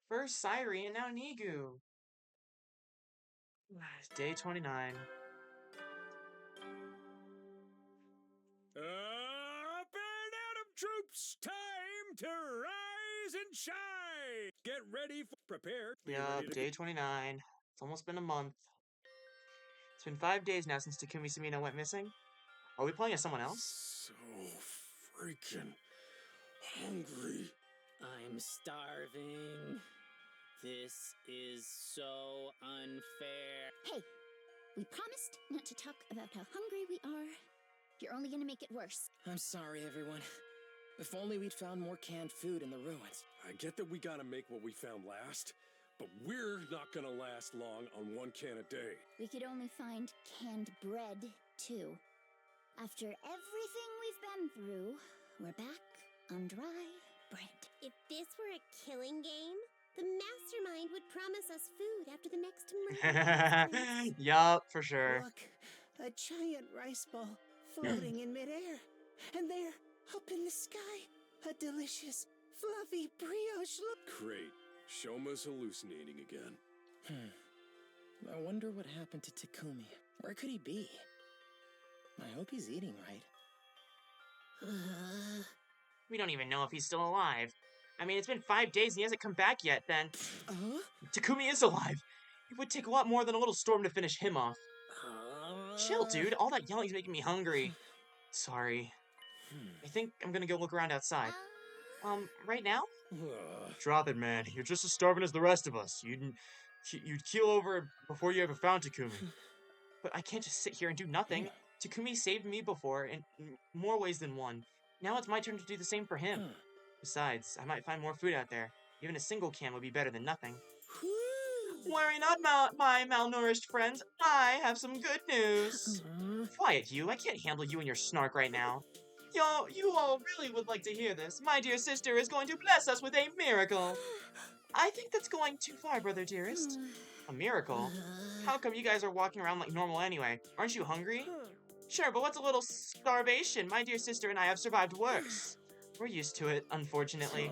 First Sairi and now Nigu. It's day 29. Up and Atom troops, time to rise and shine. Get ready for prepare. Be Yup, ready to day 29. It's almost been a month. It's been 5 days now since Takumi Sumino went missing. Are we playing as someone else? So freaking hungry. I'm starving. This is so unfair. Hey, we promised not to talk about how hungry we are. You're only gonna make it worse. I'm sorry, everyone. If only we'd found more canned food in the ruins. I get that we gotta make what we found last, but we're not gonna last long on one can a day. We could only find canned bread, too. After everything we've been through, we're back on dry bread. If this were a killing game, the mastermind would promise us food after the next murder. Yup, for sure. Look, a giant rice ball floating in midair. And there, up in the sky, a delicious, fluffy brioche look. Great. Shoma's hallucinating again. I wonder what happened to Takumi. Where could he be? I hope he's eating right. We don't even know if he's still alive. I mean, it's been 5 days and he hasn't come back yet, then. Takumi is alive! It would take a lot more than a little storm to finish him off. Chill, dude. All that yelling's making me hungry. Sorry. I think I'm gonna go look around outside. Right now? Drop it, man. You're just as starving as the rest of us. You'd keel over before you ever found Takumi. But I can't just sit here and do nothing. Takumi saved me before in more ways than one. Now it's my turn to do the same for him. Besides, I might find more food out there. Even a single can would be better than nothing. Worry not, my malnourished friends. I have some good news. Quiet, you. I can't handle you and your snark right now. You all really would like to hear this. My dear sister is going to bless us with a miracle. I think that's going too far, brother dearest. A miracle? How come you guys are walking around like normal anyway? Aren't you hungry? Sure, but what's a little starvation? My dear sister and I have survived worse. We're used to it, unfortunately.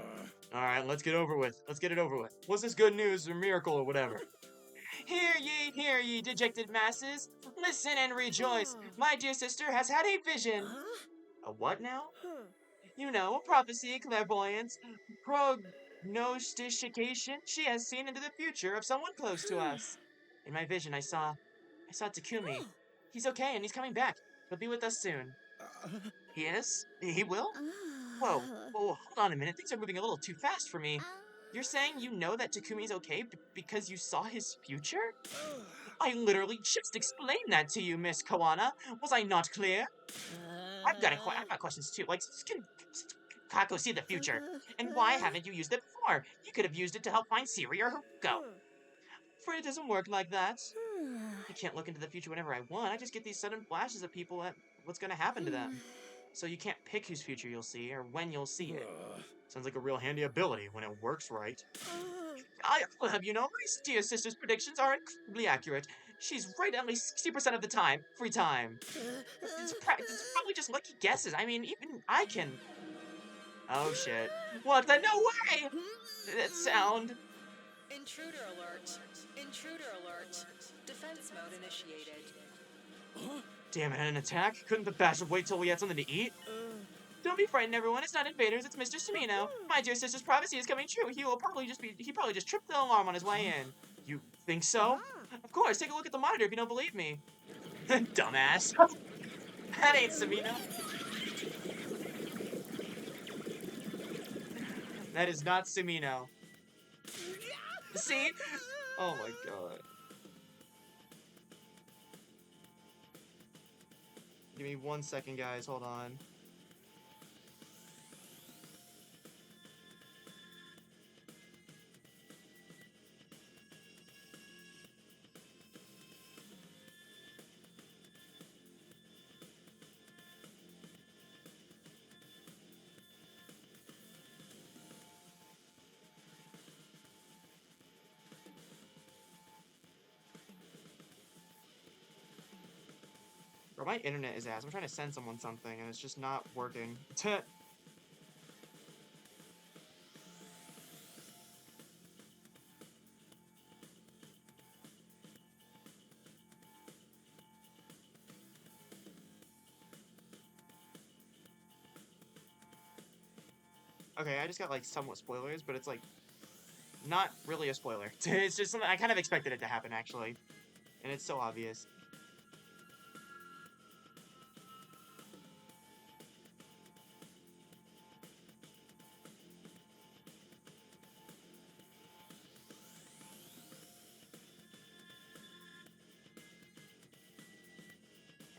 Alright, let's get it over with. What's this good news or miracle or whatever? Hear ye, dejected masses. Listen and rejoice. My dear sister has had a vision. A what now? You know, prophecy, clairvoyance, prognostication. She has seen into the future of someone close to us. In my vision, I saw Takumi. He's okay, and he's coming back. He'll be with us soon. He is? He will? Whoa, hold on a minute. Things are moving a little too fast for me. You're saying you know that Takumi's okay because you saw his future? I literally just explained that to you, Miss Kawana. Was I not clear? I've got questions too. Like, can Kako see the future? And why haven't you used it before? You could have used it to help find Siri or Haruko. Afraid it doesn't work like that. I can't look into the future whenever I want. I just get these sudden flashes of people and what's gonna happen to them. So you can't pick whose future you'll see or when you'll see it. Sounds like a real handy ability when it works right. I'll have you know, my dear sister's predictions are incredibly accurate. She's right at least 60% of the time. Free time. It's probably just lucky guesses. I mean, even I can... Oh, shit. What the... No way! That sound... Intruder alert. Intruder alert. Defense mode initiated. Damn it, an attack? Couldn't the bastard wait till we had something to eat? Don't be frightened, everyone. It's not invaders, it's Mr. Sumino. My dear sister's prophecy is coming true. He probably just tripped the alarm on his way in. You think so? Of course, take a look at the monitor if you don't believe me. Dumbass. That ain't Sumino. That is not Sumino. See? Oh my god. Give me 1 second, guys. Hold on. Bro, my internet is ass. I'm trying to send someone something, and it's just not working. Okay, I just got, like, somewhat spoilers, but it's, like, not really a spoiler. It's just something I kind of expected it to happen, actually. And it's so obvious.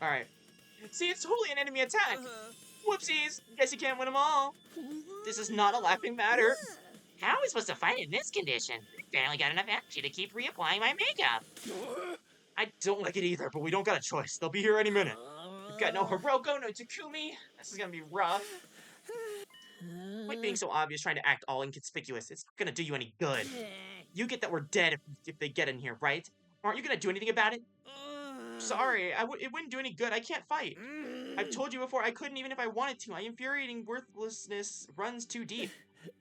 Alright. See, it's totally an enemy attack! Whoopsies! Guess you can't win them all! This is not a laughing matter. How are we supposed to fight in this condition? I barely got enough energy to keep reapplying my makeup. I don't like it either, but we don't got a choice. They'll be here any minute. We've got no Hiroko, no Takumi. This is gonna be rough. Quit being so obvious, trying to act all inconspicuous. It's not gonna do you any good. You get that we're dead if they get in here, right? Aren't you gonna do anything about it? Sorry, it wouldn't do any good. I can't fight. I've told you before, I couldn't even if I wanted to. My infuriating worthlessness runs too deep.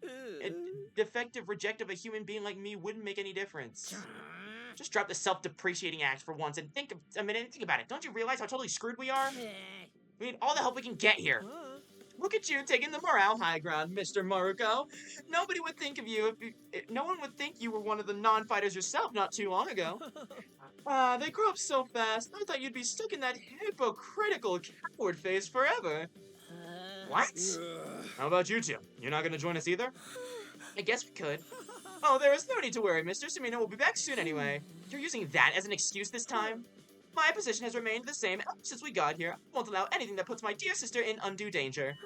A defective reject of a human being like me wouldn't make any difference. Just drop the self-depreciating act for once and think a minute and think about it. Don't you realize how totally screwed we are? We need all the help we can get here. Look at you taking the morale high ground, Mr. Maruko. Nobody would think of you no one would think you were one of the non-fighters yourself not too long ago. They grow up so fast. I thought you'd be stuck in that hypocritical coward phase forever. What? How about you two? You're not gonna join us either? I guess we could. Oh, there is no need to worry. Mr. Sumino will be back soon anyway. You're using that as an excuse this time? My position has remained the same ever since we got here. I won't allow anything that puts my dear sister in undue danger.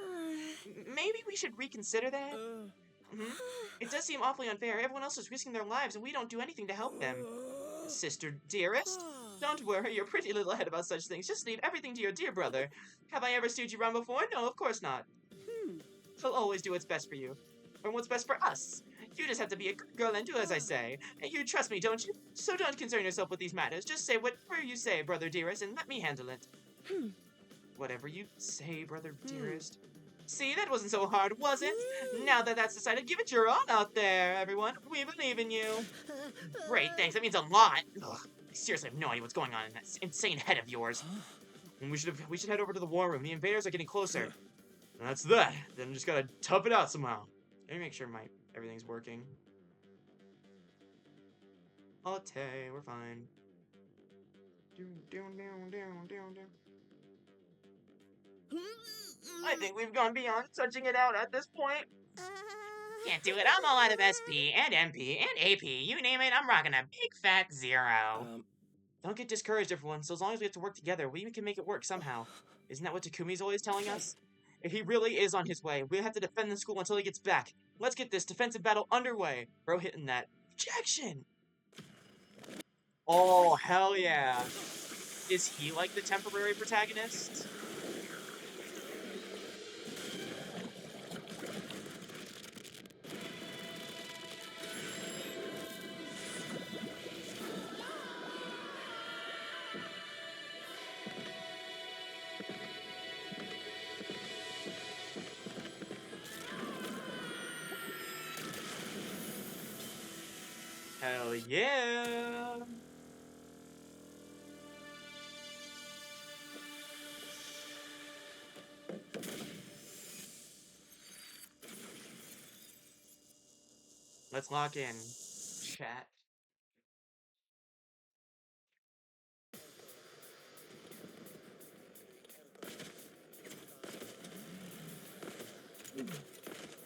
Maybe we should reconsider that? It does seem awfully unfair. Everyone else is risking their lives and we don't do anything to help them. Sister dearest, don't worry your pretty little head about such things. Just leave everything to your dear brother. Have I ever steered you wrong before? No, of course not. He'll always do what's best for you. Or what's best for us. You just have to be a good girl and do as I say. And you trust me, don't you? So don't concern yourself with these matters. Just say whatever you say, brother dearest, and let me handle it. Whatever you say, brother dearest. See, that wasn't so hard, was it? Now that that's decided, give it your all out there, everyone. We believe in you. Great, thanks. That means a lot. Ugh, I seriously have no idea what's going on in that insane head of yours. And we should head over to the war room. The invaders are getting closer. And that's that. Then just gotta tough it out somehow. Let me make sure everything's working. Okay, we're fine. I think we've gone beyond touching it out at this point. Can't do it. I'm all out of SP and MP and AP. You name it, I'm rocking a big fat 0. Don't get discouraged, everyone. So as long as we have to work together, we can make it work somehow. Isn't that what Takumi's always telling us? If he really is on his way, we have to defend the school until he gets back. Let's get this defensive battle underway. Bro hitting that. Objection! Oh, hell yeah. Is he like the temporary protagonist? Hell yeah! Let's lock in, chat.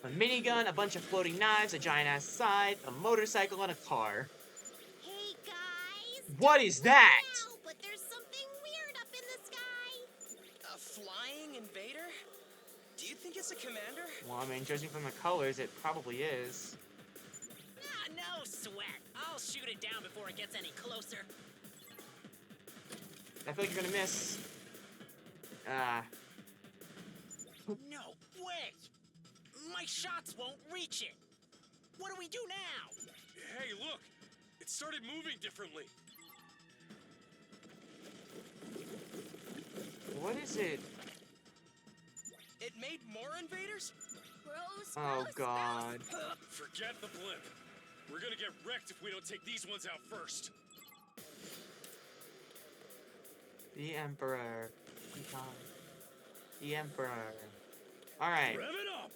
A minigun, a bunch of floating knives, a giant-ass scythe, a motorcycle, and a car. Hey guys! What is that? Wow, but there's something weird up in the sky. A flying invader? Do you think it's a commander? Well, I mean, judging from the colors, it probably is. Ah, no sweat. I'll shoot it down before it gets any closer. I feel like you're gonna miss. No way! My shots won't reach it. What do we do now? Hey, look! It started moving differently. What is it? It made more invaders? Gross, Oh, gross, God. Forget the blimp. We're gonna get wrecked if we don't take these ones out first. The Emperor. The Emperor. Alright. Rev it up!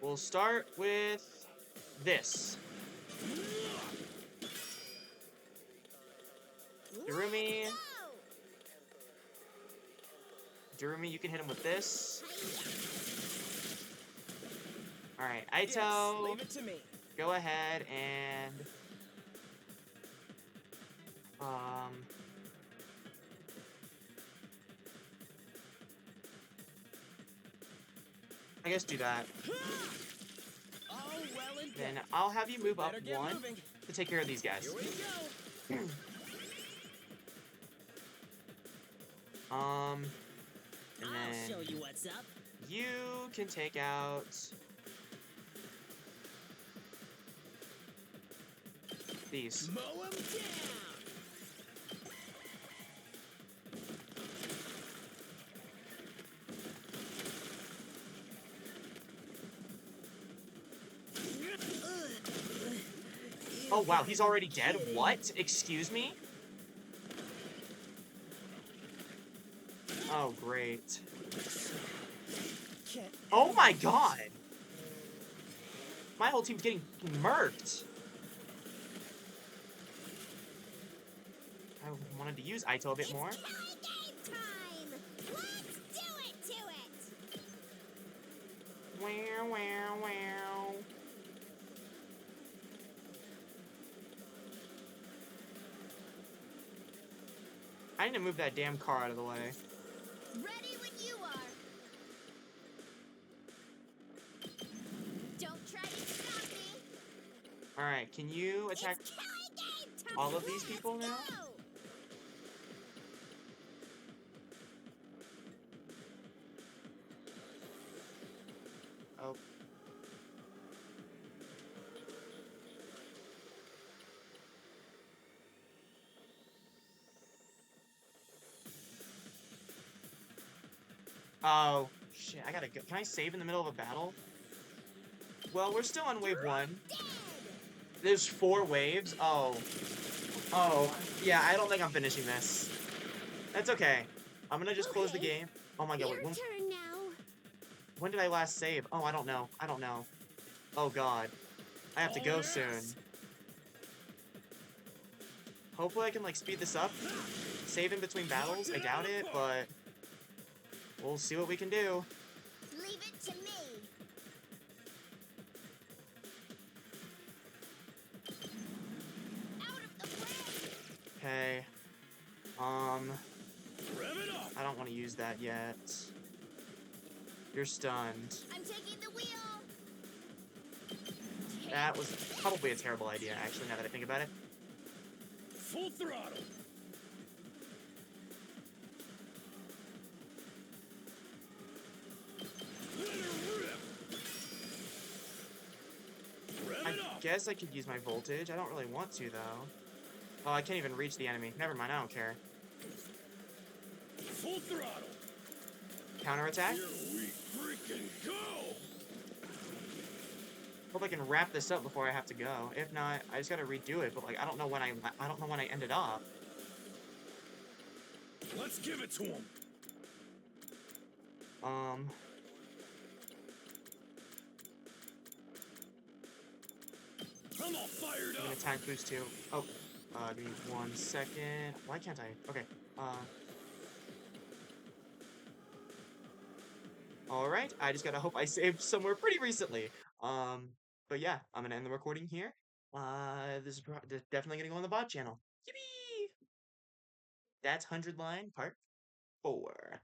We'll start with this. Durumi. Durumi, you can hit him with this. Alright, Aito. Leave it to me. Go ahead and... I guess do that. All well and Then good. I'll have you move up Better get one moving. to take care of these guys. Here we go. And I'll then show you what's up. you can take out these. Mow 'em down. Oh wow, he's already dead? What? Excuse me? Oh great. Can't Oh my god! My whole team's getting murked. I wanted to use Aito a bit more. It's killing game time! Let's do it to it! Wow, wow, wow. I need to move that damn car out of the way. Ready when you are. Don't try to stop me. Alright, can you attack It's killing game time! all of these people now? Go! Oh. Oh, shit, I gotta go. Can I save in the middle of a battle? Well, we're still on wave 1. There's 4 waves? Oh. Oh. Yeah, I don't think I'm finishing this. That's okay. I'm gonna just close the game. Oh my god, wait, Your turn now. when did I last save? Oh, I don't know. I don't know. Oh god. I have to go soon. Hopefully I can, like, speed this up. Save in between battles. I doubt it, but we'll see what we can do. Leave it to me. Okay. I don't want to use that yet. You're stunned. I'm taking the wheel. That was probably a terrible idea, actually, now that I think about it. Full throttle. I guess I could use my voltage. I don't really want to, though. Oh, I can't even reach the enemy. Never mind, I don't care. Full throttle. Counterattack? Here we freaking go. Hope I can wrap this up before I have to go. If not, I just gotta redo it. But like, I don't know when I ended up. Let's give it to him. I'm all fired I'm up. gonna attack boost too. Oh, give me 1 second. Why can't I? Okay. All right. I just gotta hope I saved somewhere pretty recently. But yeah, I'm gonna end the recording here. This is definitely gonna go on the bot channel. Yippee! That's 100 line part 4.